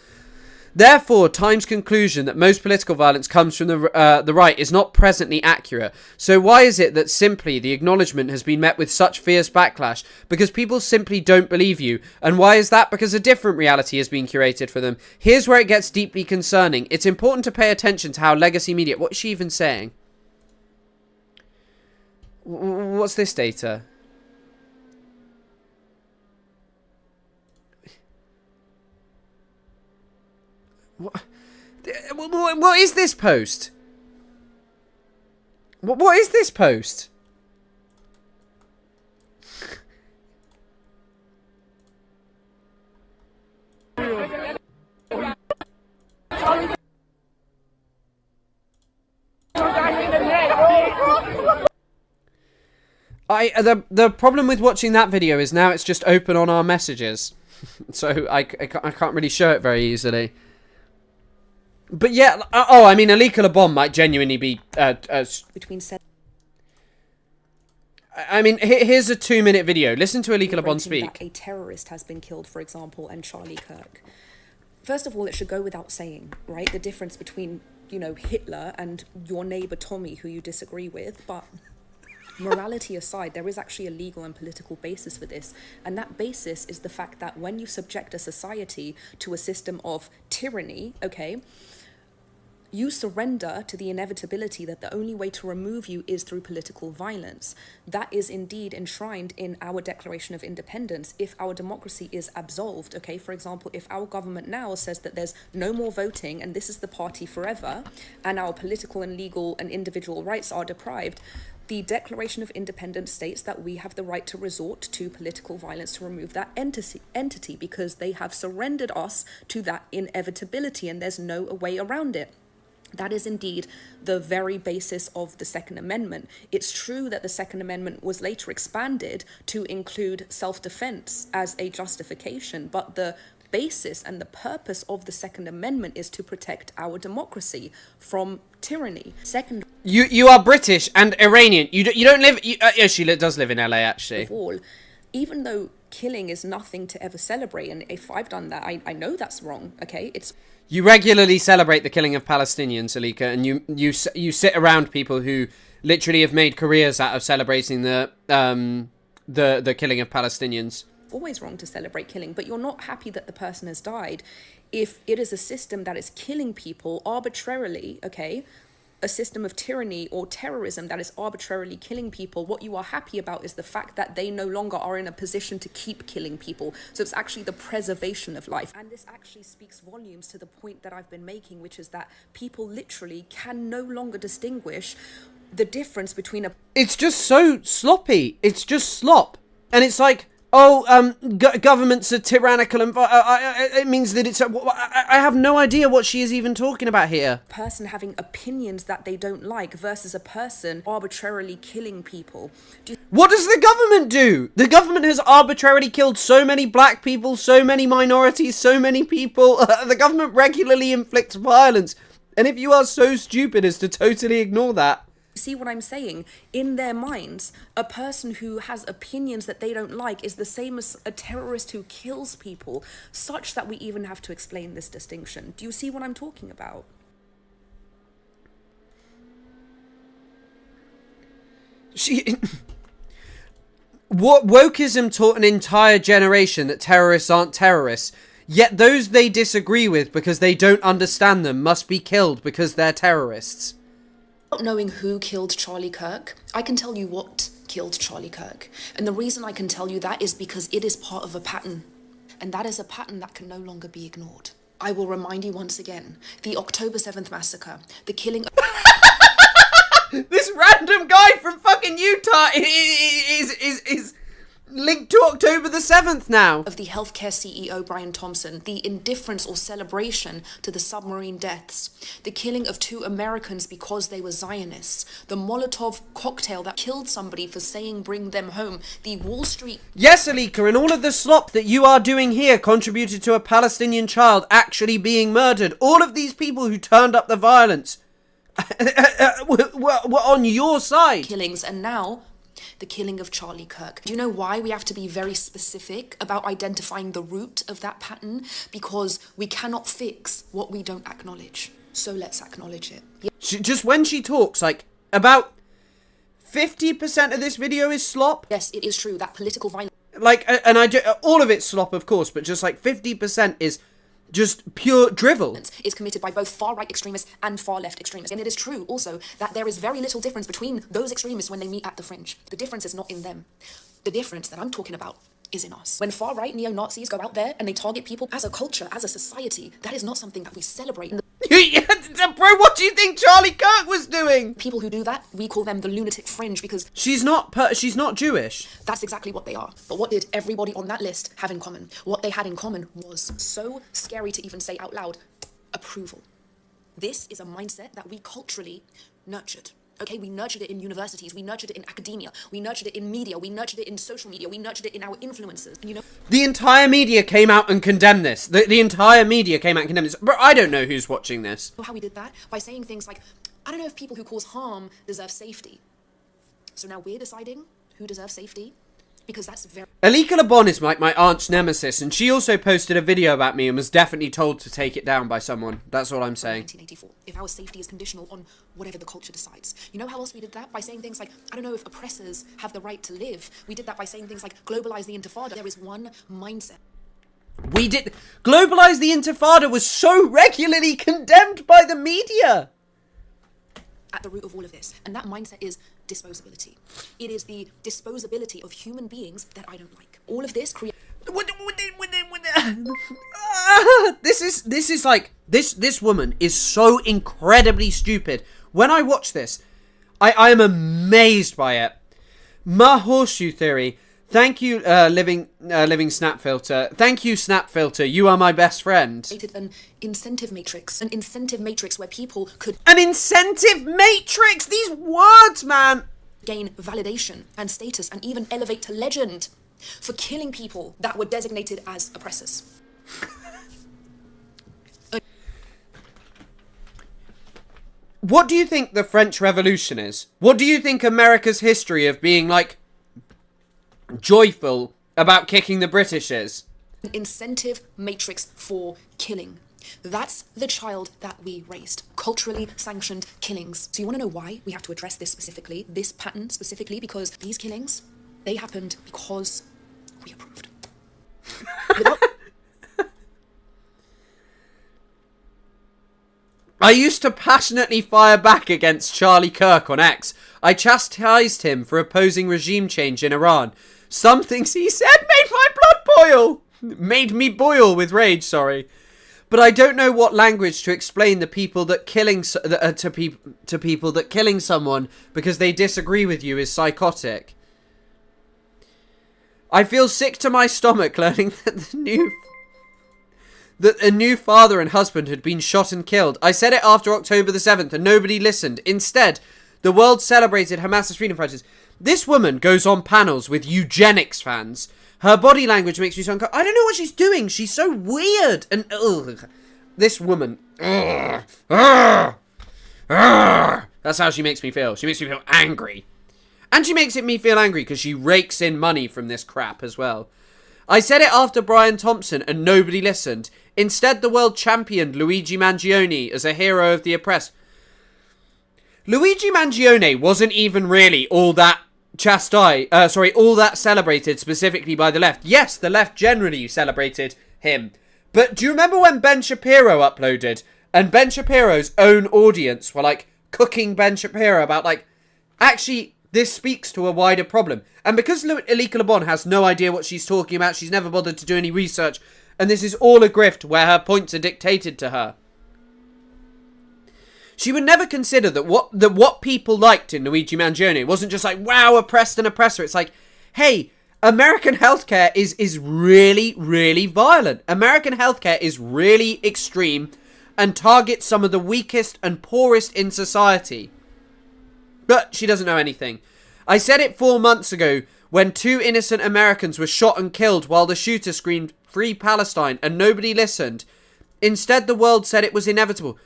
Therefore, Time's conclusion that most political violence comes from the right is not presently accurate. So why is it that simply the acknowledgement has been met with such fierce backlash? Because people simply don't believe you. And why is that? Because a different reality has been curated for them. Here's where it gets deeply concerning. It's important to pay attention to how legacy media... What is she even saying? What's this data? What is this post? What is this post? The problem with watching that video is now it's just open on our messages, so I can't really show it very easily. But yeah, I mean, Alika Labon might genuinely be... I mean, here's a 2-minute video. Listen to Alika Labon speak. A terrorist has been killed, for example, and Charlie Kirk. First of all, it should go without saying, right? The difference between, Hitler and your neighbor Tommy, who you disagree with, but Morality aside, there is actually a legal and political basis for this. And that basis is the fact that when you subject a society to a system of tyranny, okay, you surrender to the inevitability that the only way to remove you is through political violence. That is indeed enshrined in our Declaration of Independence. If our democracy is absolved, okay, for example, if our government now says that there's no more voting and this is the party forever, and our political and legal and individual rights are deprived, the Declaration of Independence states that we have the right to resort to political violence to remove that entity because they have surrendered us to that inevitability and there's no way around it. That is indeed the very basis of the Second Amendment. It's true that the Second Amendment was later expanded to include self-defense as a justification, but the basis and the purpose of the Second Amendment is to protect our democracy from tyranny. Second, you are British and Iranian. You don't live. Yeah, she does live in LA actually. of all, even though killing is nothing to ever celebrate, and if I've done that, I know that's wrong. Okay, it's. You regularly celebrate the killing of Palestinians, Alika, and you sit around people who literally have made careers out of celebrating the killing of Palestinians. Always wrong to celebrate killing, but you're not happy that the person has died if it is a system that is killing people arbitrarily, okay? A system of tyranny or terrorism that is arbitrarily killing people. What you are happy about is the fact that they no longer are in a position to keep killing people. So it's actually the preservation of life. And this actually speaks volumes to the point that I've been making, which is that people literally can no longer distinguish the difference between a... It's just so sloppy. It's just slop. And it's like, governments are tyrannical and it means that it's... I have no idea what she is even talking about here. Person having opinions that they don't like versus a person arbitrarily killing people. What does the government do? The government has arbitrarily killed so many black people, so many minorities, so many people. The government regularly inflicts violence. And if you are so stupid as to totally ignore that... See what I'm saying? In their minds, a person who has opinions that they don't like is the same as a terrorist who kills people, such that we even have to explain this distinction. Do you see what I'm talking about? Wokeism taught an entire generation that terrorists aren't terrorists, yet those they disagree with because they don't understand them must be killed because they're terrorists. Not knowing who killed Charlie Kirk, I can tell you what killed Charlie Kirk. And the reason I can tell you that is because it is part of a pattern. And that is a pattern that can no longer be ignored. I will remind you once again, the October 7th massacre, the killing of... This random guy from fucking Utah is linked to October the 7th now. Of the healthcare CEO Brian Thompson, the indifference or celebration to the submarine deaths, the killing of 2 Americans because they were Zionists, the Molotov cocktail that killed somebody for saying bring them home, the Wall Street... Yes, Alika, and all of the slop that you are doing here contributed to a Palestinian child actually being murdered. All of these people who turned up the violence were on your side. Killings, and now... the killing of Charlie Kirk. Do you know why we have to be very specific about identifying the root of that pattern? Because we cannot fix what we don't acknowledge. So let's acknowledge it. Just when she talks, like, about 50% of this video is slop. Yes, it is true that political violence... Like, and I do, all of it's slop, of course, but just like 50% is just pure drivel. Is committed by both far-right extremists and far-left extremists. And it is true also that there is very little difference between those extremists when they meet at the fringe. The difference is not in them. The difference that I'm talking about is in us. When far-right neo-Nazis go out there and they target people as a culture, as a society, that is not something that we celebrate. Bro, what do you think Charlie Kirk was doing? People who do that, we call them the lunatic fringe because... She's not Jewish. That's exactly what they are. But what did everybody on that list have in common? What they had in common was so scary to even say out loud, approval. This is a mindset that we culturally nurtured. Okay, we nurtured it in universities, we nurtured it in academia, we nurtured it in media, we nurtured it in social media, we nurtured it in our influencers, you know? The entire media came out and condemned this. The entire media came out and condemned this. Bro, I don't know who's watching this. How we did that? By saying things like, I don't know if people who cause harm deserve safety. So now we're deciding who deserves safety. because that's very... Alika LeBon is like my arch nemesis, and she also posted a video about me and was definitely told to take it down by someone. That's all I'm saying. 1984, if our safety is conditional on whatever the culture decides. You know how else we did that? By saying things like, I don't know if oppressors have the right to live. We did that by saying things like, globalize the intifada. There is one mindset. We did... Globalize the Intifada was so regularly condemned by the media. At the root of all of this. And that mindset is disposability. It is the disposability of human beings that I don't like. All of this creates... This is like... This woman is so incredibly stupid. When I watch this, I am amazed by it. My horseshoe theory... Thank you, living snap filter. Thank you, snap filter. You are my best friend. An incentive matrix where people could... An incentive matrix! These words, man! Gain validation and status and even elevate to legend for killing people that were designated as oppressors. What do you think the French Revolution is? What do you think America's history of being, like, joyful about kicking the British is? An incentive matrix for killing. That's the child that we raised. Culturally sanctioned killings. So you want to know why we have to address this specifically, this pattern specifically? Because these killings, they happened because we approved. I used to passionately fire back against Charlie Kirk on X. I chastised him for opposing regime change in Iran. Some things he said made my blood boil. Made me boil with rage, sorry. But I don't know what language to explain the people that killing to people that killing someone because they disagree with you is psychotic. I feel sick to my stomach learning that a new father and husband had been shot and killed. I said it after October the 7th and nobody listened. Instead, the world celebrated Hamas's freedom fighters. This woman goes on panels with eugenics fans. Her body language makes me so uncomfortable. I don't know what she's doing. She's so weird. And ugh. This woman. Ugh. Ugh. Ugh. That's how she makes me feel. She makes me feel angry. And she makes me feel angry because she rakes in money from this crap as well. I said it after Brian Thompson and nobody listened. Instead, the world championed Luigi Mangione as a hero of the oppressed. Luigi Mangione wasn't even really all that all that celebrated specifically by the left. Yes, the left generally celebrated him. But do you remember when Ben Shapiro uploaded and Ben Shapiro's own audience were like cooking Ben Shapiro about like, actually, this speaks to a wider problem. And because Alika LeBon has no idea what she's talking about, she's never bothered to do any research, and this is all a grift where her points are dictated to her. She would never consider that what people liked in Luigi Mangione wasn't just like, wow, oppressed and oppressor. It's like, hey, American healthcare is really, really violent. American healthcare is really extreme and targets some of the weakest and poorest in society. But she doesn't know anything. I said it 4 months ago when 2 innocent Americans were shot and killed while the shooter screamed, "Free Palestine," and nobody listened. Instead, the world said it was inevitable.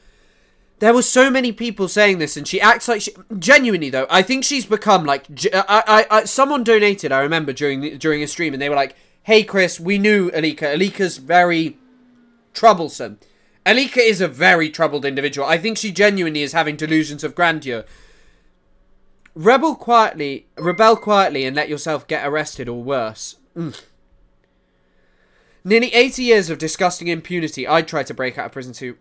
There were so many people saying this, and she acts like she... Genuinely, though, I think she's become, like... someone donated, I remember, during a stream, and they were like, hey, Chris, we knew Alika. Alika's very troublesome. Alika is a very troubled individual. I think she genuinely is having delusions of grandeur. Rebel quietly, and let yourself get arrested or worse. Nearly 80 years of disgusting impunity. I'd try to break out of prison too.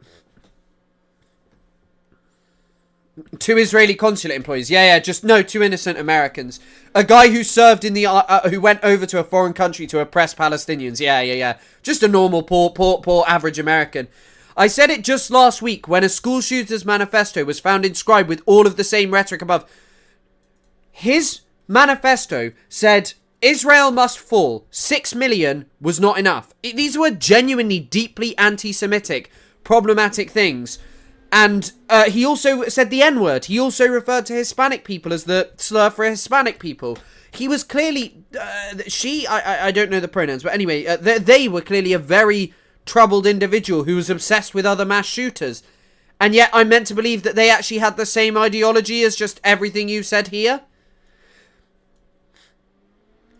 2 Israeli consulate employees. Just 2 innocent Americans. A guy who served in the who went over to a foreign country to oppress Palestinians. Just a normal poor average American. I said it just last week when a school shooter's manifesto was found inscribed with all of the same rhetoric above. His manifesto said Israel must fall. 6 million was not enough. These were genuinely deeply anti-Semitic, problematic things. And he also said the N-word. He also referred to Hispanic people as the slur for Hispanic people. He was clearly... I don't know the pronouns, but anyway, they were clearly a very troubled individual who was obsessed with other mass shooters. And yet I'm meant to believe that they actually had the same ideology as just everything you said here?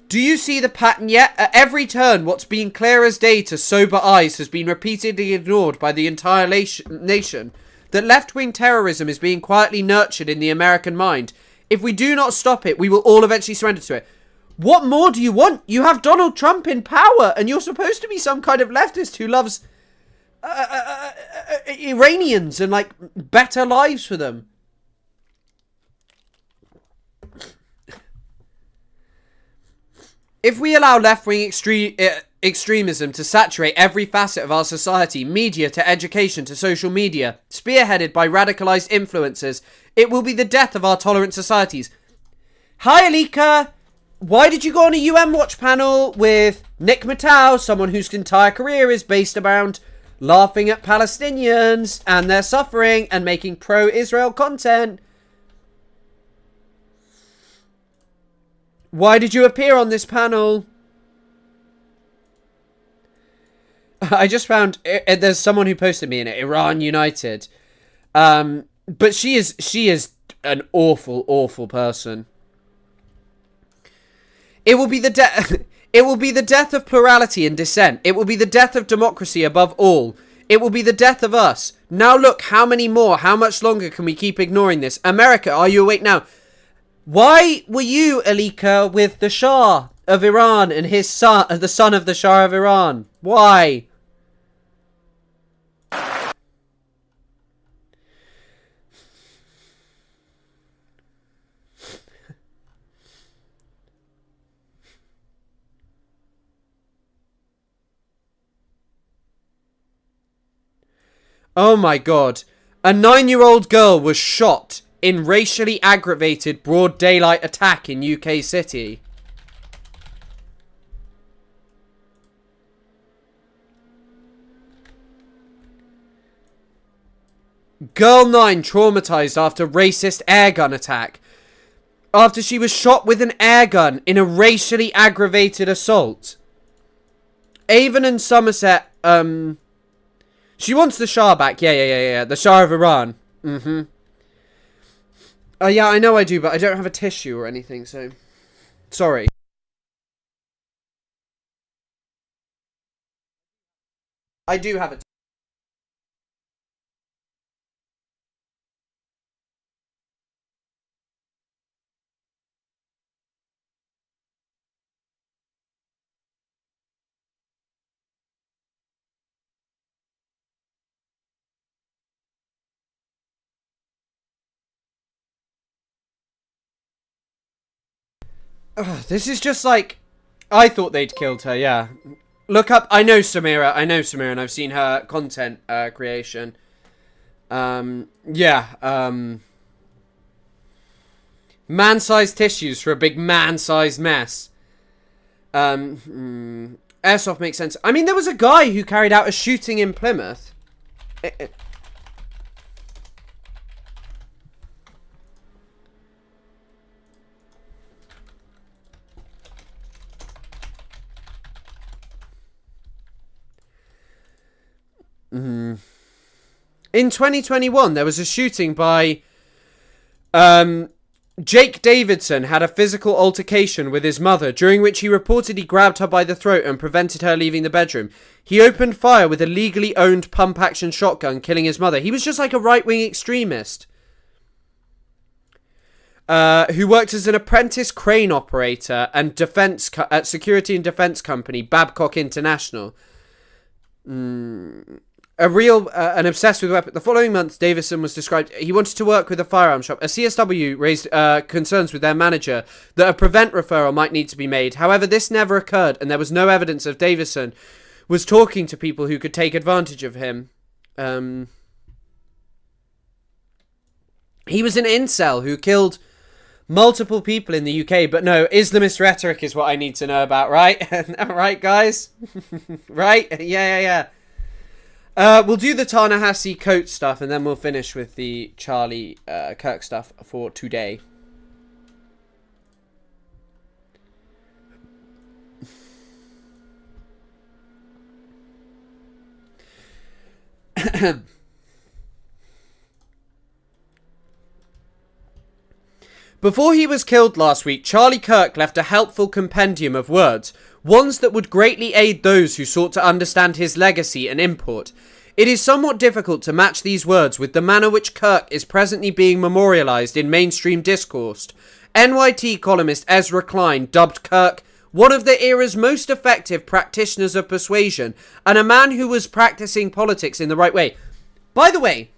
Do you see the pattern yet? At every turn, what's been clear as day to sober eyes has been repeatedly ignored by the entire nation. That left-wing terrorism is being quietly nurtured in the American mind. If we do not stop it, we will all eventually surrender to it. What more do you want? You have Donald Trump in power, and you're supposed to be some kind of leftist who loves Iranians and, like, better lives for them. If we allow left-wing extremism to saturate every facet of our society, media to education to social media, spearheaded by radicalized influencers, it will be the death of our tolerant societies. Hi, Alika! Why did you go on a UN Watch panel with Nick Matau, someone whose entire career is based around laughing at Palestinians and their suffering and making pro-Israel content? Why did you appear on this panel? I just found there's someone who posted me in it, Iran United. But she is an awful person. It will be the death of plurality and dissent. It will be the death of democracy above all. It will be the death of us. Now look, how much longer can we keep ignoring this? America, are you awake now? Why were you, Alika, with the Shah of Iran and his son, the son of the Shah of Iran? Why? Oh my god. A 9-year-old girl was shot in racially aggravated broad daylight attack in UK City. Girl 9 traumatized after racist airgun attack. After she was shot with an airgun in a racially aggravated assault. Avon and Somerset, she wants the Shah back. Yeah. The Shah of Iran. Yeah, I know I do, but I don't have a tissue or anything, so... Sorry. I do have a... This is just like... I thought they'd killed her, yeah. Look up... I know Samira, and I've seen her content creation. Man-sized tissues for a big man-sized mess. Airsoft makes sense. I mean, there was a guy who carried out a shooting in Plymouth. In 2021, there was a shooting by Jake Davidson had a physical altercation with his mother, during which he reportedly grabbed her by the throat and prevented her leaving the bedroom. He opened fire with a legally owned pump-action shotgun, killing his mother. He was just like a right-wing extremist who worked as an apprentice crane operator and at security and defense company Babcock International. An obsessed with weapons. The following month, Davison was described... He wanted to work with a firearm shop. A CSW raised concerns with their manager that a prevent referral might need to be made. However, this never occurred, and there was no evidence of Davison was talking to people who could take advantage of him. He was an incel who killed multiple people in the UK, but no, Islamist rhetoric is what I need to know about, right? Right, guys? Right? Yeah. We'll do the Ta-Nehisi Coates stuff, and then we'll finish with the Charlie Kirk stuff for today. Before he was killed last week, Charlie Kirk left a helpful compendium of words, ones that would greatly aid those who sought to understand his legacy and import. It is somewhat difficult to match these words with the manner which Kirk is presently being memorialized in mainstream discourse. NYT columnist Ezra Klein dubbed Kirk one of the era's most effective practitioners of persuasion and a man who was practicing politics in the right way. By the way,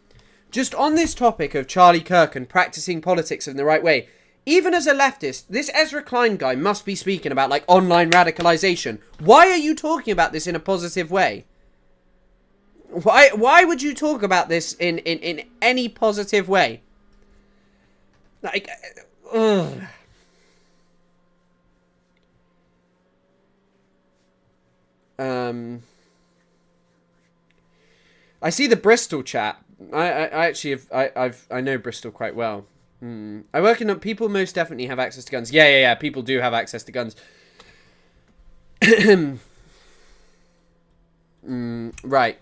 just on this topic of Charlie Kirk and practicing politics in the right way, even as a leftist, this Ezra Klein guy must be speaking about, like, online radicalization. Why are you talking about this in a positive way? Why would you talk about this in any positive way? Like, ugh. I see the Bristol chat. I know Bristol quite well. I work in people most definitely have access to guns. Yeah. People do have access to guns. Right.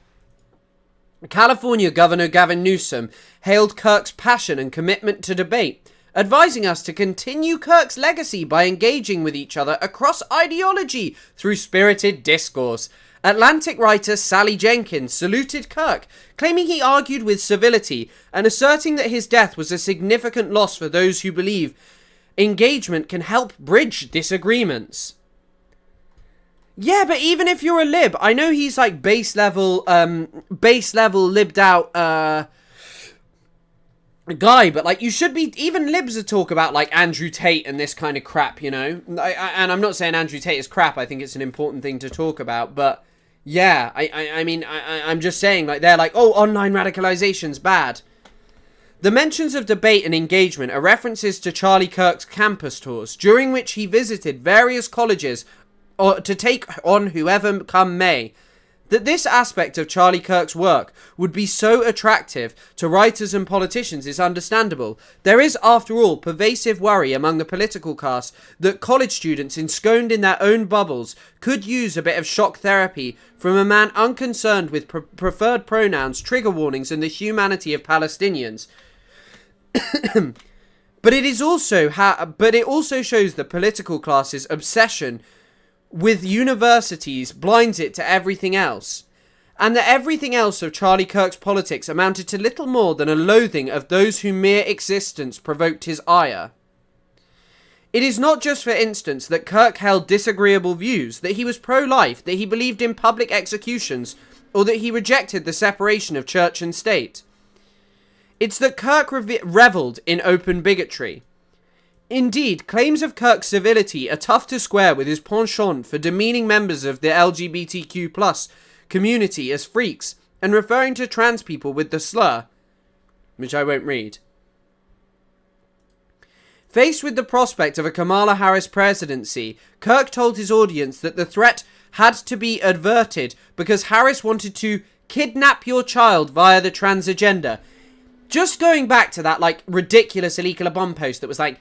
California Governor Gavin Newsom hailed Kirk's passion and commitment to debate, advising us to continue Kirk's legacy by engaging with each other across ideology through spirited discourse. Atlantic writer Sally Jenkins saluted Kirk, claiming he argued with civility and asserting that his death was a significant loss for those who believe engagement can help bridge disagreements. Yeah, but even if you're a lib, I know he's like base level libbed out guy, but like you should be, even libs that talk about like Andrew Tate and this kind of crap, you know. And I'm not saying Andrew Tate is crap. I think it's an important thing to talk about, but yeah, I mean, I'm just saying, like, they're like, oh, online radicalization's bad. The mentions of debate and engagement are references to Charlie Kirk's campus tours, during which he visited various colleges to take on whoever come may. That this aspect of Charlie Kirk's work would be so attractive to writers and politicians is understandable. There is, after all, pervasive worry among the political class that college students ensconced in their own bubbles could use a bit of shock therapy from a man unconcerned with preferred pronouns, trigger warnings, and the humanity of Palestinians. But it also shows the political class's obsession with universities blinds it to everything else, and that everything else of Charlie Kirk's politics amounted to little more than a loathing of those whose mere existence provoked his ire. It is not just, for instance, that Kirk held disagreeable views, that he was pro-life, that he believed in public executions, or that he rejected the separation of church and state. It's that Kirk revelled in open bigotry. Indeed, claims of Kirk's civility are tough to square with his penchant for demeaning members of the LGBTQ+ community as freaks and referring to trans people with the slur, which I won't read. Faced with the prospect of a Kamala Harris presidency, Kirk told his audience that the threat had to be averted because Harris wanted to kidnap your child via the trans agenda. Just going back to that, like, ridiculous Alika Labon post that was like,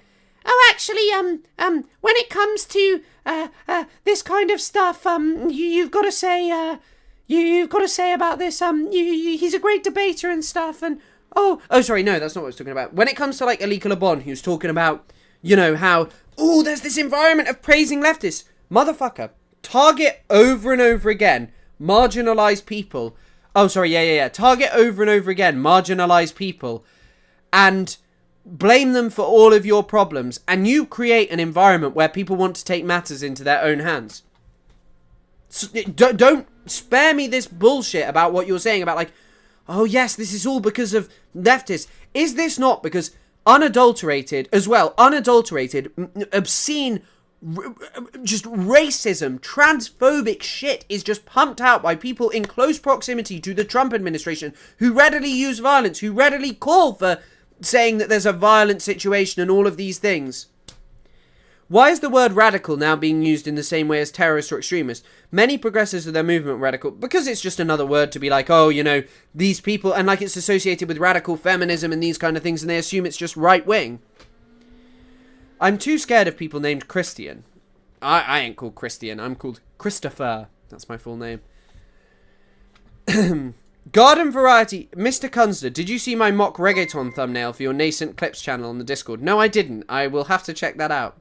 oh, actually, when it comes to, this kind of stuff, you've got to say, you've got to say about this, he's a great debater and stuff, and, oh, sorry, no, that's not what I was talking about. When it comes to, like, Alika Labon, who's talking about, you know, how, oh, there's this environment of praising leftists. Motherfucker, target over and over again marginalized people. Oh, sorry, yeah. Target over and over again marginalized people, and blame them for all of your problems, and you create an environment where people want to take matters into their own hands. So, don't spare me this bullshit about what you're saying about, like, oh yes, this is all because of leftists. Is this not because unadulterated, obscene, just racism, transphobic shit is just pumped out by people in close proximity to the Trump administration who readily use violence, who readily call for saying that there's a violent situation and all of these things? Why is the word radical now being used in the same way as terrorist or extremist? Many progressives of their movement radical because it's just another word to be like, oh, you know, these people, and like it's associated with radical feminism and these kind of things, and they assume it's just right wing. I'm too scared of people named Christian. I ain't called Christian, I'm called Christopher. That's my full name. Garden Variety, Mr. Kunzler, did you see my mock reggaeton thumbnail for your nascent clips channel on the Discord? No, I didn't. I will have to check that out.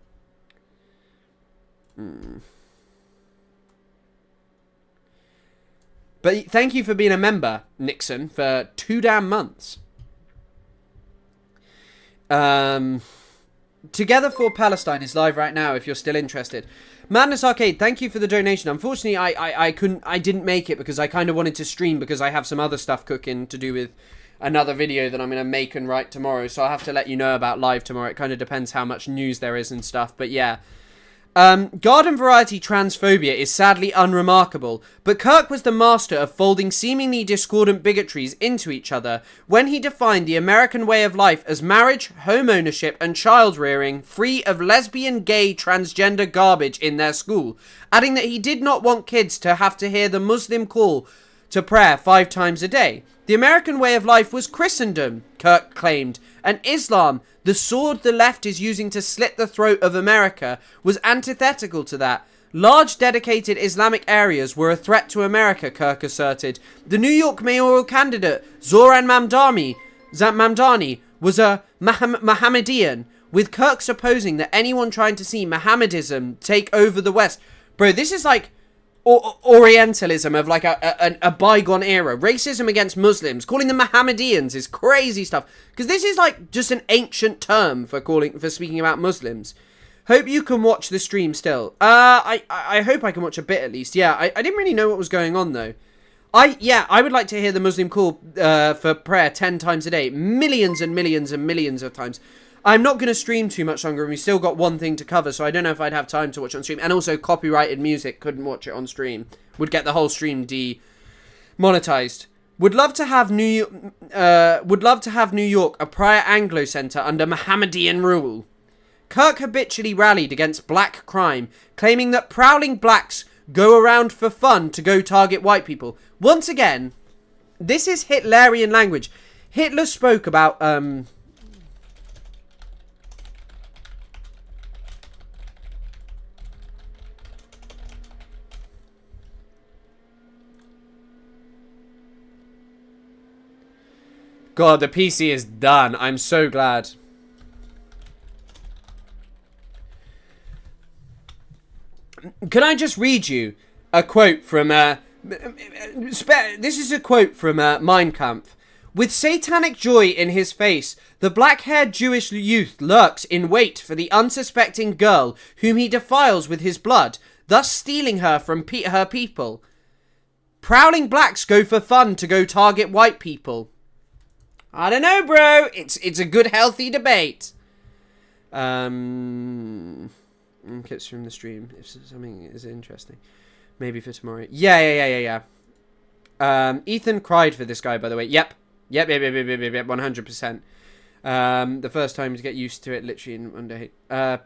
But thank you for being a member, Nixon, for 2 damn months. Together for Palestine is live right now if you're still interested. Madness Arcade, thank you for the donation. Unfortunately, I didn't make it because I kind of wanted to stream because I have some other stuff cooking to do with another video that I'm going to make and write tomorrow. So I'll have to let you know about live tomorrow. It kind of depends how much news there is and stuff. But yeah. Garden Variety transphobia is sadly unremarkable, but Kirk was the master of folding seemingly discordant bigotries into each other when he defined the American way of life as marriage, home ownership, and child rearing free of lesbian, gay, transgender garbage in their school, adding that he did not want kids to have to hear the Muslim call to prayer 5 times a day. The American way of life was Christendom, Kirk claimed, and Islam, the sword the left is using to slit the throat of America, was antithetical to that. Large dedicated Islamic areas were a threat to America, Kirk asserted. The New York mayoral candidate, Zoran Mamdani, was a Mohammedan, with Kirk supposing that anyone trying to see Mohammedism take over the West. Bro, this is like Orientalism of like a bygone era. Racism against Muslims, calling them Mohammedans is crazy stuff. Because this is like just an ancient term for speaking about Muslims. Hope you can watch the stream still. I hope I can watch a bit at least. Yeah, I didn't really know what was going on though. I would like to hear the Muslim call for prayer 10 times a day. Millions and millions and millions of times. I'm not going to stream too much longer, and we've still got one thing to cover, so I don't know if I'd have time to watch it on stream. And also, copyrighted music, couldn't watch it on stream. Would get the whole stream demonetized. Would love to have New York a prior Anglo centre under Mohammedan rule. Kirk habitually rallied against black crime, claiming that prowling blacks go around for fun to go target white people. Once again, this is Hitlerian language. Hitler spoke about God, the PC is done. I'm so glad. Can I just read you a quote from... this is a quote from Mein Kampf. With satanic joy in his face, the black-haired Jewish youth lurks in wait for the unsuspecting girl whom he defiles with his blood, thus stealing her from her people. Prowling blacks go for fun to go target white people. I don't know, bro. It's a good, healthy debate. Clips from the stream. If something is interesting. Maybe for tomorrow. Yeah. Ethan cried for this guy, by the way. Yep. 100%. The first time to get used to it, literally in one day.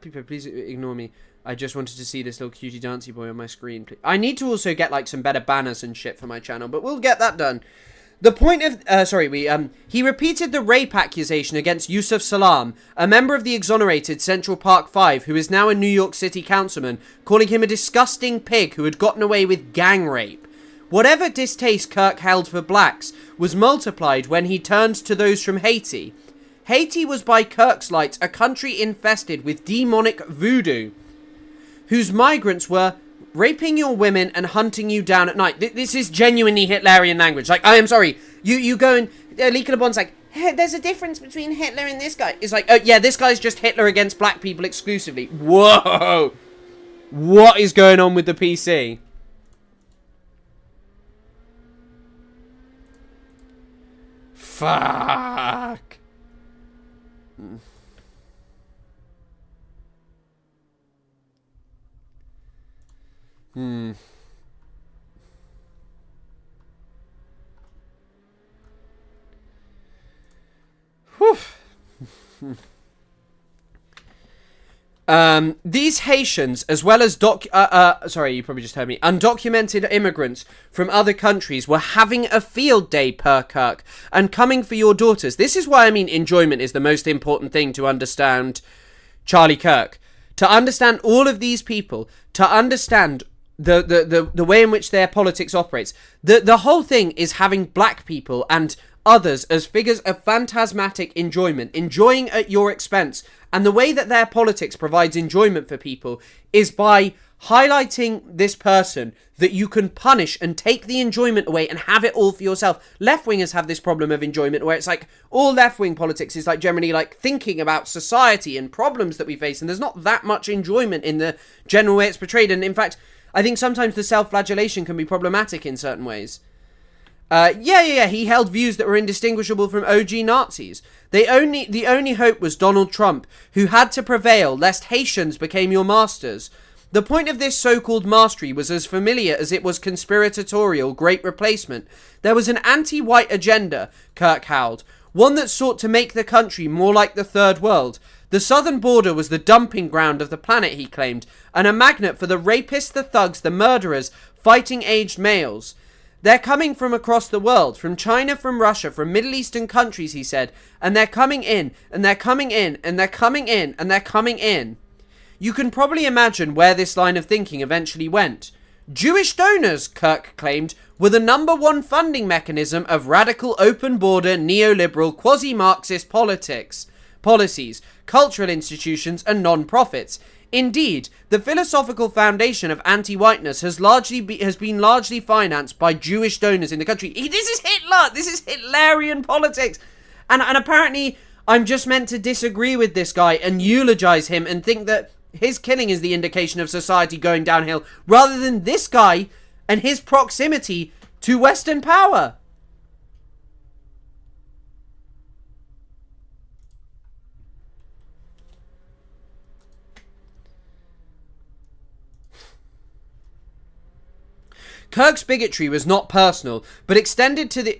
People, please ignore me. I just wanted to see this little cutie dancey boy on my screen. I need to also get like some better banners and shit for my channel, but we'll get that done. The point of... he repeated the rape accusation against Yusuf Salam, a member of the exonerated Central Park 5, who is now a New York City councilman, calling him a disgusting pig who had gotten away with gang rape. Whatever distaste Kirk held for blacks was multiplied when he turned to those from Haiti. Haiti was by Kirk's lights a country infested with demonic voodoo, whose migrants were... raping your women and hunting you down at night. This is genuinely Hitlerian language. Like, I am sorry. You go and... Lika LeBon's like, hey, there's a difference between Hitler and this guy. It's like, oh, yeah, this guy's just Hitler against black people exclusively. Whoa! What is going on with the PC? Fuck. These Haitians, as well as sorry, you probably just heard me, undocumented immigrants from other countries were having a field day per Kirk and coming for your daughters. This is why I mean enjoyment is the most important thing to understand Charlie Kirk. To understand all of these people, to understand the way in which their politics operates. The whole thing is having black people and others as figures of phantasmatic enjoyment, enjoying at your expense. And the way that their politics provides enjoyment for people is by highlighting this person that you can punish and take the enjoyment away and have it all for yourself. Left-wingers have this problem of enjoyment where it's like all left-wing politics is like generally like thinking about society and problems that we face, and there's not that much enjoyment in the general way it's portrayed. And in fact, I think sometimes the self-flagellation can be problematic in certain ways. He held views that were indistinguishable from OG Nazis. The only hope was Donald Trump, who had to prevail lest Haitians became your masters. The point of this so-called mastery was as familiar as it was conspiratorial great replacement. There was an anti-white agenda, Kirk howled, one that sought to make the country more like the third world. The southern border was the dumping ground of the planet, he claimed, and a magnet for the rapists, the thugs, the murderers, fighting aged males. They're coming from across the world, from China, from Russia, from Middle Eastern countries, he said, and they're coming in, and they're coming in, and they're coming in, and they're coming in. You can probably imagine where this line of thinking eventually went. Jewish donors, Kirk claimed, were the #1 funding mechanism of radical open border neoliberal quasi-Marxist policies, cultural institutions and non-profits. Indeed, the philosophical foundation of anti-whiteness has been largely financed by Jewish donors in the country. This is Hitler! This is Hitlerian politics! And apparently I'm just meant to disagree with this guy and eulogize him and think that his killing is the indication of society going downhill, rather than this guy and his proximity to Western power. Kirk's bigotry was not personal, but extended to the...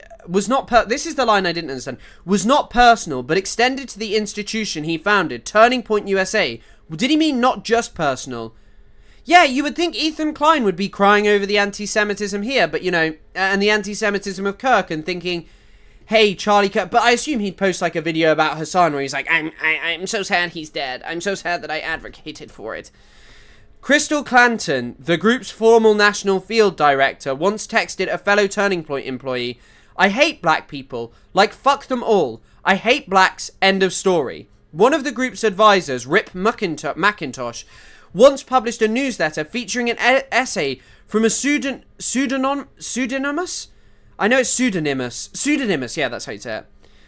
this is the line I didn't understand. Was not personal, but extended to the institution he founded, Turning Point USA. Did he mean not just personal? Yeah, you would think Ethan Klein would be crying over the anti-Semitism here, but, you know, and the anti-Semitism of Kirk, and thinking, hey, Charlie Kirk... But I assume he'd post, like, a video about Hassan where he's like, I'm so sad he's dead. I'm so sad that I advocated for it. Crystal Clanton, the group's former national field director, once texted a fellow Turning Point employee, I hate black people. Like, fuck them all. I hate blacks. End of story. One of the group's advisors, Rip McIntosh, once published a newsletter featuring an essay from a pseudonymous? I know it's pseudonymous. Pseudonymous, yeah, that's how you say it.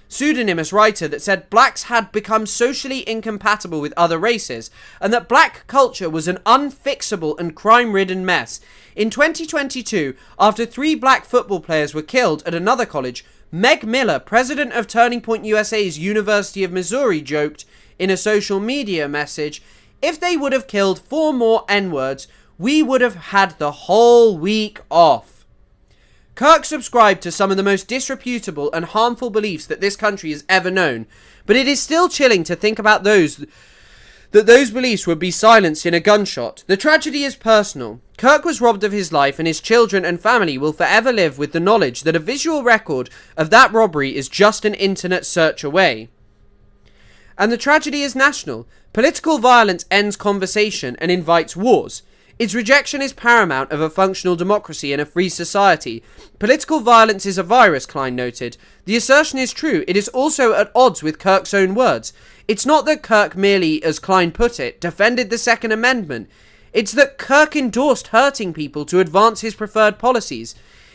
Pseudonymous writer that said blacks had become socially incompatible with other races, and that black culture was an unfixable and crime-ridden mess. In 2022, after 3 black football players were killed at another college, Meg Miller, president of Turning Point USA's University of Missouri, joked in a social media message, if they would have killed 4 more N-words, we would have had the whole week off. Kirk subscribed to some of the most disreputable and harmful beliefs that this country has ever known, but it is still chilling to think about those beliefs would be silenced in a gunshot. The tragedy is personal. Kirk was robbed of his life, and his children and family will forever live with the knowledge that a visual record of that robbery is just an internet search away. And the tragedy is national. Political violence ends conversation and invites wars. Its rejection is paramount of a functional democracy and a free society. Political violence is a virus, Klein noted. The assertion is true. It is also at odds with Kirk's own words. It's not that Kirk merely, as Klein put it, defended the Second Amendment. It's that Kirk endorsed hurting people to advance his preferred policies.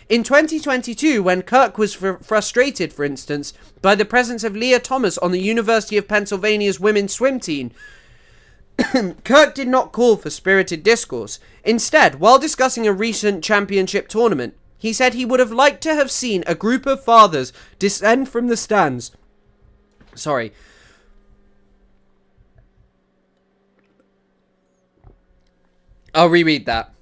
In 2022, when Kirk was frustrated, for instance, by the presence of Leah Thomas on the University of Pennsylvania's women's swim team, Kirk did not call for spirited discourse. Instead, while discussing a recent championship tournament, he said he would have liked to have seen a group of fathers descend from the stands. Sorry. I'll reread that.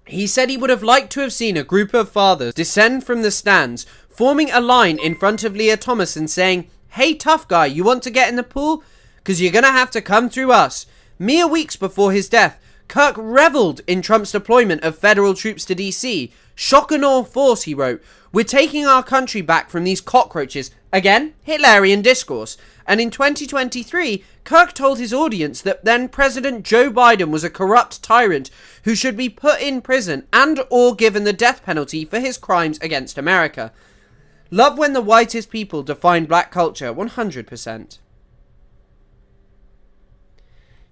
He said he would have liked to have seen a group of fathers descend from the stands, forming a line in front of Leah Thomas and saying, hey, tough guy, you want to get in the pool? Because you're going to have to come through us. Mere weeks before his death, Kirk reveled in Trump's deployment of federal troops to DC. Shock and awe force, he wrote. We're taking our country back from these cockroaches. Again, Hitlerian discourse. And in 2023, Kirk told his audience that then President Joe Biden was a corrupt tyrant who should be put in prison and or given the death penalty for his crimes against America. Love when the whitest people define black culture, 100%.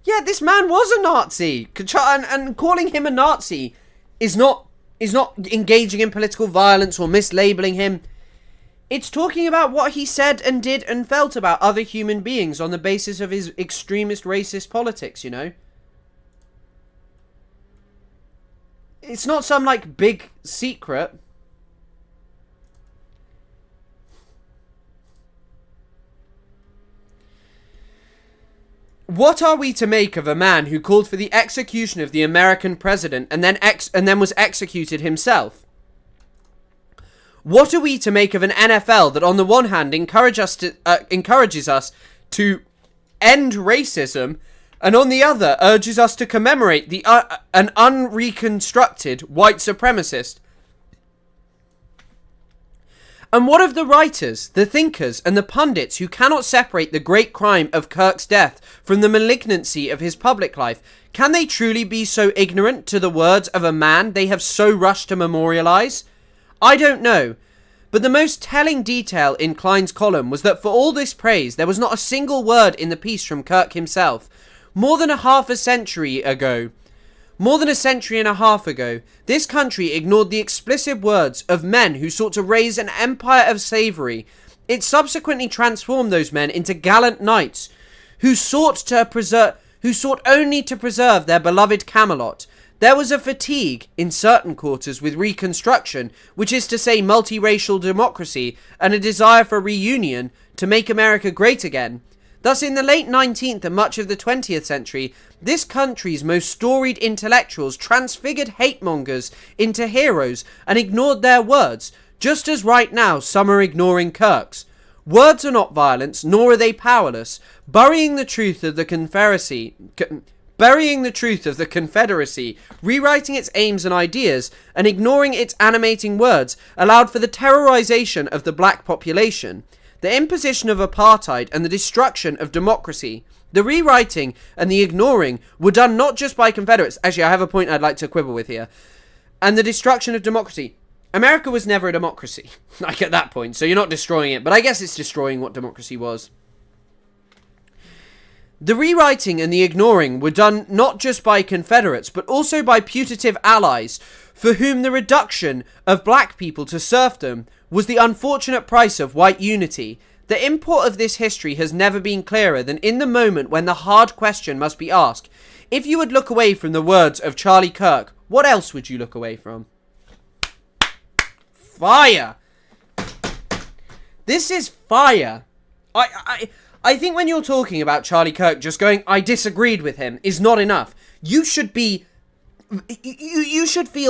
Yeah, this man was a Nazi, and calling him a Nazi is not engaging in political violence or mislabeling him. It's talking about what he said and did and felt about other human beings on the basis of his extremist racist politics, you know? It's not some, like, big secret. What are we to make of a man who called for the execution of the American president and then was executed himself? What are we to make of an NFL that on the one hand encourages us to end racism and on the other urges us to commemorate an unreconstructed white supremacist? And what of the writers, the thinkers, and the pundits who cannot separate the great crime of Kirk's death from the malignancy of his public life? Can they truly be so ignorant to the words of a man they have so rushed to memorialise? I don't know. But the most telling detail in Klein's column was that for all this praise, there was not a single word in the piece from Kirk himself. More than a century and a half ago, this country ignored the explicit words of men who sought to raise an empire of slavery. It subsequently transformed those men into gallant knights who sought only to preserve their beloved Camelot. There was a fatigue in certain quarters with Reconstruction, which is to say multiracial democracy, and a desire for reunion to make America great again. Thus, in the late 19th and much of the 20th century, this country's most storied intellectuals transfigured hate-mongers into heroes and ignored their words, just as right now some are ignoring Kirk's. Words are not violence, nor are they powerless. Burying the truth of the Confederacy, rewriting its aims and ideas, and ignoring its animating words allowed for the terrorization of the black population, the imposition of apartheid and the destruction of democracy. The rewriting and the ignoring were done not just by Confederates. Actually, I have a point I'd like to quibble with here. And the destruction of democracy. America was never a democracy. I get that point, so you're not destroying it, but I guess it's destroying what democracy was. The rewriting and the ignoring were done not just by Confederates, but also by putative allies, for whom the reduction of black people to serfdom was the unfortunate price of white unity. The import of this history has never been clearer than in the moment when the hard question must be asked. If you would look away from the words of Charlie Kirk, what else would you look away from? Fire! This is fire. I think when you're talking about Charlie Kirk just going, I disagreed with him, is not enough. You should feel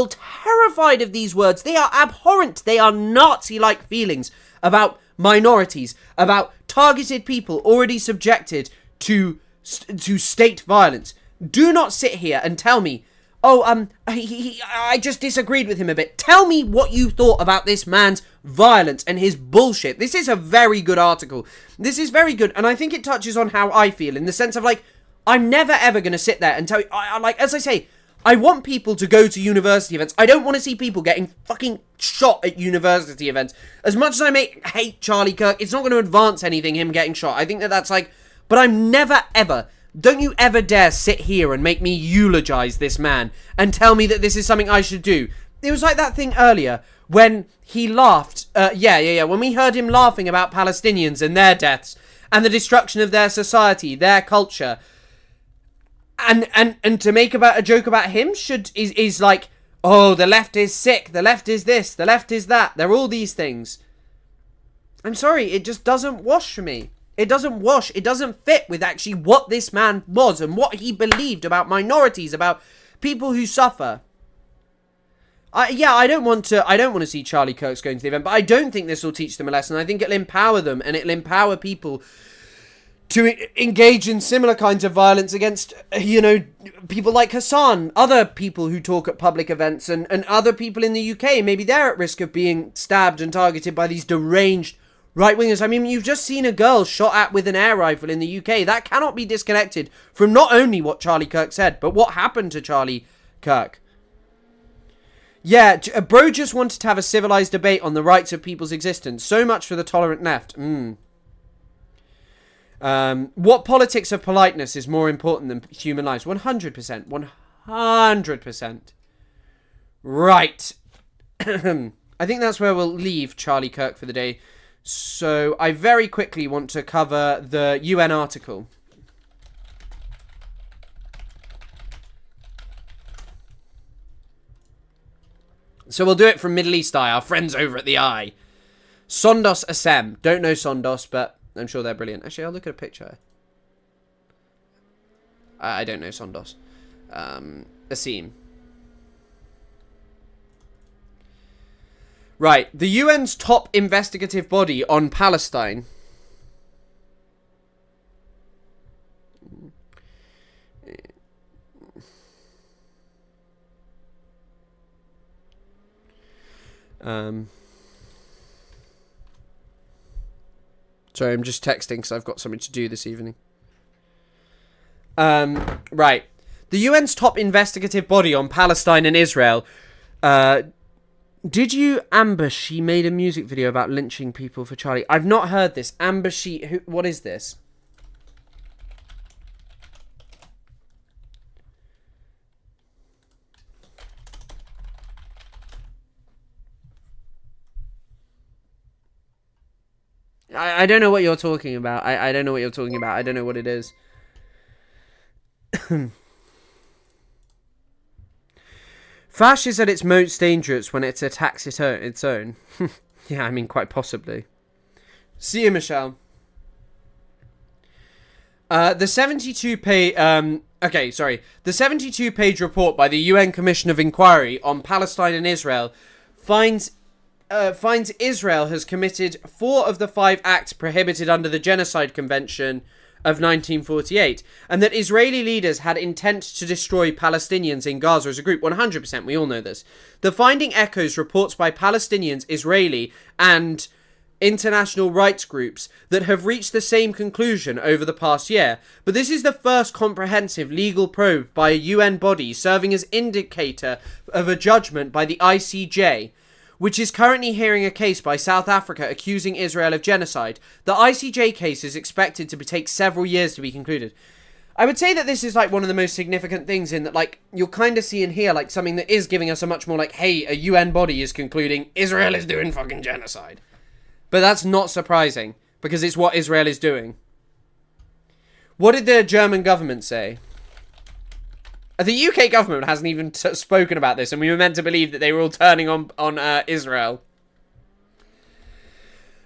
terrified of these words. They are abhorrent. They are Nazi-like feelings about minorities, about targeted people already subjected to state violence. Do not sit here and tell me, I just disagreed with him a bit. Tell me what you thought about this man's violence and his bullshit. This is a very good article. This is very good, and I think it touches on how I feel, in the sense of, like, I'm never ever going to sit there and tell you, as I say, I want people to go to university events. I don't want to see people getting fucking shot at university events. As much as I may hate Charlie Kirk, it's not going to advance anything, him getting shot. I think that's like, but I'm never ever, don't you ever dare sit here and make me eulogize this man and tell me that this is something I should do. It was like that thing earlier when he laughed, when we heard him laughing about Palestinians and their deaths and the destruction of their society, their culture. And to make a joke about him is like, oh, the left is sick, the left is this, the left is that. They're all these things. I'm sorry, it just doesn't wash for me. It doesn't wash. It doesn't fit with actually what this man was and what he believed about minorities, about people who suffer. I don't want to see Charlie Kirk's going to the event, but I don't think this will teach them a lesson. I think it'll empower them, and it'll empower people to engage in similar kinds of violence against, people like Hassan, other people who talk at public events, and other people in the UK. Maybe they're at risk of being stabbed and targeted by these deranged right-wingers. I mean, you've just seen a girl shot at with an air rifle in the UK. That cannot be disconnected from not only what Charlie Kirk said, but what happened to Charlie Kirk. Yeah, bro just wanted to have a civilized debate on the rights of people's existence. So much for the tolerant left. What politics of politeness is more important than human lives? 100%. 100%. Right. I think that's where we'll leave Charlie Kirk for the day. So I very quickly want to cover the UN article. So we'll do it from Middle East Eye, our friends over at the Eye. Sondos Assem. Don't know Sondos, but I'm sure they're brilliant. Actually, I'll look at a picture. I don't know Sondos. Asim. Right. The UN's top investigative body on Palestine. Sorry, I'm just texting because I've got something to do this evening. Right. The UN's top investigative body on Palestine and Israel. Did you, Amber, she made a music video about lynching people for Charlie? I've not heard this. Amber, what is this? I don't know what you're talking about. I don't know what you're talking about. I don't know what it is. Fash is at its most dangerous when it attacks its own. Yeah, I mean, quite possibly. See you, Michelle. The 72-page report by the UN Commission of Inquiry on Palestine and Israel finds Israel has committed 4 of the 5 acts prohibited under the Genocide Convention of 1948, and that Israeli leaders had intent to destroy Palestinians in Gaza as a group. 100%, we all know this. The finding echoes reports by Palestinians, Israeli, and international rights groups that have reached the same conclusion over the past year, but this is the first comprehensive legal probe by a UN body serving as indicator of a judgment by the ICJ, which is currently hearing a case by South Africa accusing Israel of genocide. The ICJ case is expected to take several years to be concluded. I would say that this is like one of the most significant things in that, like, you'll kind of see in here like something that is giving us a much more like, hey, a UN body is concluding Israel is doing fucking genocide. But that's not surprising because it's what Israel is doing. What did the German government say? The UK government hasn't even spoken about this, and we were meant to believe that they were all turning on Israel.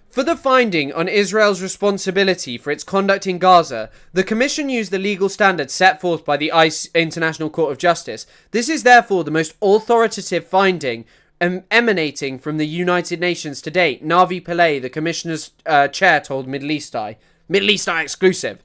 For the finding on Israel's responsibility for its conduct in Gaza, the Commission used the legal standards set forth by the International Court of Justice. This is therefore the most authoritative finding emanating from the United Nations to date. Navi Pillay, the Commissioner's chair, told Middle East Eye. Middle East Eye exclusive.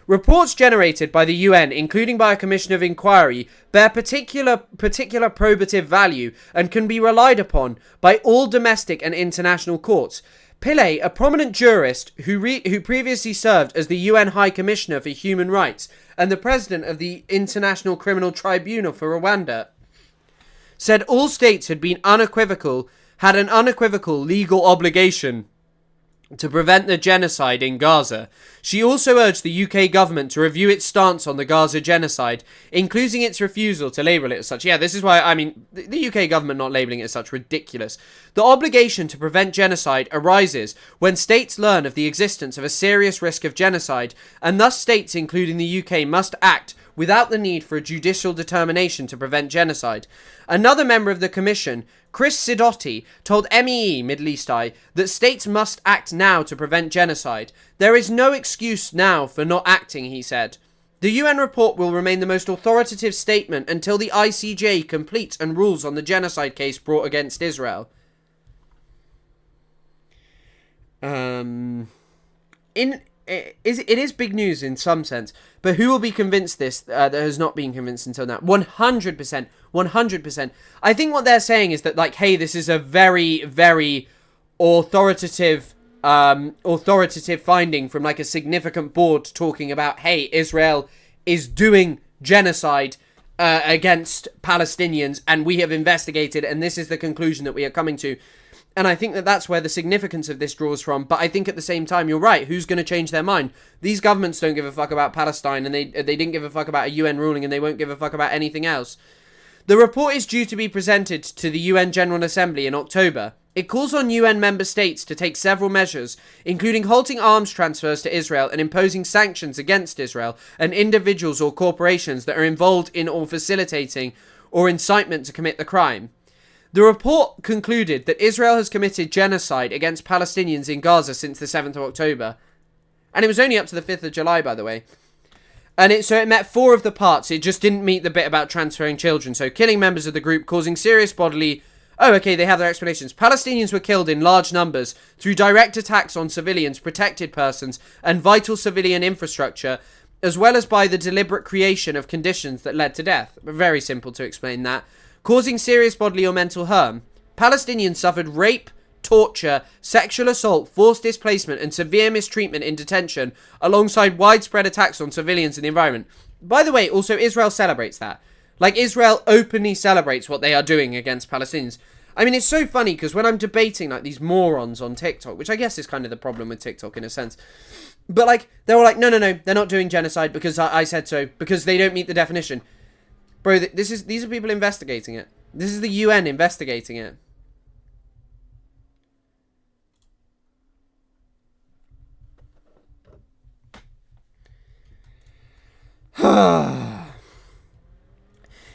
Reports generated by the UN, including by a commission of inquiry, bear particular probative value and can be relied upon by all domestic and international courts. Pillay, a prominent jurist who previously served as the UN High Commissioner for Human Rights and the president of the International Criminal Tribunal for Rwanda, said all states had an unequivocal legal obligation to prevent the genocide in Gaza. She also urged the UK government to review its stance on the Gaza genocide, including its refusal to label it as such. Yeah, this is why, I mean, the UK government not labeling it as such, ridiculous. The obligation to prevent genocide arises when states learn of the existence of a serious risk of genocide, and thus states, including the UK, must act without the need for a judicial determination to prevent genocide. Another member of the Commission, Chris Sidotti, told MEE Middle East Eye that states must act now to prevent genocide. There is no excuse now for not acting, he said. The UN report will remain the most authoritative statement until the ICJ completes and rules on the genocide case brought against Israel. It is big news in some sense, but who will be convinced this that has not been convinced until now? 100%, 100%. I think what they're saying is that, like, hey, this is a very, very authoritative authoritative finding from like a significant board talking about, hey, Israel is doing genocide against Palestinians, and we have investigated, and this is the conclusion that we are coming to. And I think that that's where the significance of this draws from. But I think at the same time, you're right. Who's going to change their mind? These governments don't give a fuck about Palestine, and they didn't give a fuck about a UN ruling, and they won't give a fuck about anything else. The report is due to be presented to the UN General Assembly in October. It calls on UN member states to take several measures, including halting arms transfers to Israel and imposing sanctions against Israel and individuals or corporations that are involved in or facilitating or incitement to commit the crime. The report concluded that Israel has committed genocide against Palestinians in Gaza since the 7th of October. And it was only up to the 5th of July, by the way. And it met 4 of the parts. It just didn't meet the bit about transferring children. So killing members of the group, causing serious bodily... Oh, okay, they have their explanations. Palestinians were killed in large numbers through direct attacks on civilians, protected persons, and vital civilian infrastructure, as well as by the deliberate creation of conditions that led to death. Very simple to explain that. Causing serious bodily or mental harm. Palestinians suffered rape, torture, sexual assault, forced displacement, and severe mistreatment in detention, alongside widespread attacks on civilians and the environment. By the way, also Israel celebrates that. Like, Israel openly celebrates what they are doing against Palestinians. I mean, it's so funny, because when I'm debating, like, these morons on TikTok, which I guess is kind of the problem with TikTok in a sense, but, like, they were like, no, they're not doing genocide because I said so, because they don't meet the definition. Bro, these are people investigating it. This is the UN investigating it.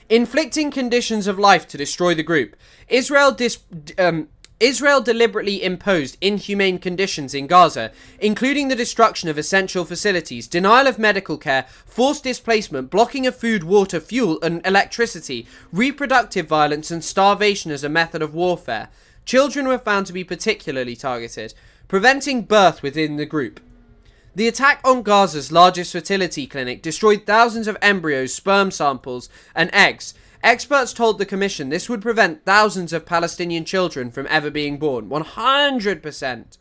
Inflicting conditions of life to destroy the group. Israel deliberately imposed inhumane conditions in Gaza, including the destruction of essential facilities, denial of medical care, forced displacement, blocking of food, water, fuel, and electricity, reproductive violence, and starvation as a method of warfare. Children were found to be particularly targeted, preventing birth within the group. The attack on Gaza's largest fertility clinic destroyed thousands of embryos, sperm samples, and eggs. Experts told the commission this would prevent thousands of Palestinian children from ever being born. 100%.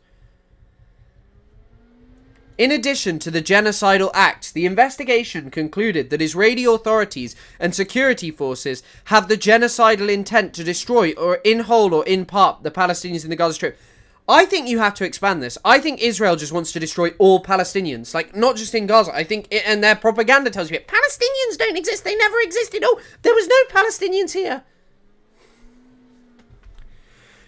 In addition to the genocidal acts, the investigation concluded that Israeli authorities and security forces have the genocidal intent to destroy, or in whole or in part, the Palestinians in the Gaza Strip. I think you have to expand this. I think Israel just wants to destroy all Palestinians. Like, not just in Gaza. I think, and their propaganda tells you, Palestinians don't exist. They never existed. Oh, there was no Palestinians here.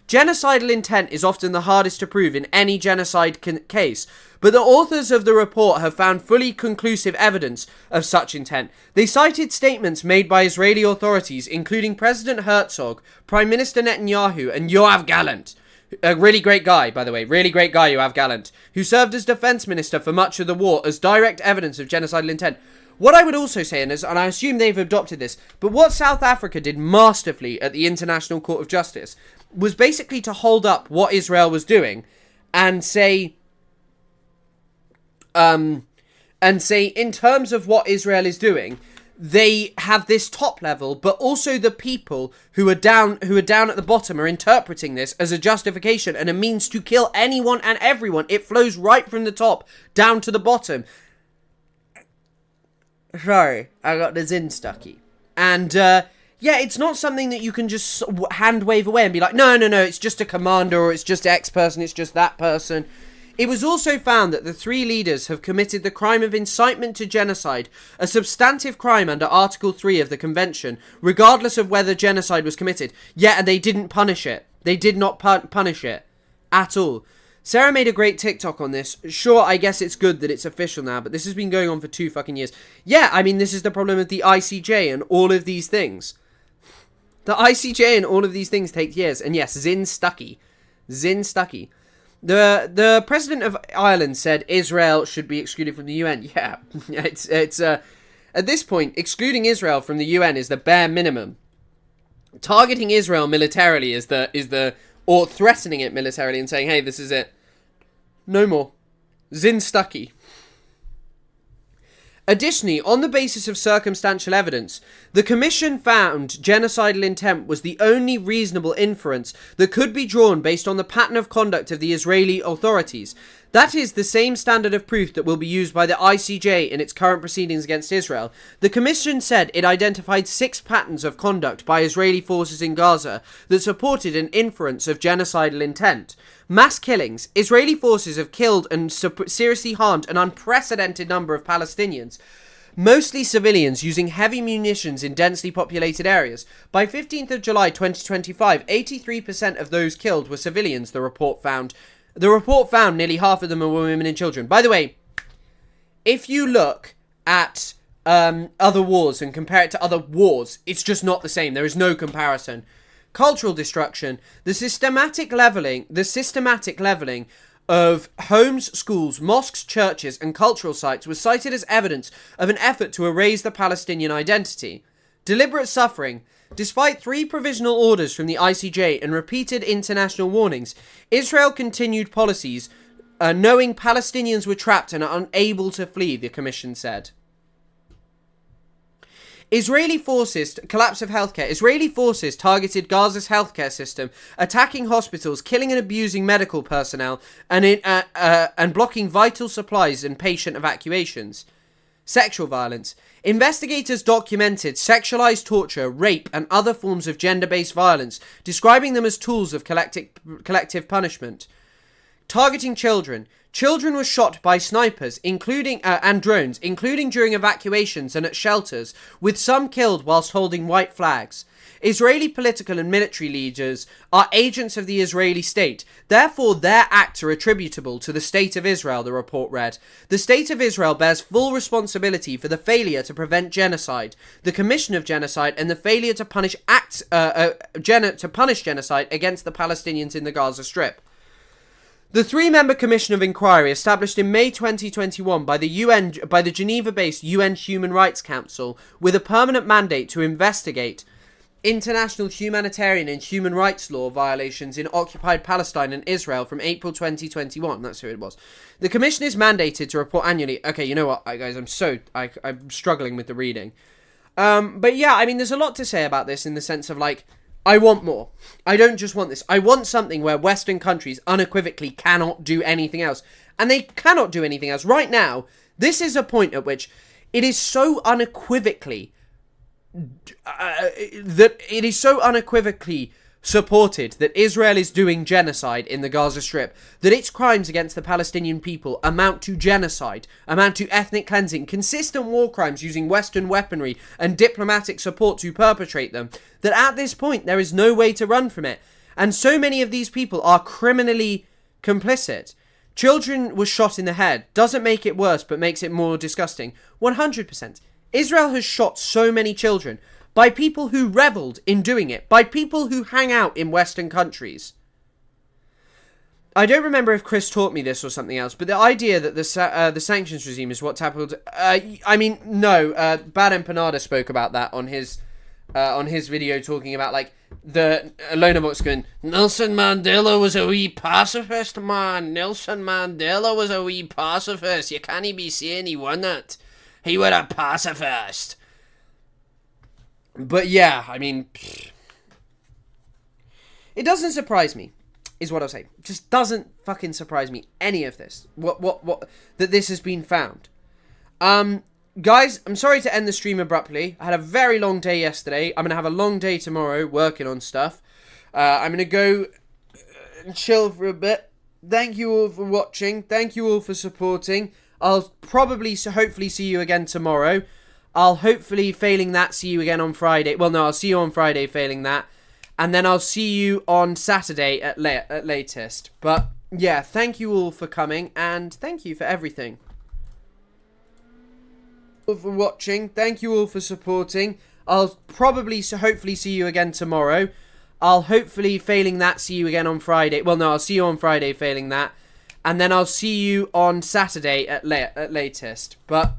Genocidal intent is often the hardest to prove in any genocide case, but the authors of the report have found fully conclusive evidence of such intent. They cited statements made by Israeli authorities, including President Herzog, Prime Minister Netanyahu, and Yoav Gallant. A really great guy, by the way. Really great guy, Yoav Gallant, who served as defense minister for much of the war, as direct evidence of genocidal intent. What I would also say, and I assume they've adopted this, but what South Africa did masterfully at the International Court of Justice was basically to hold up what Israel was doing and say, in terms of what Israel is doing, they have this top level, but also the people who are down at the bottom are interpreting this as a justification and a means to kill anyone and everyone. It flows right from the top down to the bottom. Sorry, I got the Zin stucky. And, yeah, it's not something that you can just hand wave away and be like, no, it's just a commander, or it's just X person, it's just that person. It was also found that the 3 leaders have committed the crime of incitement to genocide, a substantive crime under Article 3 of the Convention, regardless of whether genocide was committed. Yeah, and they didn't punish it. They did not punish it. At all. Sarah made a great TikTok on this. Sure, I guess it's good that it's official now, but this has been going on for 2 fucking years. Yeah, I mean, this is the problem with the ICJ and all of these things. The ICJ and all of these things take years. And yes, Zin Stucky. The president of Ireland said Israel should be excluded from the UN. Yeah, it's at this point, excluding Israel from the UN is the bare minimum. Targeting Israel militarily or threatening it militarily and saying, hey, this is it. No more. Zin Stucky. Additionally, on the basis of circumstantial evidence, the commission found genocidal intent was the only reasonable inference that could be drawn based on the pattern of conduct of the Israeli authorities. That is the same standard of proof that will be used by the ICJ in its current proceedings against Israel. The commission said it identified 6 patterns of conduct by Israeli forces in Gaza that supported an inference of genocidal intent. Mass killings. Israeli forces have killed and seriously harmed an unprecedented number of Palestinians, mostly civilians, using heavy munitions in densely populated areas. By 15th of July 2025, 83% of those killed were civilians, the report found. The report found nearly half of them were women and children. By the way, if you look at other wars and compare it to other wars, it's just not the same. There is no comparison. Cultural destruction, the systematic leveling of homes, schools, mosques, churches, and cultural sites was cited as evidence of an effort to erase the Palestinian identity. Deliberate suffering. Despite 3 provisional orders from the ICJ and repeated international warnings, Israel continued policies knowing Palestinians were trapped and unable to flee, the commission said. Collapse of healthcare. Israeli forces targeted Gaza's healthcare system, attacking hospitals, killing and abusing medical personnel, and blocking vital supplies and patient evacuations. Sexual violence. Investigators documented sexualized torture, rape, and other forms of gender-based violence, describing them as tools of collective punishment. Targeting children. Children were shot by snipers, and drones, including during evacuations and at shelters, with some killed whilst holding white flags. Israeli political and military leaders are agents of the Israeli state. Therefore, their acts are attributable to the State of Israel, the report read. The State of Israel bears full responsibility for the failure to prevent genocide, the commission of genocide, and the failure to punish genocide against the Palestinians in the Gaza Strip. The 3-member Commission of Inquiry, established in May 2021 by the Geneva-based UN Human Rights Council, with a permanent mandate to investigate international humanitarian and human rights law violations in occupied Palestine and Israel from April 2021. That's who it was. The commission is mandated to report annually. Okay, you know what, guys, I'm struggling with the reading. But yeah, I mean, there's a lot to say about this in the sense of, like, I want more. I don't just want this. I want something where Western countries unequivocally cannot do anything else. And they cannot do anything else. Right now, this is a point at which it is so unequivocally supported that Israel is doing genocide in the Gaza Strip, that its crimes against the Palestinian people amount to genocide, amount to ethnic cleansing, consistent war crimes using Western weaponry and diplomatic support to perpetrate them, that at this point there is no way to run from it. And so many of these people are criminally complicit. Children were shot in the head. Doesn't make it worse, but makes it more disgusting. 100%. Israel has shot so many children by people who reveled in doing it, by people who hang out in Western countries. I don't remember if Chris taught me this or something else, but the idea that the sanctions regime is what tackled... Bad Empanada spoke about that on his video, talking about, like, the Lona Box going, Nelson Mandela was a wee pacifist, man. Nelson Mandela was a wee pacifist. You can't be saying he wasn't. He were a pacifist. But yeah, I mean, it doesn't surprise me, is what I'll say. It just doesn't fucking surprise me, any of this. What that this has been found. Guys, I'm sorry to end the stream abruptly. I had a very long day yesterday. I'm going to have a long day tomorrow working on stuff. I'm going to go and chill for a bit. Thank you all for watching. Thank you all for supporting. I'll probably, hopefully see you again tomorrow. I'll hopefully, failing that, see you again on Friday. Well, no, I'll see you on Friday, failing that. And then I'll see you on Saturday at latest. But, yeah, thank you all for coming, and thank you for everything. For watching. Thank you all for supporting. I'll probably, hopefully see you again tomorrow. I'll hopefully, failing that, see you again on Friday. Well, no, I'll see you on Friday, failing that. And then I'll see you on Saturday at latest. But